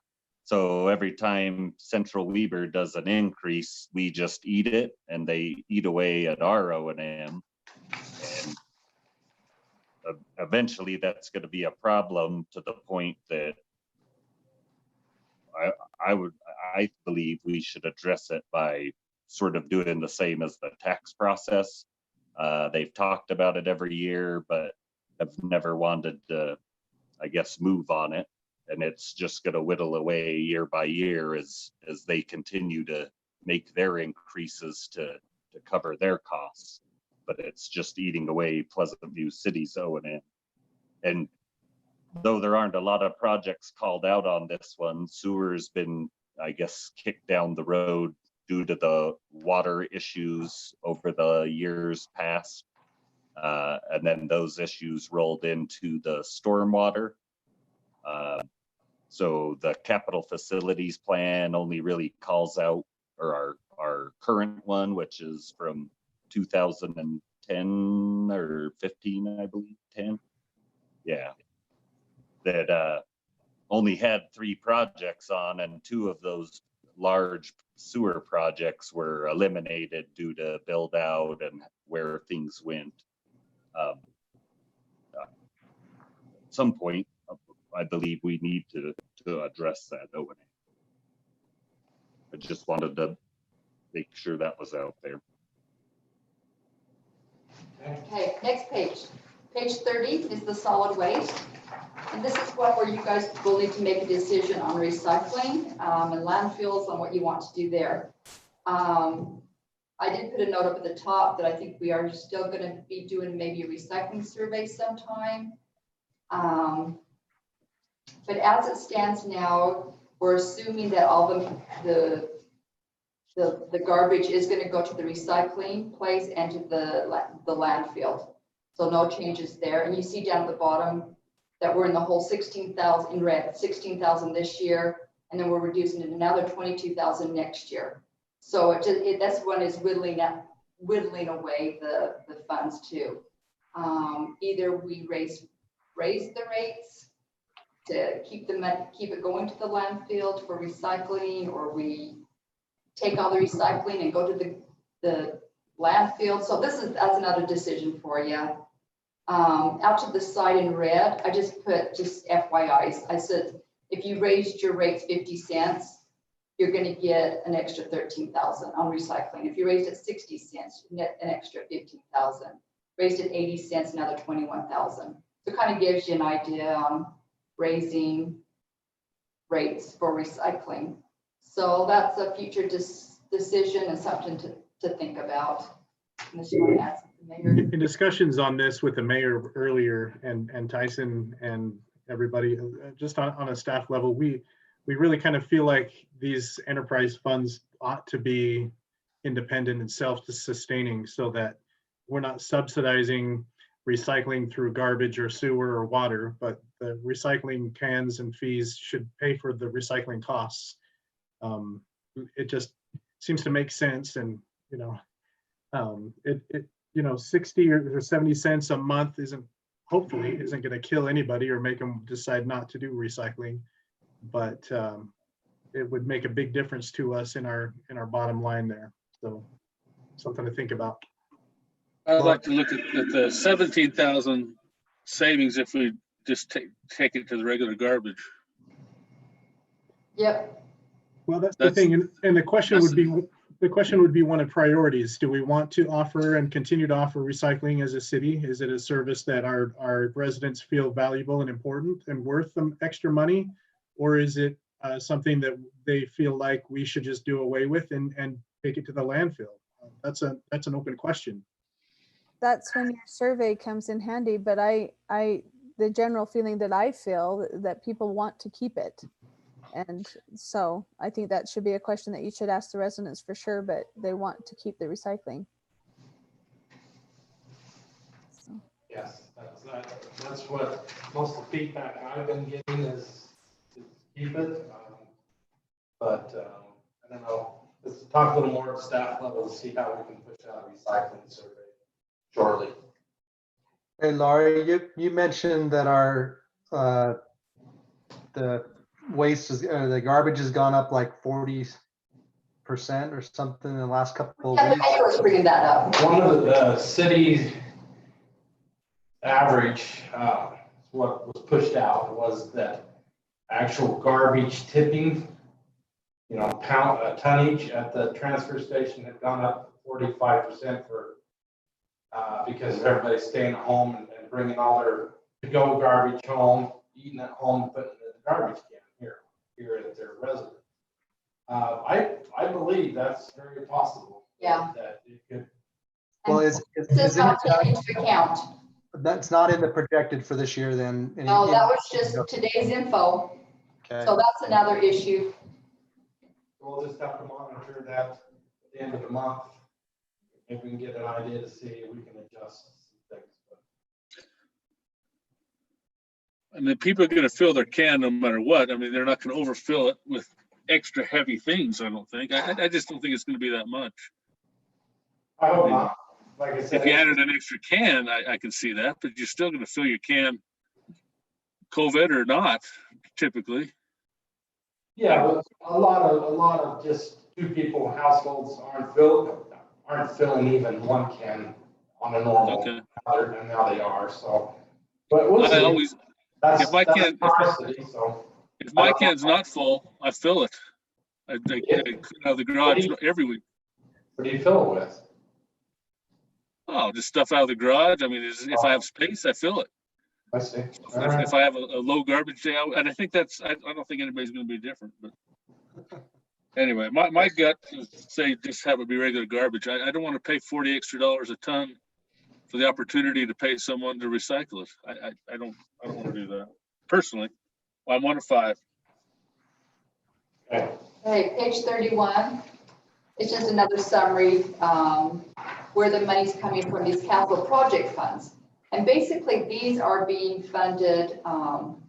So every time Central Weaver does an increase, we just eat it, and they eat away at our O&M. And eventually that's going to be a problem to the point that I believe we should address it by sort of doing the same as the tax process. They've talked about it every year, but have never wanted to, I guess, move on it. And it's just going to whittle away year by year as they continue to make their increases to cover their costs. But it's just eating away Pleasant View City's O&M. And though there aren't a lot of projects called out on this one, sewer's been, I guess, kicked down the road due to the water issues over the years past. And then those issues rolled into the stormwater. So the capital facilities plan only really calls out, or our current one, which is from 2010 or 15, I believe, 10. Yeah. That only had 3 projects on, and 2 of those large sewer projects were eliminated due to build out and where things went. At some point, I believe we need to address that O&M. I just wanted to make sure that was out there. Okay, next page. Page 30 is the solid waste. And this is one where you guys will need to make a decision on recycling and landfills on what you want to do there. I did put a note up at the top that I think we are still going to be doing maybe a recycling survey sometime. But as it stands now, we're assuming that all the garbage is going to go to the recycling place and to the landfill. So no changes there. And you see down at the bottom that we're in the whole 16,000 in red, 16,000 this year, and then we're reducing it another 22,000 next year. So this one is whittling away the funds too. Either we raise the rates to keep it going to the landfill for recycling, or we take all the recycling and go to the landfill. So that's another decision for you. Out to the side in red, I just put FYIs. I said if you raised your rates 50 cents, you're gonna get an extra 13,000 on recycling. If you raised it 60 cents, you get an extra 15,000. Raised it 80 cents, another 21,000. So it kind of gives you an idea on raising rates for recycling. So that's a future decision and something to think about. Unless you want to add something, Mayor. In discussions on this with the mayor earlier and Tyson and everybody, just on a staff level, we really kind of feel like these enterprise funds ought to be independent and self-sustaining so that we're not subsidizing recycling through garbage or sewer or water, but the recycling cans and fees should pay for the recycling costs. It just seems to make sense, and you know, 60 or 70 cents a month hopefully isn't going to kill anybody or make them decide not to do recycling, but it would make a big difference to us in our bottom line there. So something to think about. I'd like to look at the 17,000 savings if we just take it to the regular garbage. Yep. Well, that's the thing, and the question would be one of priorities. Do we want to offer and continue to offer recycling as a city? Is it a service that our residents feel valuable and important and worth some extra money, or is it something that they feel like we should just do away with and take it to the landfill? That's an open question. That's when your survey comes in handy, but the general feeling that I feel that people want to keep it. And so I think that should be a question that you should ask the residents for sure, but they want to keep the recycling. So. Yes, that's what most of the feedback I've been getting is to keep it. But I don't know, let's talk a little more at staff level to see how we can push out a recycling survey shortly. Hey, Laurie, you mentioned that the waste the garbage has gone up like 40% or something in the last couple of weeks. I was bringing that up. One of the city's average, what was pushed out was that actual garbage tipping, tonnage at the transfer station had gone up 45% because everybody's staying at home and bringing all their to-go garbage home, eating at home, putting it in the garbage can here at their residence. I believe that's very possible. Yeah. That it could. Well, this is not taken into account. That's not in the projected for this year then? No, that was just today's info. Okay. So that's another issue. We'll just have to monitor that at the end of the month. If we can get an idea to see if we can adjust some things. I mean, people are going to fill their can no matter what. I mean, they're not going to overfill it with extra heavy things, I don't think. I just don't think it's going to be that much. I hope not. Like I said, if you added an extra can, I can see that, but you're still going to fill your can, COVID or not, typically. Yeah, but a lot of just two people households aren't filling even one can on a normal. Okay. And now they are. So, but we'll see. I always, if my can's not full, I fill it. I clean out the garage every week. What do you fill it with? Oh, just stuff out of the garage. I mean, if I have space, I fill it. I see. If I have a low garbage day, and I think I don't think anybody's going to be different. But anyway, my gut is say just have it be regular garbage. I don't want to pay $40 extra a ton for the opportunity to pay someone to recycle it. I don't want to do that personally. Well, I'm 1 of 5. Okay, page 31. It's just another summary where the money's coming from these capital project funds. And basically these are being funded from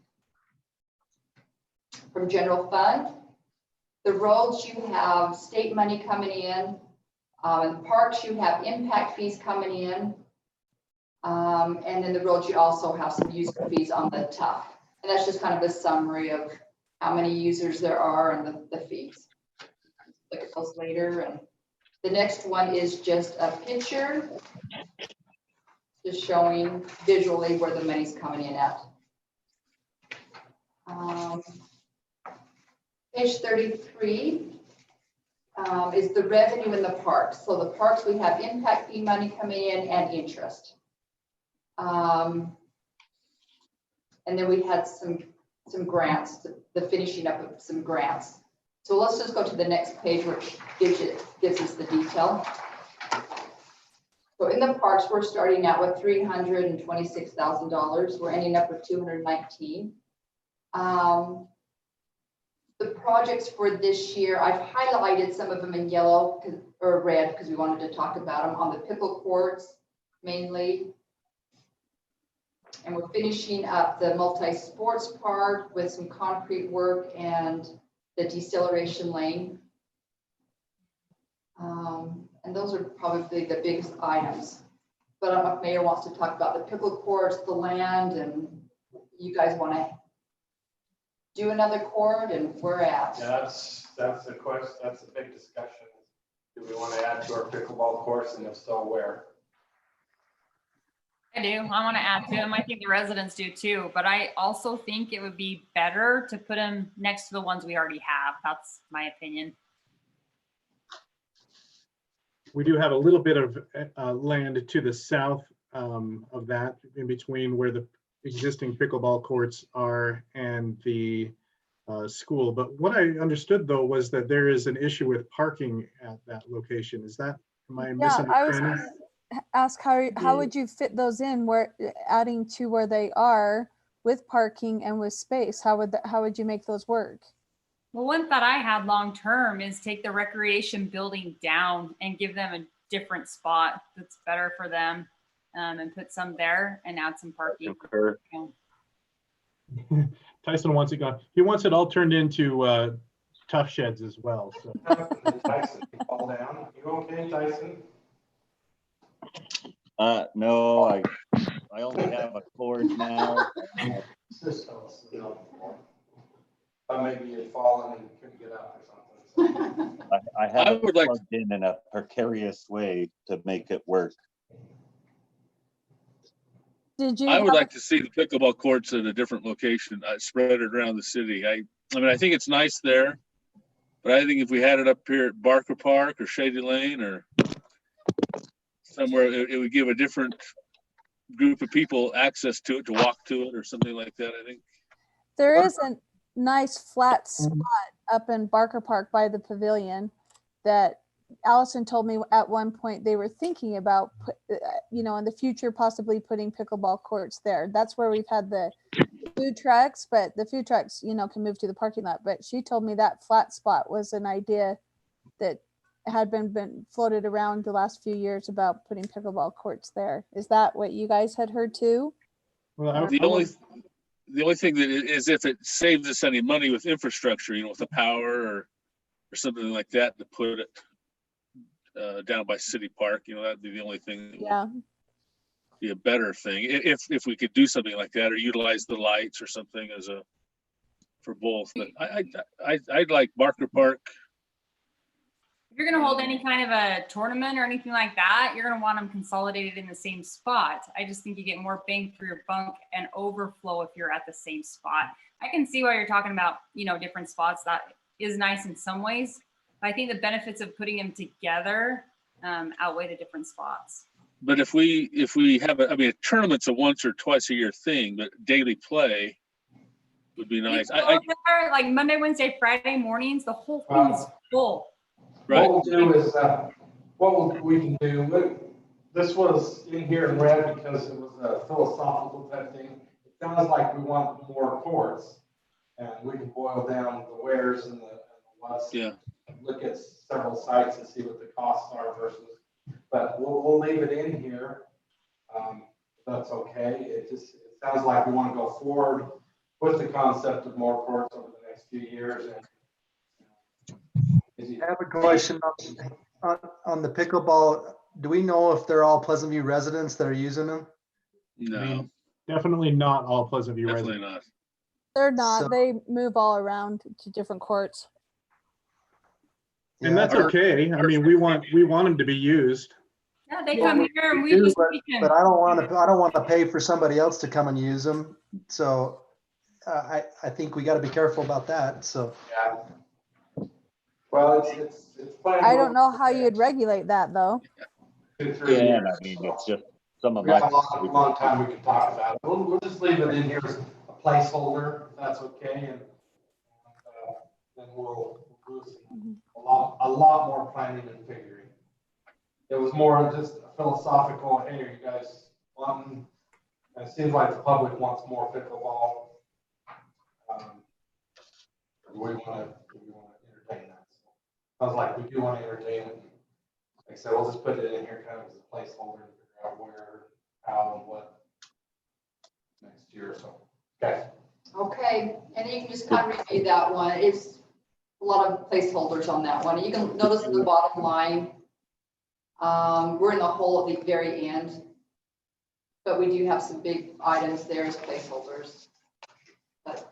general fund. The roads, you have state money coming in. In parks, you have impact fees coming in. And then the roads, you also have some user fees on the TUF. And that's just kind of a summary of how many users there are and the fees. Look at those later. And the next one is just a picture, just showing visually where the money's coming in at. Page 33 is the revenue in the parks. So the parks, we have impact fee money coming in and interest. And then we had some grants, the finishing up of some grants. So let's just go to the next page, which gives us the detail. So in the parks, we're starting out with $326,000. We're ending up with 219. The projects for this year, I've highlighted some of them in yellow or red because we wanted to talk about them on the pickle courts mainly. And we're finishing up the multi-sports park with some concrete work and the deceleration lane. And those are probably the biggest items. But I don't know if Mayor wants to talk about the pickle courts, the land, and you guys want to do another court and where at? That's the question. That's a big discussion. Do we want to add to our pickleball course, and if so, where? I do. I want to add to them. I think the residents do too, but I also think it would be better to put them next to the ones we already have. That's my opinion. We do have a little bit of land to the south of that, in between where the existing pickleball courts are and the school. But what I understood though was that there is an issue with parking at that location. Is that, am I misunderstanding? Ask how would you fit those in where adding to where they are with parking and with space? How would you make those work? Well, one thought I had long-term is take the recreation building down and give them a different spot that's better for them, and put some there and add some parking. Tyson wants it gone. He wants it all turned into tough sheds as well. So. Tyson, you fall down. You okay, Tyson? No, I only have a cord now. Maybe you'd fallen and couldn't get up or something. So. I have it plugged in a precarious way to make it work. I would like to see the pickleball courts at a different location, spread it around the city. I mean, I think it's nice there, but I think if we had it up here at Barker Park or Shady Lane or somewhere, it would give a different group of people access to it, to walk to it or something like that, I think. There is a nice flat spot up in Barker Park by the pavilion that Allison told me at one point they were thinking about, in the future, possibly putting pickleball courts there. That's where we've had the food trucks, but the food trucks, can move to the parking lot. But she told me that flat spot was an idea that had been floated around the last few years about putting pickleball courts there. Is that what you guys had heard too? Well, the only thing that is if it saves us any money with infrastructure, with the power or something like that, to put it down by City Park, that'd be the only thing that would be a better thing. If we could do something like that or utilize the lights or something for both. But I'd like Barker Park. If you're going to hold any kind of a tournament or anything like that, you're going to want them consolidated in the same spot. I just think you get more bang for your buck and overflow if you're at the same spot. I can see why you're talking about, different spots. That is nice in some ways. But I think the benefits of putting them together outweigh the different spots. But if we have a tournament's a once or twice a year thing, but daily play would be nice. Like Monday, Wednesday, Friday mornings, the whole thing is full. Right. What we'll do is, we can do, this was in here in red because it was a philosophical type thing. It sounds like we want more courts, and we can boil down the wheres and the what's. Yeah. Look at several sites and see what the costs are versus, but we'll leave it in here. That's okay. It sounds like we want to go forward with the concept of more courts over the next few years. I have a question on the pickleball. Do we know if they're all Pleasant View residents that are using them? No. Definitely not all Pleasant View residents. Definitely not. They're not. So- They move all around to different courts. And that's okay. I mean, we want them to be used. Yeah, they come here and we do, just but I don't want to pay for somebody else to come and use them. So I think we got to be careful about that. So Well, it's planned. I don't know how you'd regulate that though. 2-3 Yeah, years. and I mean, it's just some of We got my. a long time we can talk about it. We'll just leave it in here as a placeholder, if that's okay, and then we'll do a lot more planning and figuring. It was more just a philosophical, hey, are you guys wanting, it seems like the public wants more pickleball. Do we want to entertain that? So I was like, we do want to entertain it. Like I said, we'll just put it in here kind of as a placeholder and figure out where, how, and what next year or so. Okay. Okay, and you can just kind of review that one. It's a lot of placeholders on that one. You can notice in the bottom line, we're in the hole at the very end, but we do have some big items there as placeholders. But,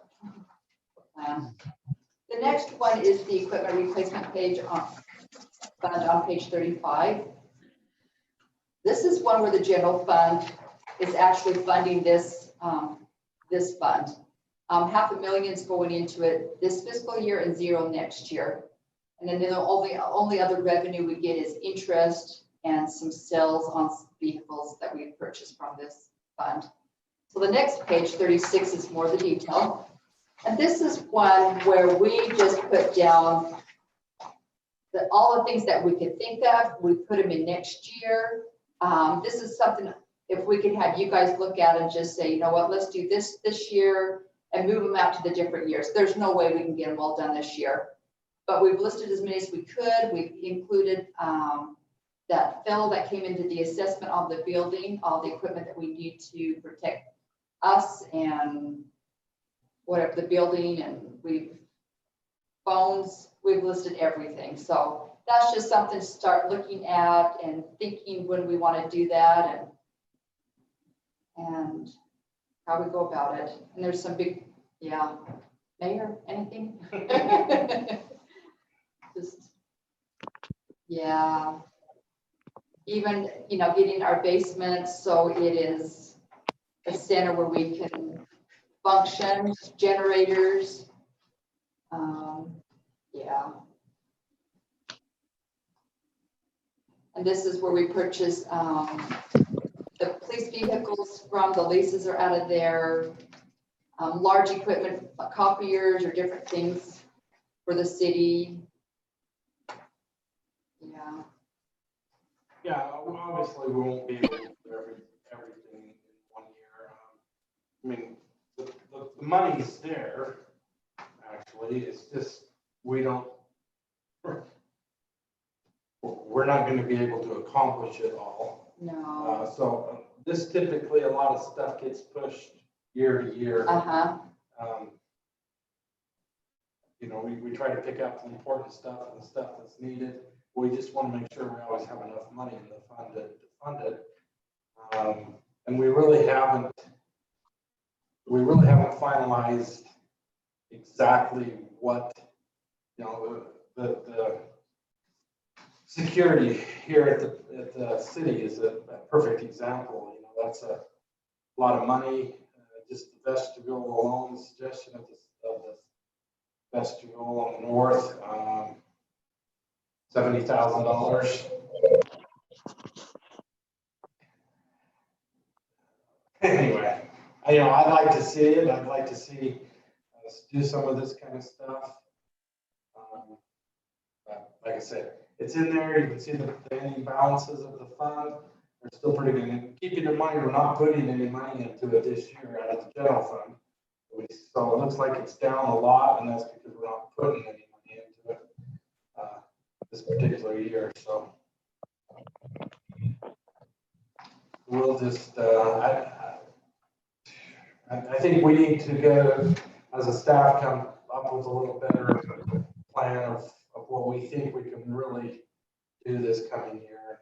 the next one is the equipment replacement page on page 35. This is one where the general fund is actually funding this, this fund. $500,000 is going into it this fiscal year and $0 next year. And then the only other revenue we get is interest and some sales on vehicles that we purchased from this fund. So the next page, 36, is more the detail. And this is one where we just put down all the things that we could think of. We put them in next year. This is something, if we could have you guys look at and just say, you know what, let's do this year and move them out to the different years. There's no way we can get them all done this year. But we've listed as many as we could. We've included that fellow that came into the assessment of the building, all the equipment that we need to protect us and whatever the building, and phones, we've listed everything. So that's just something to start looking at and thinking when we want to do that and how we go about it. And there's some big, yeah, Mayor, anything? Just, yeah. Even, you know, getting our basement so it is a center where we can function, generators. Yeah. And this is where we purchase the police vehicles from. The leases are out of there. Large equipment, copiers or different things for the city. Yeah. Yeah, well, obviously we won't be able to do everything in 1 year. I mean, the money's there, actually. It's just, we're not going to be able to accomplish it all. No. So this typically, a lot of stuff gets pushed year to year. You know, we try to pick out the important stuff and the stuff that's needed. We just want to make sure we always have enough money in the fund to fund it. And we really haven't finalized exactly what, you know, the security here at the city is a perfect example. You know, that's a lot of money. Just the vestibule alone, the suggestion of the vestibule on the north, $70,000. Anyway, you know, I'd like to see it. I'd like to see us do some of this kind of stuff. But like I said, it's in there. You can see the ending balances of the fund. They're still pretty good. And keeping in mind, we're not putting any money into it this year out of the general fund. So it looks like it's down a lot, and that's because we're not putting any money into it this particular year. So we'll just, I think we need to go, as a staff, come up with a little better plan of what we think we can really do this coming year.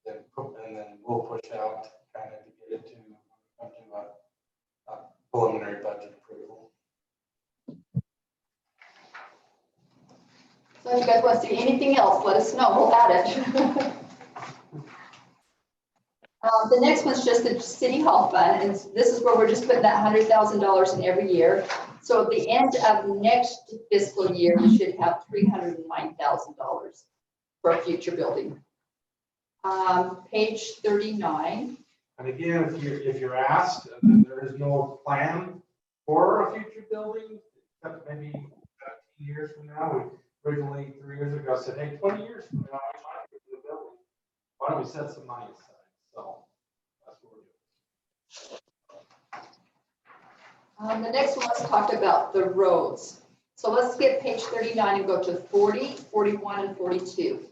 And then we'll push out kind of to get it to a preliminary budget approval. So if you guys want to see anything else, let us know. We'll add it. The next one's just the city hall fund, and this is where we're just putting that $100,000 in every year. So at the end of next fiscal year, we should have $309,000 for a future building. Page 39. And again, if you're asked, there is no plan for a future building, except maybe 15 years from now. We originally 3 years ago said, hey, 20 years from now, we might get a building. Why don't we set some money aside? So that's what we're doing. The next one, let's talk about the roads. So let's skip page 39 and go to 40, 41, and 42.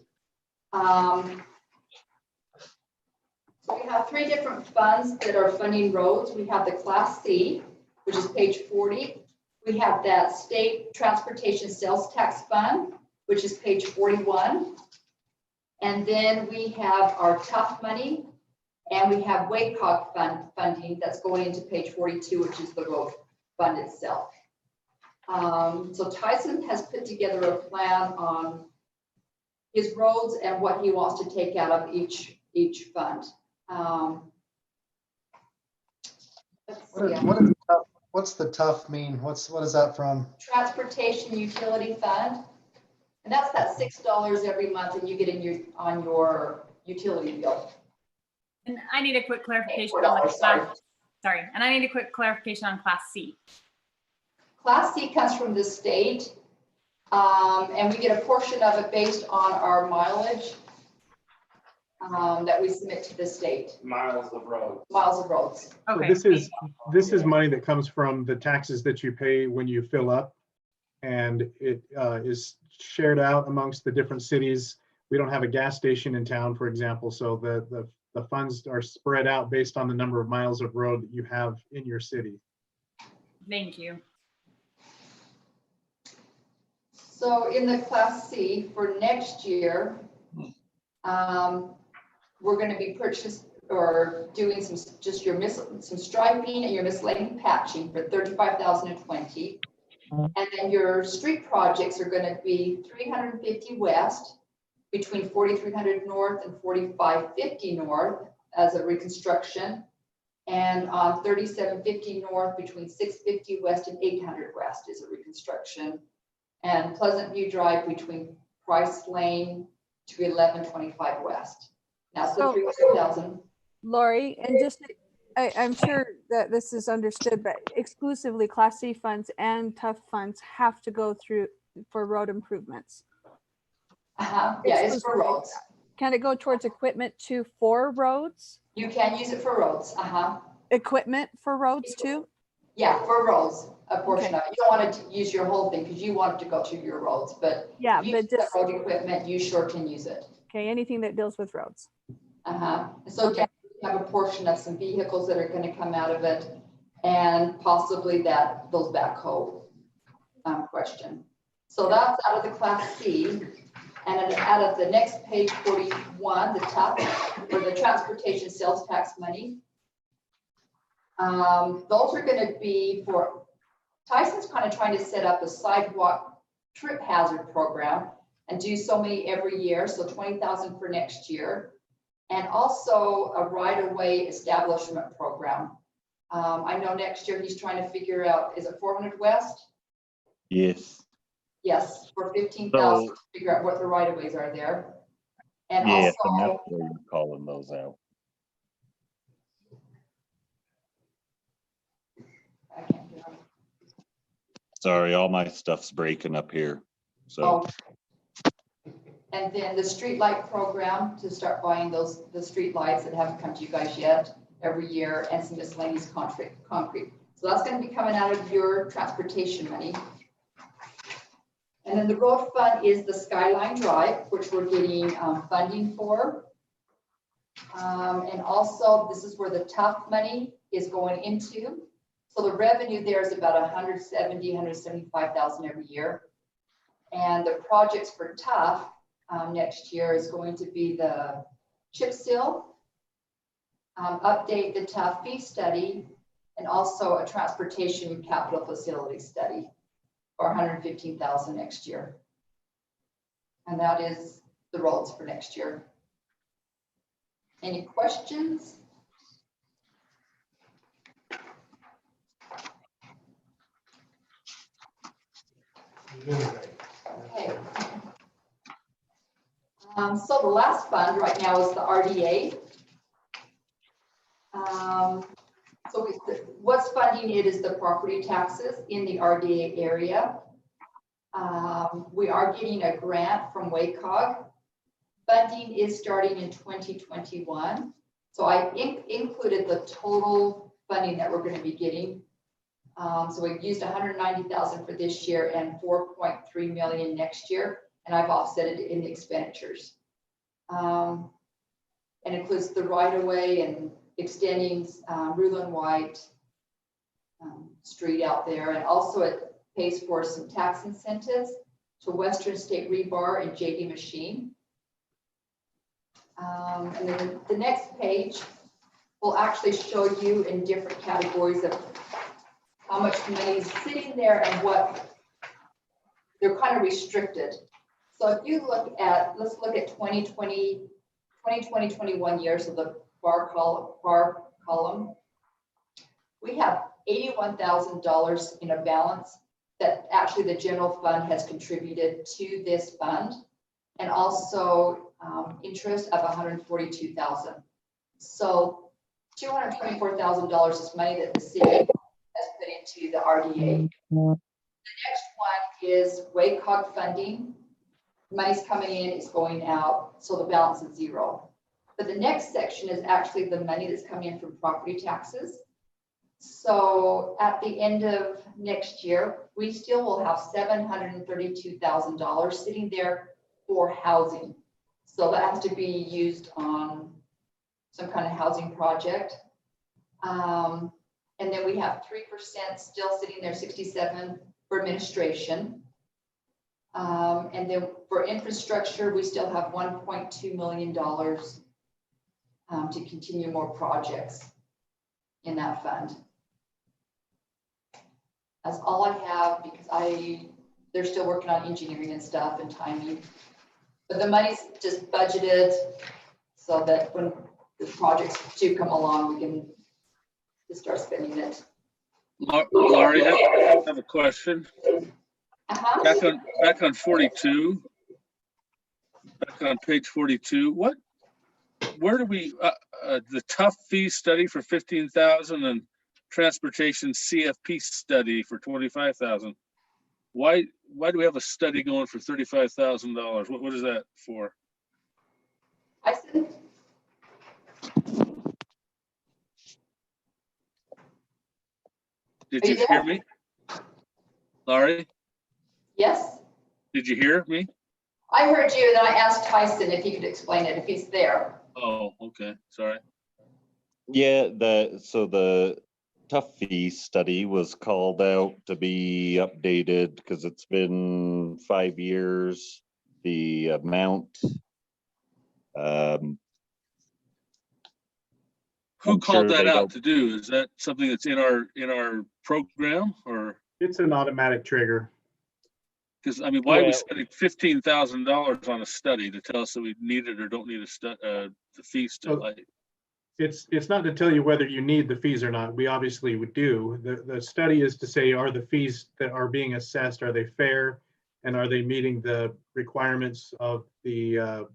So we have 3 different funds that are funding roads. We have the Class C, which is page 40. We have that State Transportation Sales Tax Fund, which is page 41. And then we have our TUF money, and we have WACOG funding that's going into page 42, which is the road fund itself. So Tyson has put together a plan on his roads and what he wants to take out of each fund. What's the TUF mean? What is that from? Transportation Utility Fund. And that's that $6 every month that you get in on your utility bill. And I need a quick clarification on $4, sorry. And I need a quick clarification on Class C. Class C comes from the state, and we get a portion of it based on our mileage that we submit to the state. Miles of roads. Miles of roads. So Okay. this is money that comes from the taxes that you pay when you fill up, and it is shared out amongst the different cities. We don't have a gas station in town, for example, so the funds are spread out based on the number of miles of road that you have in your city. Thank you. So in the Class C for next year, we're going to be doing some striping and your miscellaneous patching for $35,020. And then your street projects are going to be 350 west, between 4300 north and 4550 north as a reconstruction, and on 3750 north between 650 west and 800 west is a reconstruction, and Pleasant View Drive between Price Lane to 1125 west. Now, so 300,000. Lori, and just, I'm sure that this is understood, but exclusively Class C funds and TUF funds have to go through for road improvements. Yeah, it's for roads. Can it go towards equipment too for roads? You can use it for roads. Equipment for roads too? Yeah, for roads, a portion of it. You don't want to use your whole thing because you want it to go to your roads, but yeah, if you use that road equipment, you sure can use it. Okay, anything that deals with roads. So we have a portion of some vehicles that are going to come out of it, and possibly those backhoe question. So that's out of the Class C. And then out of the next page 41, the TUF, or the transportation sales tax money. Those are going to be for, Tyson's kind of trying to set up a sidewalk trip hazard program and do so many every year. So 20,000 for next year. And also a right-of-way establishment program. I know next year he's trying to figure out, is it 400 West? Yes. Yes, for 15,000 to figure out what the right-of-ways are there. And also, and that's where you're calling those out. I can't get on. Sorry, all my stuff's breaking up here. So. And then the street light program to start buying the street lights that haven't come to you guys yet every year, and some miscellaneous concrete. So that's going to be coming out of your transportation money. And then the road fund is the Skyline Drive, which we're getting funding for. And also this is where the TUF money is going into. So the revenue there is about 175,000 every year. And the projects for TUF next year is going to be the chip seal, update the TUF fee study, and also a transportation capital facility study for 115,000 next year. And that is the roads for next year. Any questions? You're doing great. Okay. So the last fund right now is the RDA. So what's funding it is the property taxes in the RDA area. We are getting a grant from WACOG. Funding is starting in 2021. So I included the total funding that we're going to be getting. So we've used 190,000 for this year and 4.3 million next year, and I've offset it in the expenditures. And includes the right-of-way and extending Rulon White Street out there, and also it pays for some tax incentives to Western State Rebar and JD Machine. And then the next page will actually show you in different categories of how much money is sitting there and what they're kind of restricted. So if you look at, let's look at 2021 years of the bar column. We have $81,000 in a balance that actually the general fund has contributed to this fund, and also interest of 142,000. So $224,000 is money that the city has put into the RDA. The next one is WACOG funding. Money's coming in, it's going out, so the balance is zero. But the next section is actually the money that's coming in from property taxes. So at the end of next year, we still will have $732,000 sitting there for housing. So that has to be used on some kind of housing project. And then we have 3% still sitting there, 67 for administration. And then for infrastructure, we still have $1.2 million to continue more projects in that fund. That's all I have, because they're still working on engineering and stuff and timing. But the money's just budgeted so that when the projects do come along, we can just start spending it. Laurie, I have a question. Back on 42, back on page 42, where do we, the tough fee study for 15,000 and transportation CFP study for 25,000? Why do we have a study going for $35,000? What is that for? I said, did you hear me, Laurie? Yes. Did you hear me? I heard you, and then I asked Tyson if he could explain it, if he's there. Oh, okay, sorry. Yeah, so the tough fee study was called out to be updated because it's been 5 years. The amount. Who called that out to do? Is that something that's in our program, or? It's an automatic trigger. Because I mean, why are we spending $15,000 on a study to tell us that we need it or don't need the fees to like? It's not to tell you whether you need the fees or not. We obviously would do. The study is to say, are the fees that are being assessed, are they fair? And are they meeting the requirements of the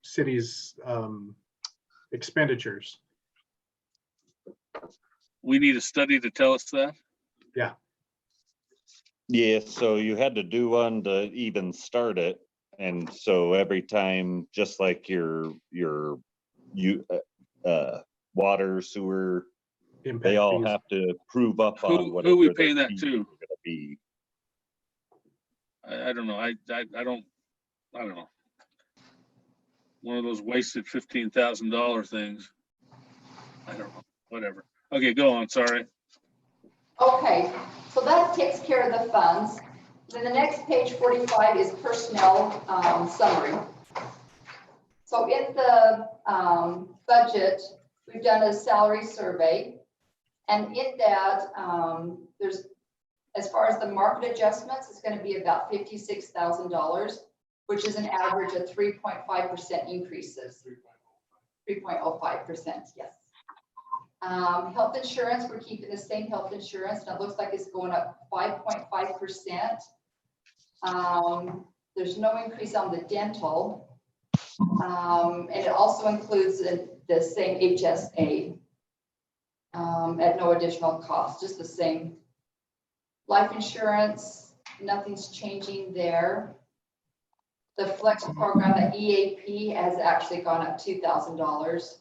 city's expenditures? We need a study to tell us that? Yeah. Yeah, so you had to do one to even start it. And so every time, just like your water, sewer, impact they all fees. have to prove up on whatever. Who are we their paying that fees to? are gonna be. I don't know. I don't know. One of those wasted $15,000 things. I don't know. Whatever. Okay, go on. Sorry. Okay, so that takes care of the funds. Then the next page 45 is personnel summary. So in the budget, we've done a salary survey, and in that there's, as far as the market adjustments, it's going to be about $56,000, which is an average of 3.5% increases. 3.05%, yes. Health insurance, we're keeping the same health insurance, and it looks like it's going up 5.5%. There's no increase on the dental. And it also includes the same HSA at no additional cost, just the same. Life insurance, nothing's changing there. The flex program, the EAP, has actually gone up $2,000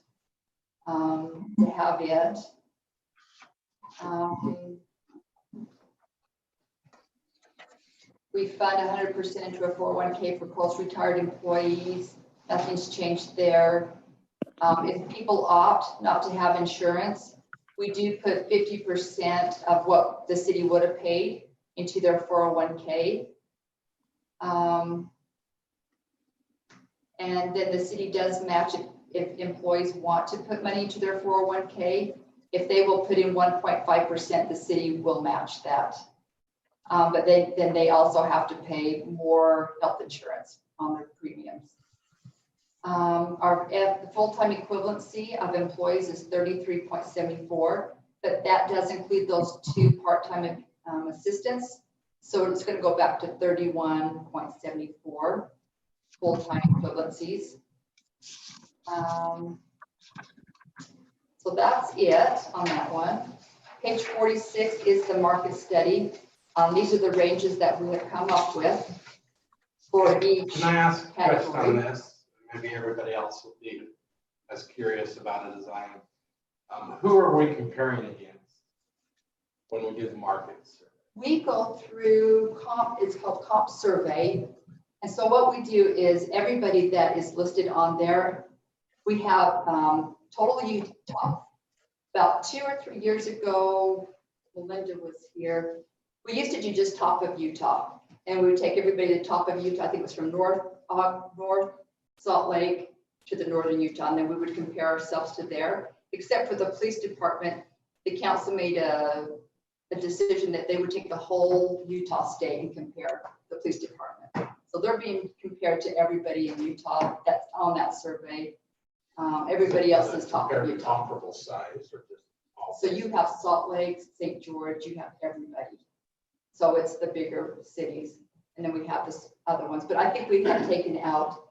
to have it. We fund 100% into a 401k for post-retired employees. Nothing's changed there. If people opt not to have insurance, we do put 50% of what the city would have paid into their 401k. And then the city does match it if employees want to put money into their 401k. If they will put in 1.5%, the city will match that. But then they also have to pay more health insurance on their premiums. The full-time equivalency of employees is 33.74, but that does include those 2 part-time assistants. So it's going to go back to 31.74 full-time equivalencies. So that's it on that one. Page 46 is the market study. These are the ranges that we have come up with for each. Can I ask a question category. on this? Maybe everybody else will be as curious about it as I am. Who are we comparing against when we do the markets? We go through it's called comp survey. And so what we do is everybody that is listed on there, we have total Utah. About 2 or 3 years ago, Melinda was here. We used to do just top of Utah, and we would take everybody to the top of Utah. I think it was from North Salt Lake to the northern Utah, and then we would compare ourselves to there. Except for the police department, the council made a decision that they would take the whole Utah state and compare the police department. So they're being compared to everybody in Utah that's on that survey. Everybody else is top of Utah. Comparable size or just all? So you have Salt Lake, St. George, you have everybody. So it's the bigger cities. And then we have this other ones, but I think we have taken out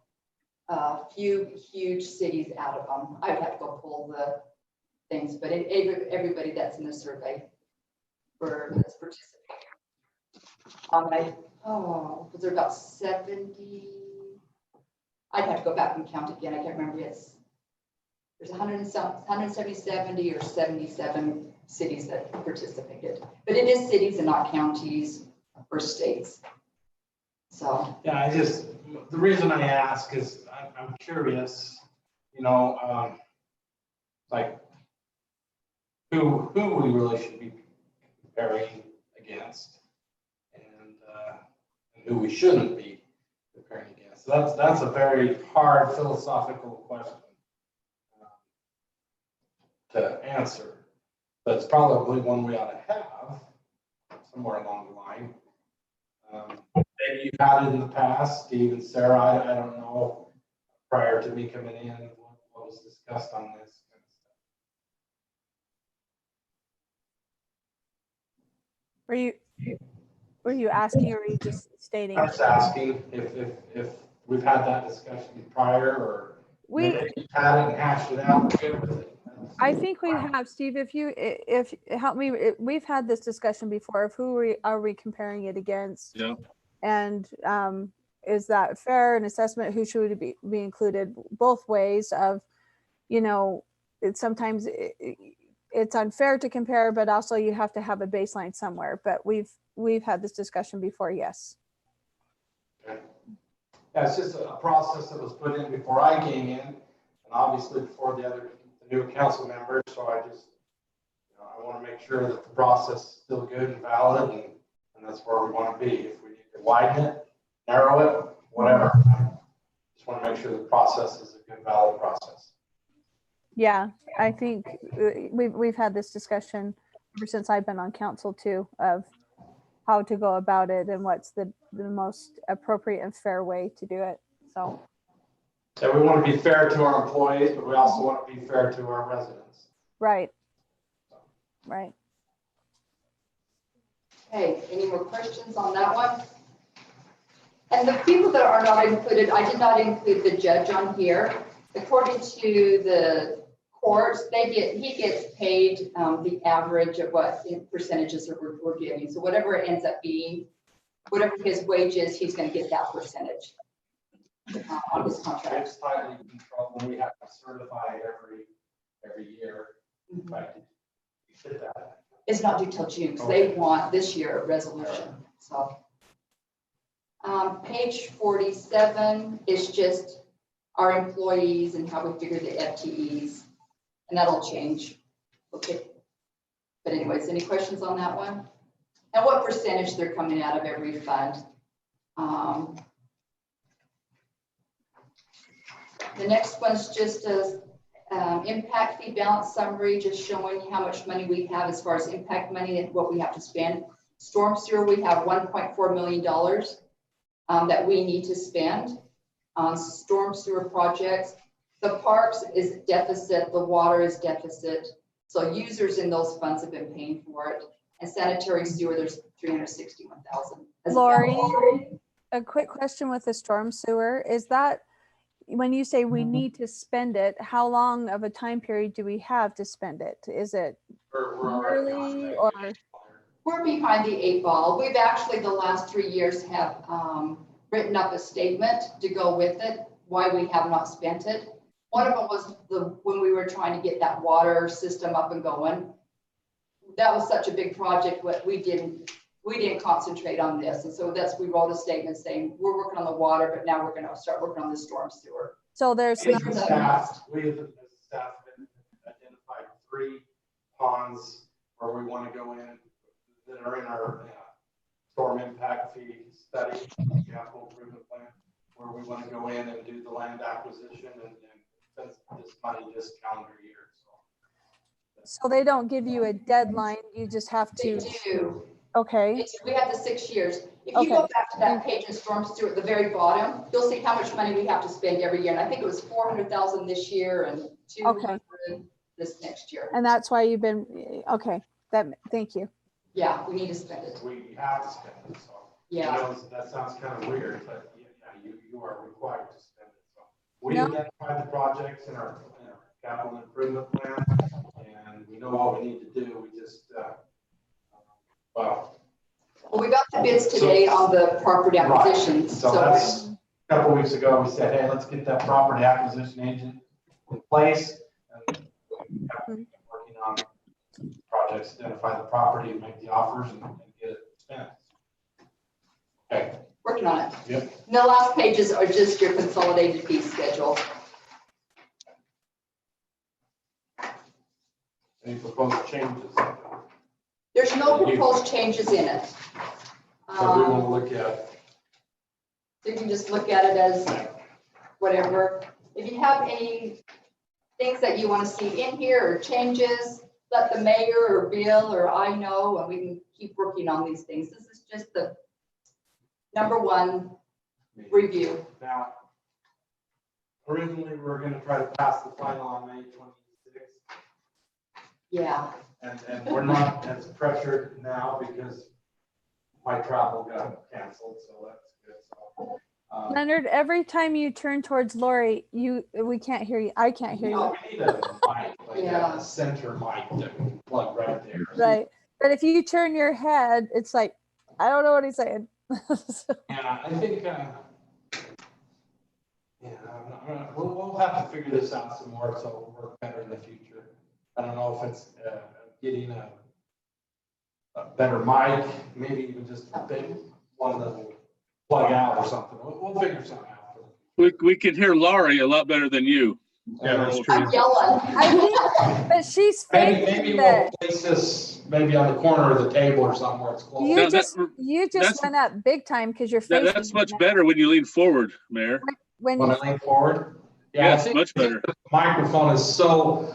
a few huge cities out of them. I'd have to go pull the things, but everybody that's in the survey that's participating. Was there about 70? I'd have to go back and count again. I can't remember. There's 170 or 77 cities that participated, but it is cities and not counties or states. So yeah, the reason I ask is I'm curious, like who we really should be comparing against, and who we shouldn't be comparing against. So that's a very hard philosophical question to answer, but it's probably one we ought to have somewhere along the line. Maybe you've had it in the past, Steve and Sarah. I don't know, prior to me coming in, what was discussed on this kind of stuff. Were you asking, or were you just stating? I was asking if we've had that discussion prior, or maybe you've had it and hashed it out. I think we have, Steve. If help me, we've had this discussion before of who are we comparing it against? Yeah. And is that fair? An assessment, who should be included? Both ways of, it's sometimes it's unfair to compare, but also you have to have a baseline somewhere. But we've had this discussion before, yes. Okay. Yeah, it's just a process that was put in before I came in, and obviously before the new council members. So I just, I want to make sure that the process is still good and valid, and that's where we want to be. If we need to widen it, narrow it, whatever. I just want to make sure the process is a good, valid process. Yeah, I think we've had this discussion ever since I've been on council too, of how to go about it and what's the most appropriate and fair way to do it. So. So we want to be fair to our employees, but we also want to be fair to our residents. Right. Right. Okay, any more questions on that one? And the people that are not included, I did not include the judge on here. According to the courts, he gets paid the average of what percentages we're giving. So whatever it ends up being, whatever his wage is, he's going to get that percentage on his contract. It's tightly controlled, and we have to certify every year. In fact, you said that. It's not due till June, because they want this year a resolution, so. Page 47 is just our employees and how we figure the FTEs, and that'll change. Okay. But anyways, any questions on that one? And what percentage they're coming out of every fund? The next one's just a impact fee balance summary, just showing how much money we have as far as impact money and what we have to spend. Storm sewer, we have $1.4 million that we need to spend on storm sewer projects. The parks is deficit, the water is deficit. So users in those funds have been paying for it. And sanitary sewer, there's 361,000. Lori, a quick question with the storm sewer. Is that, when you say we need to spend it, how long of a time period do we have to spend it? Is it yearly or? We're behind the 8 ball. We've actually, the last 3 years, have written up a statement to go with it, why we have not spent it. One of them was when we were trying to get that water system up and going. That was such a big project, but we didn't concentrate on this. And so we wrote a statement saying, we're working on the water, but now we're going to start working on the storm sewer. So there's We as a staff have identified 3 ponds where we want to go in that are in our storm impact fee study, capital improvement plan, where we want to go in and do the land acquisition and spend this money this calendar year. So they don't give you a deadline, you just have to. They do. Okay. We have the 6 years. If you go back to that page in storm sewer at the very bottom, you'll see how much money we have to spend every year. And I think it was 400,000 this year and 200 this next year. And that's why you've been, okay, thank you. Yeah, we need to spend it. We have to spend it, so. Yeah. I know that sounds kind of weird, but yeah, you are required to spend it. So we identified the projects in our capital improvement plan, and we know all we need to do. We just, well, we got the bids today on the property acquisition. Right. So that's a couple of weeks ago, we said, hey, let's get that property acquisition agent in place. And working on projects, identify the property, and make the offers, and get it spent. Okay. Working on it. Yep. And the last pages are just your consolidated fee schedule. Any proposed changes? There's no proposed changes in it. So we want to look at. So you can just look at it as whatever. If you have any things that you want to see in here or changes, let the mayor or Bill or I know, and we can keep working on these things. This is just the #1 review. Now, originally, we were going to try to pass the final on May 26th. Yeah. And we're not as pressured now because my travel got canceled, so that's good. So, Leonard, every time you turn towards Lori, we can't hear you. I can't hear you. We need a mic, like a center mic that we can plug right there. Right. But if you turn your head, it's like, I don't know what he's saying. Yeah, I think, we'll have to figure this out some more so it'll work better in the future. I don't know if it's getting a better mic, maybe even just a big one that will plug out or something. We'll figure something out. We can hear Laurie a lot better than you. Yeah, that's true. I'm yelling. I think, but she's Maybe faking we'll that. place this maybe on the corner of the table or somewhere it's close. You just went up big time because you're facing. That's much better when you lean forward, Mayor. When I lean forward? Yeah, Yes, much better. The microphone is so,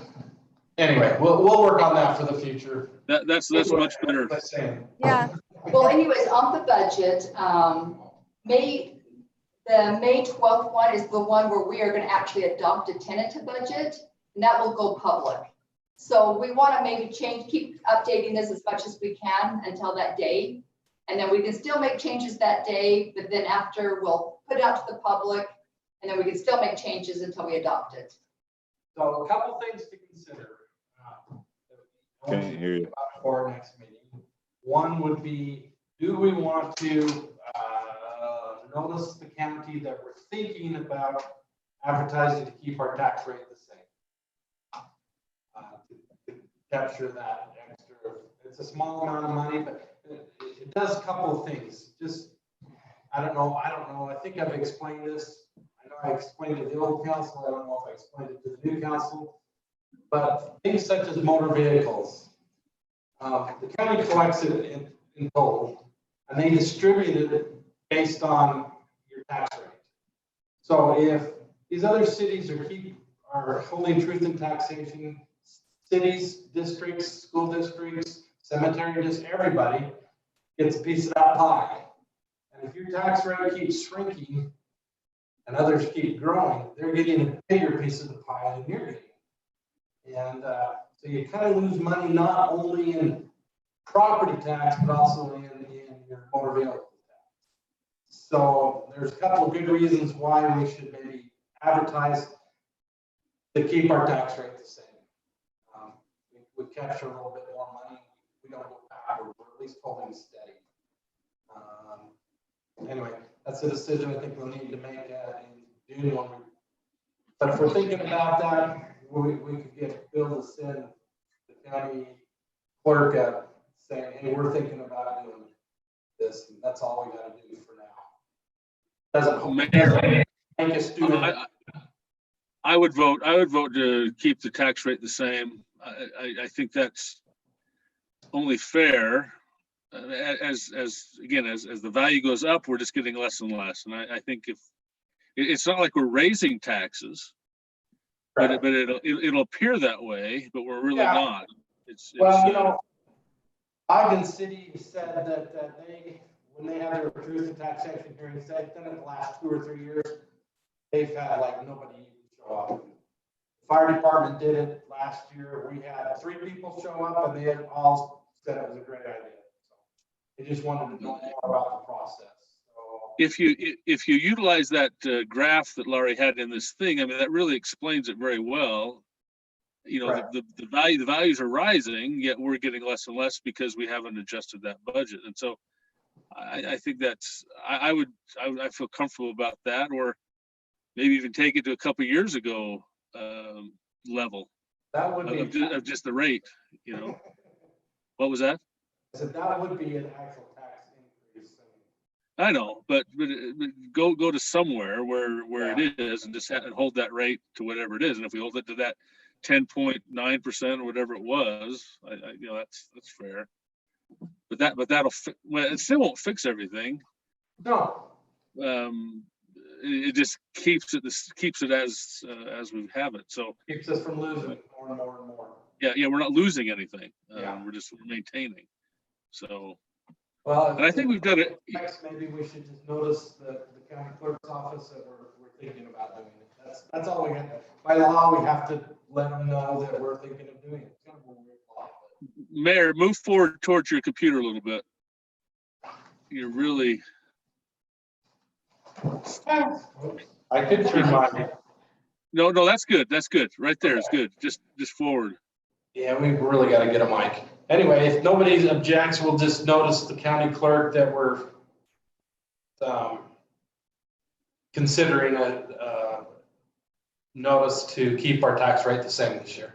anyway, we'll work on that for the future. That's much better. Yeah. Well, anyways, on the budget, the May 12th one is the one where we are going to actually adopt a tentative budget, and that will go public. So we want to maybe keep updating this as much as we can until that day. And then we can still make changes that day, but then after we'll put it out to the public, and then we can still make changes until we adopt it. So a couple things to consider. Can't hear you. For our next meeting. One would be, do we want to notice the county that we're thinking about advertising to keep our tax rate the same? To capture that extra, it's a small amount of money, but it does a couple of things. Just, I don't know, I think I've explained this. I know I explained it to the old council, I don't know if I explained it to the new council, but things such as motor vehicles. The county collects it in total, and they distribute it based on your tax rate. So if these other cities are holding truth in taxation, cities, districts, school districts, cemetery, just everybody gets a piece of that pie. And if your tax rate keeps shrinking and others keep growing, they're getting a bigger piece of the pie than you're getting. And so you kind of lose money not only in property tax, but also in your motor vehicle tax. So there's a couple of good reasons why we should maybe advertise to keep our tax rate the same. We capture a little bit more money. We don't go backward. We're at least holding steady. Anyway, that's a decision I think we'll need to make in June. But if we're thinking about that, we could get Bill to send the county clerk out saying, hey, we're thinking about doing this. And that's all we got to do for now. Doesn't make us do it. I would vote to keep the tax rate the same. I think that's only fair. As the value goes up, we're just getting less and less. And I think if it's not like we're raising taxes, right, but it'll appear that way, but we're really not. Ogden City said that when they had their truth and taxation hearing, said then in the last 2 or 3 years, they've had like nobody even show up. The fire department did it last year. We had 3 people show up, and they had all said it was a great idea. So they just wanted to know more about the process. So, if you utilize that graph that Laurie had in this thing, I mean, that really explains it very well. You know, right. the values are rising, yet we're getting less and less because we haven't adjusted that budget. And so I think that's, I feel comfortable about that, or maybe even take it to a couple of years ago level that would be of just the rate, you know. What was that? So that would be an actual tax increase. I know, but go to somewhere where it is and just hold that rate to whatever it is. And if we hold it to that 10.9% or whatever it was, you know, that's fair. But that'll it still won't fix everything. No. It just keeps it as we have it. So keeps us from losing more and more and more. Yeah, we're not losing anything. Yeah. We're maintaining. So. Well, and I think we've done it. Next, maybe we should just notice the county clerk's office that we're thinking about doing it. That's all we have. By law, we have to let them know that we're thinking of doing it. It's kind of a weird law. Mayor, move forward towards your computer a little bit. You're really. I could turn mine. No, that's good. That's good. Right there is good. Just forward. Yeah, we really got to get a mic. Anyway, if nobody objects, we'll just notice the county clerk that we're considering a notice to keep our tax rate the same this year.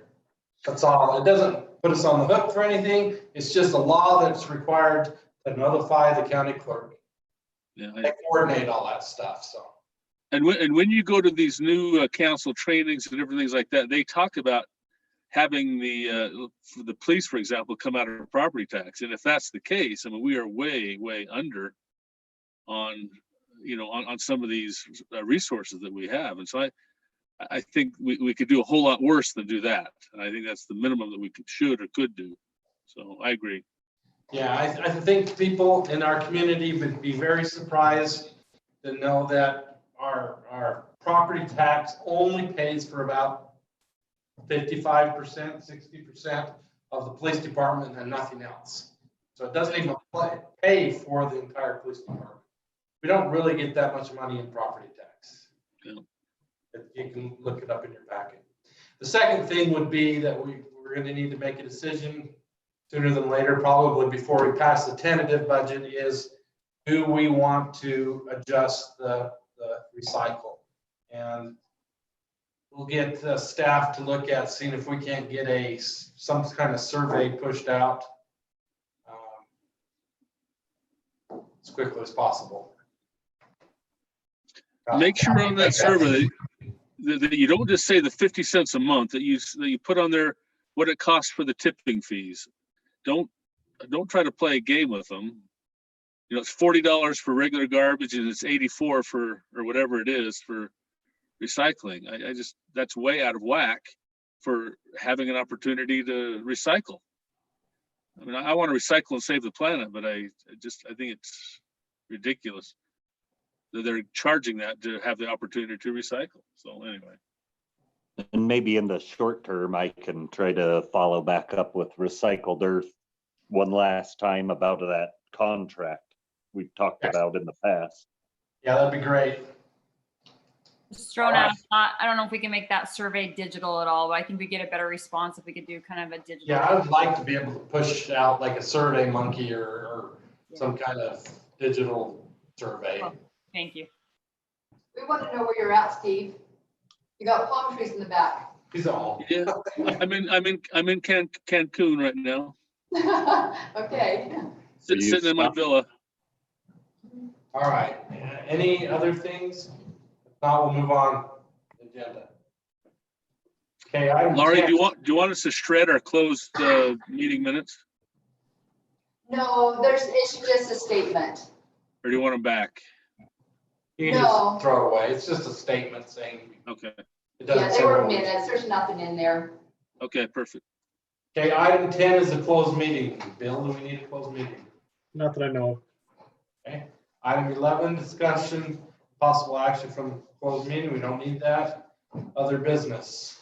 That's all. It doesn't put us on the hook for anything. It's just a law that's required to notify the county clerk. Yeah, they coordinate all that stuff. So. And when you go to these new council trainings and everything like that, they talk about having the police, for example, come out of property tax. And if that's the case, I mean, we are way under on some of these resources that we have. And so I think we could do a whole lot worse than do that. And I think that's the minimum that we should or could do. So I agree. Yeah, I think people in our community would be very surprised to know that our property tax only pays for about 55%, 60% of the police department and nothing else. So it doesn't even pay for the entire police department. We don't really get that much money in property tax. Yeah. You can look it up in your packet. The second thing would be that we're going to need to make a decision sooner than later, probably before we pass the tentative budget, is do we want to adjust the recycle? And we'll get staff to look at seeing if we can't get some kind of survey pushed out as quickly as possible. Make sure on that survey that you don't just say the 50 cents a month, that you put on there what it costs for the tipping fees. Don't try to play a game with them. You know, it's $40 for regular garbage and it's $84 for, or whatever it is, for recycling. I just, that's way out of whack for having an opportunity to recycle. I mean, I want to recycle and save the planet, but I think it's ridiculous that they're charging that to have the opportunity to recycle. So anyway. And maybe in the short term, I can try to follow back up with Recycled Earth one last time about that contract we talked about in the past. Yeah, that'd be great. Just throwing out a thought. I don't know if we can make that survey digital at all, but I think we get a better response if we could do kind of a digital. Yeah, I would like to be able to push out like a Survey Monkey or some kind of digital survey. Oh, thank you. We want to know where you're at, Steve. You got palm trees in the back. He's all. Yeah, I'm in Cancun right now. Okay. Sitting in my villa. All right. Any other things? If not, we'll move on. Agenda. Okay. Laurie, do you want us to shred our closed meeting minutes, No, it's just a statement. or do you want them back? You can just throw it away. It's just a statement saying. Okay. It doesn't Yeah, say they were what we- minutes. There's nothing in there. Okay, perfect. Okay, item 10 is a closed meeting. Bill, do we need a closed meeting? Not that I know of. Okay. Item 11, discussion, possible action from closed meeting. We don't need that. Other business.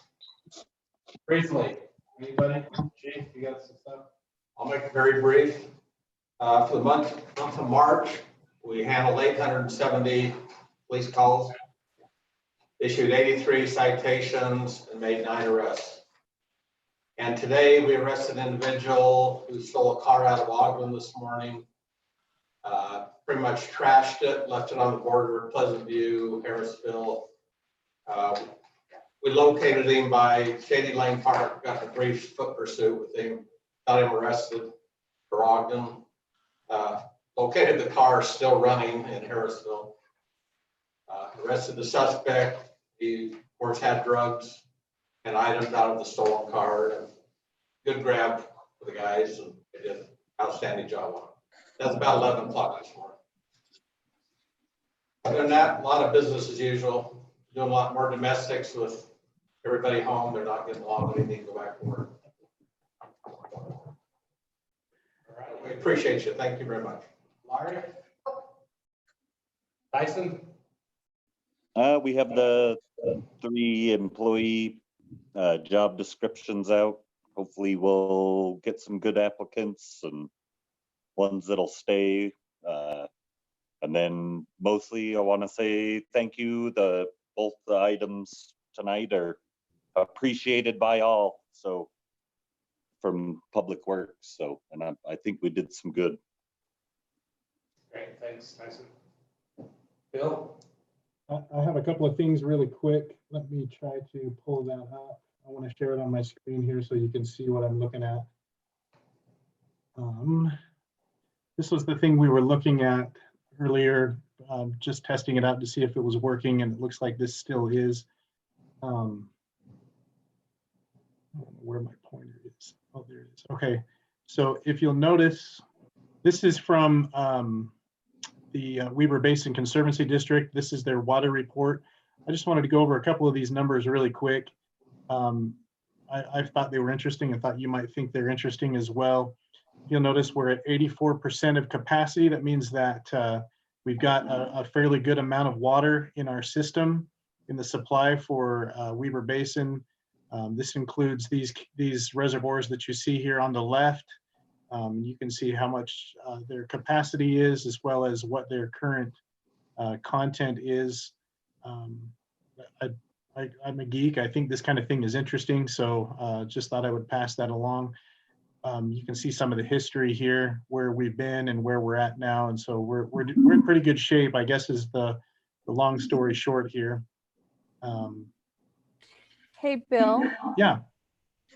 Briefly, anybody? Chief, you got some stuff? I'll make it very brief. For the month of March, we handled 870 police calls, issued 83 citations, and made 9 arrests. And today we arrested an individual who stole a car out of Ogden this morning. Pretty much trashed it, left it on the border of Pleasant View, Harrisville. We located him by Shady Lane Park, got in a brief foot pursuit with him, got him arrested for Ogden. Located the car still running in Harrisville. Arrested the suspect. He, of course, had drugs and items out of the stolen car. And good grab for the guys, and they did an outstanding job on it. That's about 11 o'clock this morning. Other than that, a lot of business as usual. Doing a lot more domestics with everybody home. They're not getting along when they need to go back to work. All right, we appreciate you. Thank you very much. Larry? Tyson? We have the 3 employee job descriptions out. Hopefully we'll get some good applicants and ones that'll stay. And then mostly I want to say thank you. Both the items tonight are appreciated by all. So from Public Works. So, and I think we did some good. Great, thanks, Tyson. Bill? I have a couple of things really quick. Let me try to pull that up. I want to share it on my screen here so you can see what I'm looking at. This was the thing we were looking at earlier, just testing it out to see if it was working, and it looks like this still is. I don't know where my pointer is. Oh, there it is. Okay, so if you'll notice, this is from the Weber Basin Conservancy District. This is their water report. I just wanted to go over a couple of these numbers really quick. I thought they were interesting and thought you might think they're interesting as well. You'll notice we're at 84% of capacity. That means that we've got a fairly good amount of water in our system in the supply for Weber Basin. This includes these reservoirs that you see here on the left. You can see how much their capacity is, as well as what their current content is. I'm a geek. I think this kind of thing is interesting, so just thought I would pass that along. You can see some of the history here, where we've been and where we're at now, and so we're in pretty good shape, I guess, is the long story short here. Hey, Bill. Yeah.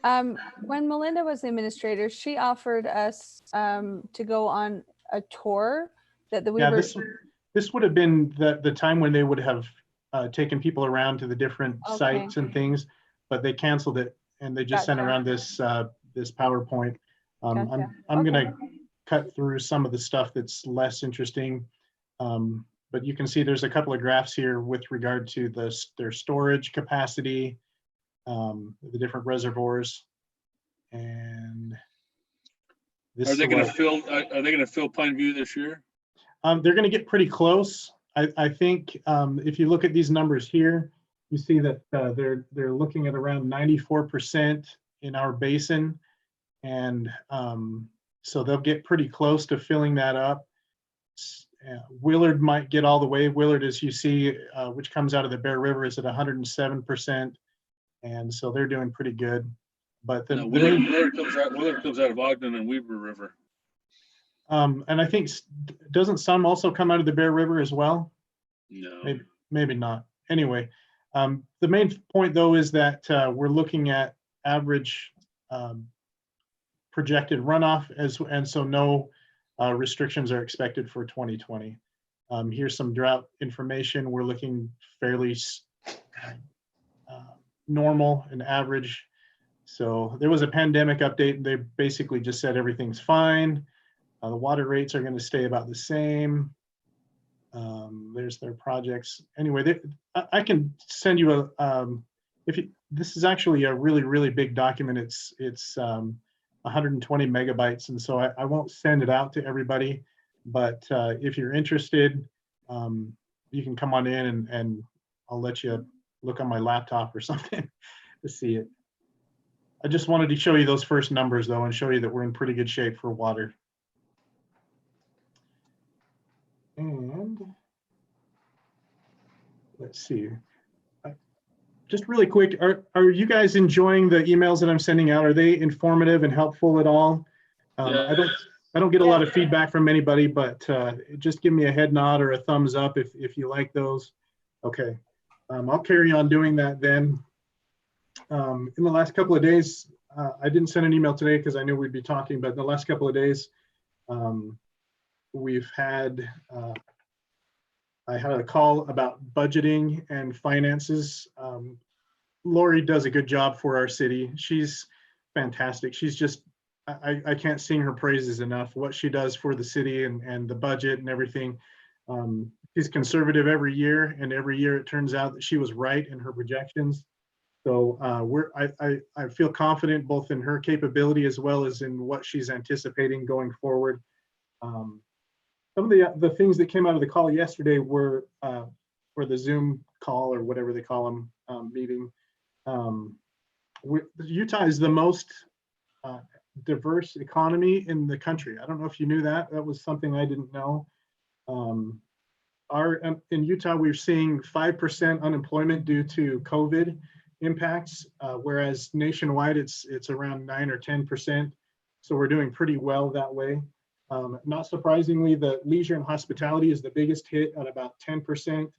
When Melinda was the administrator, she offered us to go on a tour that the Yeah, Weaver. this would have been the time when they would have taken people around to the different sites and things, but they canceled it and they just sent around this this PowerPoint. I'm gonna cut through some of the stuff that's less interesting, but you can see there's a couple of graphs here with regard to their storage capacity, the different reservoirs, and this. Are they going to fill? Are they going to fill Pine View this year? They're going to get pretty close. I think if you look at these numbers here, you see that they're looking at around 94% in our basin, and so they'll get pretty close to filling that up. Willard might get all the way. Willard, as you see, which comes out of the Bear River, is at 107%, and so they're doing pretty good. But the Willard comes out of Ogden and Weaver River. And I think, doesn't some also come out of the Bear River as well? No. Maybe not. Anyway, the main point though is that we're looking at average projected runoff, and so no restrictions are expected for 2020. Here's some drought information. We're looking fairly normal and average. So there was a pandemic update. They basically just said everything's fine. The water rates are going to stay about the same. There's their projects. Anyway, I can send you a, this is actually a really, really big document. It's 120 megabytes. And so I won't send it out to everybody, but if you're interested, you can come on in and I'll let you look on my laptop or something to see it. I just wanted to show you those first numbers though, and show you that we're in pretty good shape for water. And let's see, just really quick, are you guys enjoying the emails that I'm sending out? Are they informative and helpful at all? I don't get a lot of feedback from anybody, but just give me a head nod or a thumbs up if you like those. Okay, I'll carry on doing that then. In the last couple of days, I didn't send an email today because I knew we'd be talking, but in the last couple of days, we've had, I had a call about budgeting and finances. Lori does a good job for our city. She's fantastic. She's just, I can't sing her praises enough, what she does for the city and the budget and everything. She's conservative every year, and every year it turns out that she was right in her projections. So I feel confident both in her capability as well as in what she's anticipating going forward. Some of the things that came out of the call yesterday were for the Zoom call or whatever they call them meeting. Utah is the most diverse economy in the country. I don't know if you knew that. That was something I didn't know. In Utah, we're seeing 5% unemployment due to COVID impacts, whereas nationwide it's around 9 or 10%. So we're doing pretty well that way. Not surprisingly, the leisure and hospitality is the biggest hit at about 10%.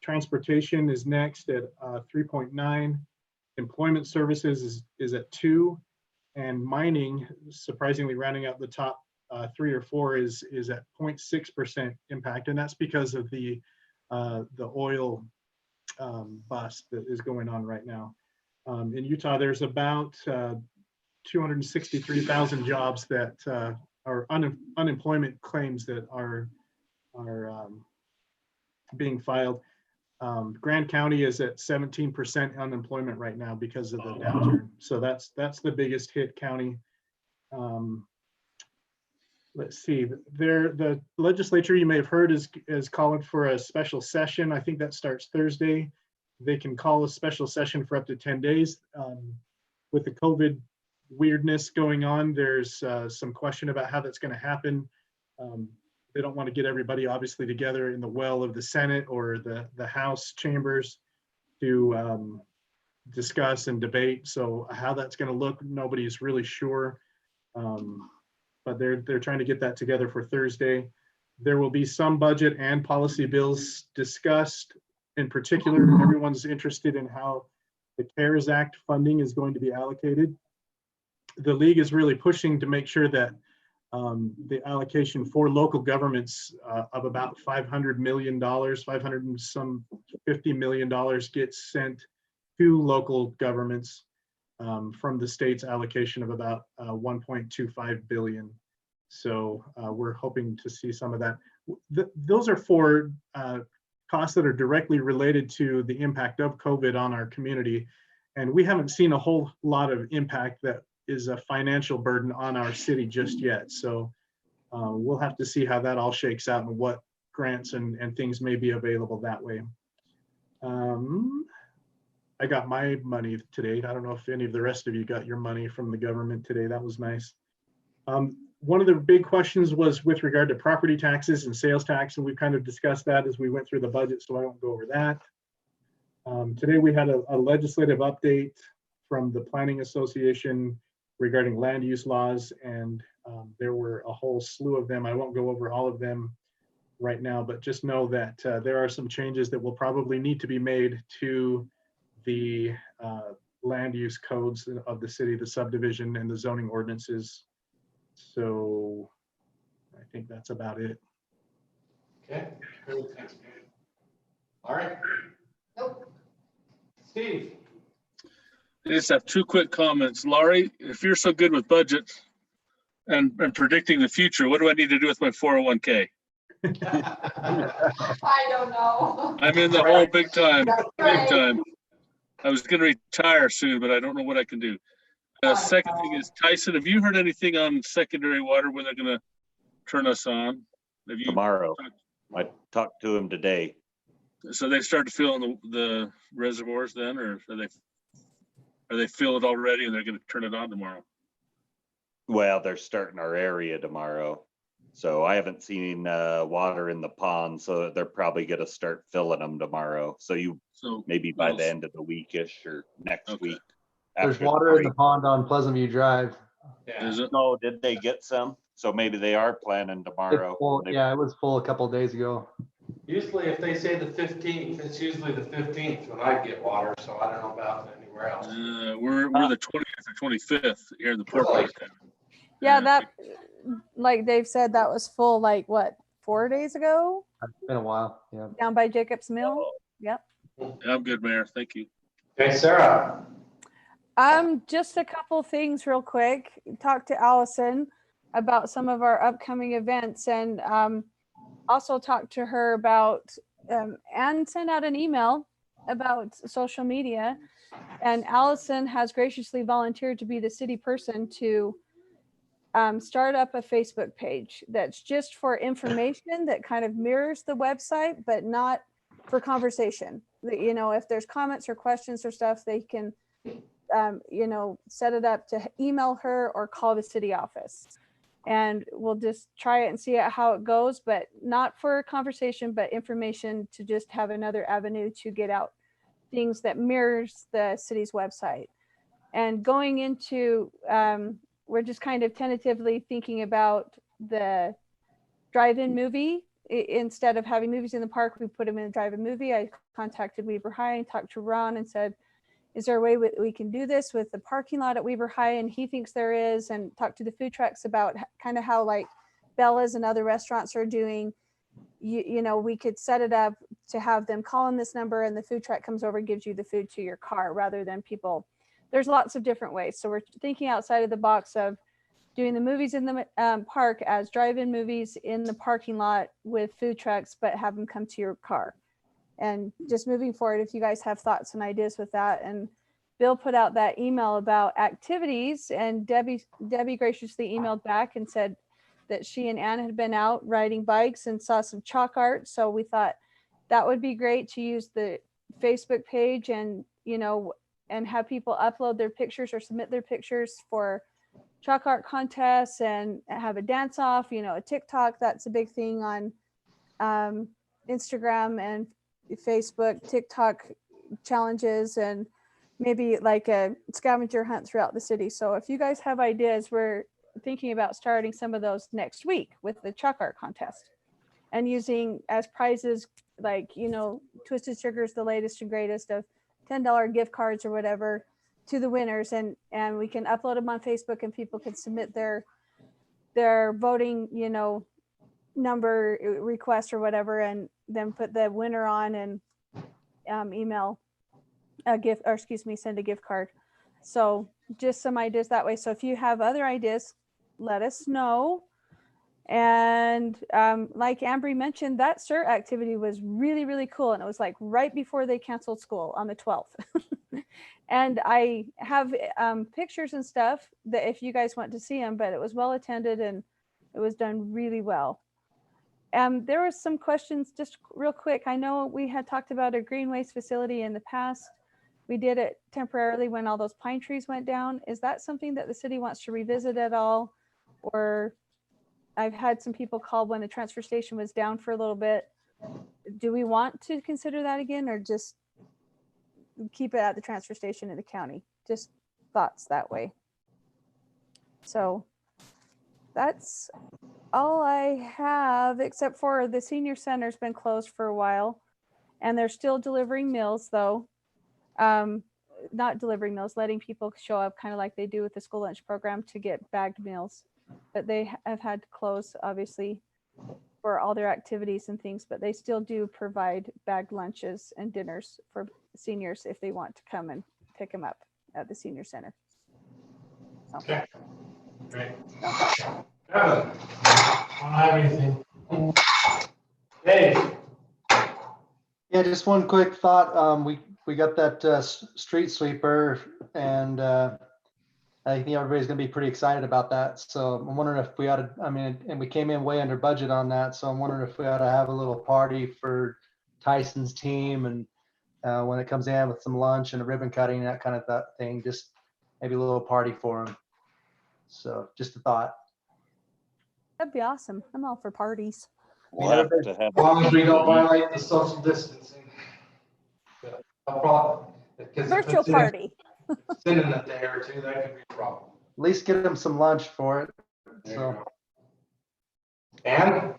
Transportation is next at 3.9. Employment services is at 2, and mining, surprisingly rounding out the top 3 or 4, is at 0.6% impact, and that's because of the oil bust that is going on right now. In Utah, there's about 263,000 jobs that are unemployment claims that are being filed. Grand County is at 17% unemployment right now because of the downturn. So that's the biggest hit county. Let's see, the legislature, you may have heard, is calling for a special session. I think that starts Thursday. They can call a special session for up to 10 days. With the COVID weirdness going on. There's some question about how that's going to happen. They don't want to get everybody obviously together in the well of the Senate or the House chambers to discuss and debate. So how that's going to look, nobody's really sure. But they're trying to get that together for Thursday. There will be some budget and policy bills discussed. In particular, everyone's interested in how the CARES Act funding is going to be allocated. The league is really pushing to make sure that the allocation for local governments of about $500 million, $550 million gets sent to local governments from the state's allocation of about 1.25 billion. So we're hoping to see some of that. Those are for costs that are directly related to the impact of COVID on our community. And we haven't seen a whole lot of impact that is a financial burden on our city just yet. So we'll have to see how that all shakes out and what grants and things may be available that way. I got my money today. I don't know if any of the rest of you got your money from the government today. That was nice. One of the big questions was with regard to property taxes and sales tax, and we kind of discussed that as we went through the budget, so I won't go over that. Today we had a legislative update from the Planning Association regarding land use laws, and there were a whole slew of them. I won't go over all of them right now, but just know that there are some changes that will probably need to be made to the land use codes of the city, the subdivision and the zoning ordinances. So I think that's about it. Okay. All right. Nope. Steve. I just have two quick comments. Laurie, if you're so good with budgets and predicting the future, what do I need to do with my 401k? I don't know. I'm in the hole big time, big time. I was going to retire soon, but I don't know what I can do. Second thing is, Tyson, have you heard anything on secondary water when they're going to turn us on? Have you? Tomorrow. I talked to him today. So they start to fill in the reservoirs then, or are they filled already and they're going to turn it on tomorrow? Well, they're starting our area tomorrow. So I haven't seen water in the pond, so they're probably going to start filling them tomorrow. So maybe by the end of the weekish or next week. There's water in the pond on Pleasant View Drive. Yeah. No, did they get some? So maybe they are planning tomorrow. Yeah, it was full a couple of days ago. Usually if they say the 15th, it's usually the 15th when I get water, so I don't know about anywhere else. We're the 20th or 25th here in the Port Really? town. Yeah, that, like Dave said, that was full like what, 4 days ago? It's been a while. Yeah. Down by Jacob's Mill. Yep. I'm good, Mayor. Thank you. Okay, Sarah. Just a couple things real quick. Talked to Allison about some of our upcoming events, and also talked to her about and sent out an email about social media. And Allison has graciously volunteered to be the city person to start up a Facebook page that's just for information that kind of mirrors the website, but not for conversation. You know, if there's comments or questions or stuff, they can you know, set it up to email her or call the city office, and we'll just try it and see how it goes, but not for conversation, but information, to just have another avenue to get out things that mirrors the city's website. And going into, we're just kind of tentatively thinking about the drive-in movie. Instead of having movies in the park, we put them in a drive-in movie. I contacted Weber High and talked to Ron and said, is there a way we can do this with the parking lot at Weber High? And he thinks there is, and talk to the food trucks about kind of how like Bella's and other restaurants are doing. You know, we could set it up to have them call in this number and the food truck comes over and gives you the food to your car, rather than people. There's lots of different ways. So we're thinking outside of the box of doing the movies in the park as drive-in movies in the parking lot with food trucks, but have them come to your car. And just moving forward, if you guys have thoughts and ideas with that. And Bill put out that email about activities, and Debbie graciously emailed back and said that she and Ann had been out riding bikes and saw some chalk art. So we thought that would be great to use the Facebook page and, you know, and have people upload their pictures or submit their pictures for chalk art contests and have a dance off, a TikTok. That's a big thing on Instagram and Facebook, TikTok challenges, and maybe like a scavenger hunt throughout the city. So if you guys have ideas, we're thinking about starting some of those next week with the chalk art contest and using as prizes, like, Twisted Sugar's the latest and greatest of $10 gift cards or whatever to the winners. And we can upload them on Facebook and people can submit their voting, number request or whatever, and then put the winner on and email a gift, or send a gift card. So just some ideas that way. So if you have other ideas, let us know. And like Ambry mentioned, that CERT activity was really, really cool. And it was like right before they canceled school on the 12th. And I have pictures and stuff that if you guys want to see them, but it was well attended and it was done really well. There were some questions just real quick. I know we had talked about a green waste facility in the past. We did it temporarily when all those pine trees went down. Is that something that the city wants to revisit at all? Or I've had some people call when the transfer station was down for a little bit. Do we want to consider that again, or just keep it at the transfer station in the county? Just thoughts that way. So that's all I have, except for the senior center's been closed for a while and they're still delivering meals though. Not delivering meals, letting people show up kind of like they do with the school lunch program to get bagged meals. But they have had to close obviously for all their activities and things, but they still do provide bagged lunches and dinners for seniors if they want to come and pick them up at the senior center. So. Okay, great. I don't have anything. Dave. Yeah, just one quick thought. We got that street sweeper, and I think everybody's gonna be pretty excited about that. So I'm wondering if we ought to, and we came in way under budget on that. So I'm wondering if we ought to have a little party for Tyson's team, and when it comes in with some lunch and a ribbon cutting, that kind of thing, just maybe a little party for him. So just a thought. That'd be awesome. I'm all for parties. We'll have to have. As long as we don't violate the social distancing. No problem. Virtual party. Sitting a day or two, that could be a problem. At least get them some lunch for it. So. And?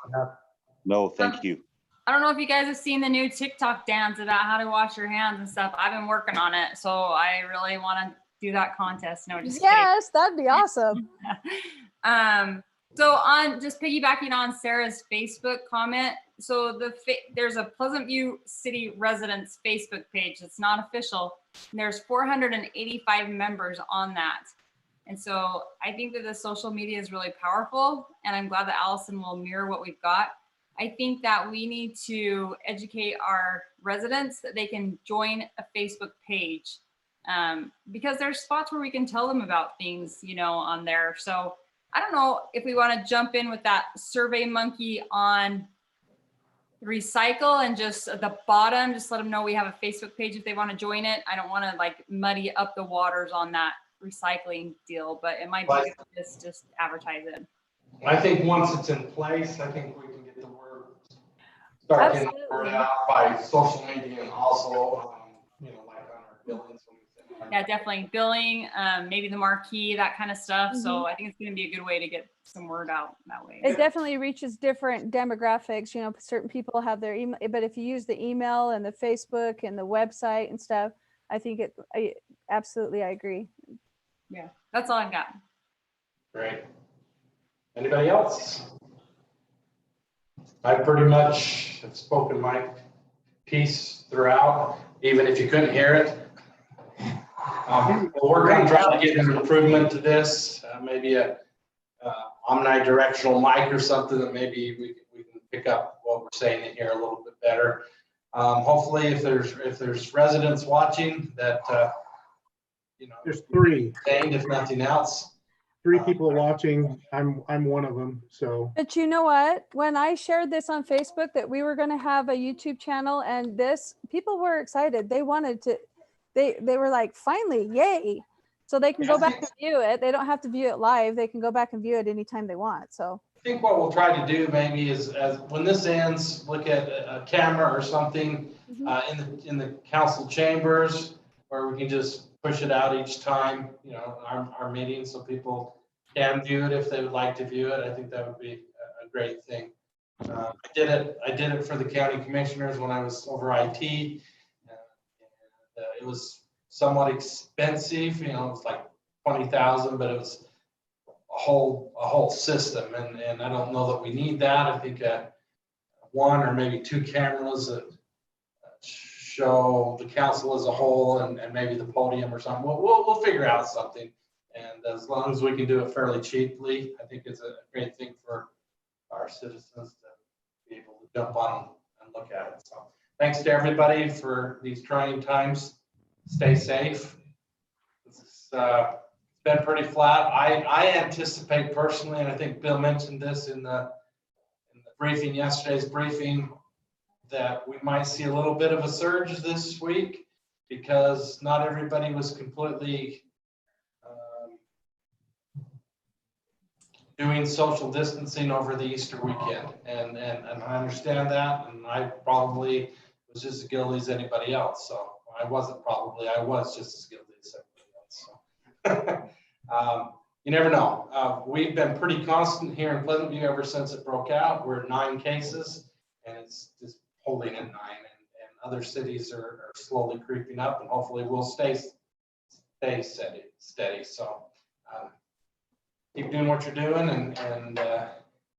No, thank you. I don't know if you guys have seen the new TikTok dance about how to wash your hands and stuff. I've been working on it, so I really want to do that contest. No, just yes, that'd be awesome. So on just piggybacking on Sarah's Facebook comment, so there's a Pleasant View City Residents Facebook page that's not official. And there's 485 members on that. And so I think that the social media is really powerful, and I'm glad that Allison will mirror what we've got. I think that we need to educate our residents that they can join a Facebook page because there's spots where we can tell them about things, on there. So I don't know if we want to jump in with that Survey Monkey on recycle and just at the bottom, just let them know we have a Facebook page if they want to join it. I don't want to like muddy up the waters on that recycling deal, but it might be just advertise it. I think once it's in place, I think we can get the word, start getting the word out by social media and also, like on our billings. Yeah, definitely billing, maybe the marquee, that kind of stuff. Mm-hmm. So I think it's going to be a good way to get some word out that way. It definitely reaches different demographics. Certain people have their email, but if you use the email and the Facebook and the website and stuff, I think absolutely, I agree. Yeah, that's all I've got. Great. Anybody else? I pretty much have spoken my piece throughout, even if you couldn't hear it. We'll work on trying to get an improvement to this, maybe a omnidirectional mic or something that maybe we can pick up what we're saying in here a little bit better. Hopefully, if there's residents watching that, there's 3. If nothing else. 3 people watching. I'm one of them. So. But you know what? When I shared this on Facebook that we were going to have a YouTube channel and people were excited. They wanted to. they were like, finally, yay. So they can go back and view it. They don't have to view it live. They can go back and view it anytime they want. So I think what we'll try to do maybe is, as when this ends, look at a camera or something in the council chambers, where we can just push it out each time, you know, our meetings, so people can view it if they would like to view it. I think that would be a great thing. I did it for the county commissioners when I was over IT. It was somewhat expensive, you know, it was like 20,000, but it was a whole system, and I don't know that we need that. I think one or maybe two cameras that show the council as a whole, and maybe the podium or something. We'll figure out something, and as long as we can do it fairly cheaply, I think it's a great thing for our citizens to be able to jump on and look at it. So thanks to everybody for these trying times. Stay safe. It's been pretty flat. I anticipate personally, and I think Bill mentioned this in the briefing, yesterday's briefing, that we might see a little bit of a surge this week, because not everybody was completely doing social distancing over the Easter weekend. And I understand that, and I probably was just as guilty as anybody else. So I was just as guilty as everybody else. So you never know. We've been pretty constant here in Pleasant View ever since it broke out. We're at 9 cases, and it's just holding at 9. And other cities are slowly creeping up, and hopefully we'll stay steady. So keep doing what you're doing, and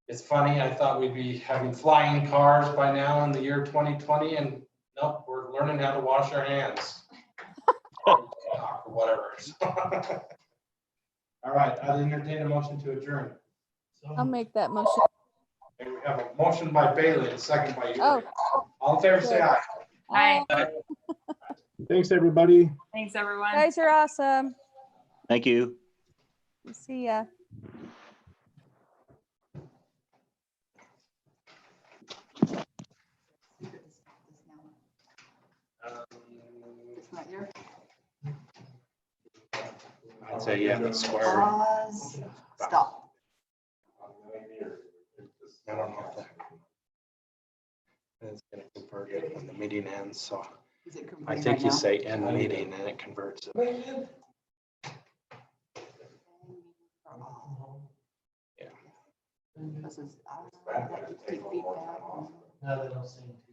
it's funny. I thought we'd be having flying cars by now in the year 2020, and nope, we're learning how to wash our hands or whatever. All right, I'll entertain a motion to adjourn. I'll make that motion. Okay, we have a motion by Bailey and a second by you. Oh. All in favor, say aye. Aye. Thanks, everybody. Thanks, everyone. You guys are awesome. Thank you. See ya. It's not your I'd say yeah, the square. pause. Stop. I don't know if that. It's gonna convert it when the meeting ends, so Is it I converting think right you now? say end meeting and it converts it. Yeah. This is, take feedback. No, they don't seem to.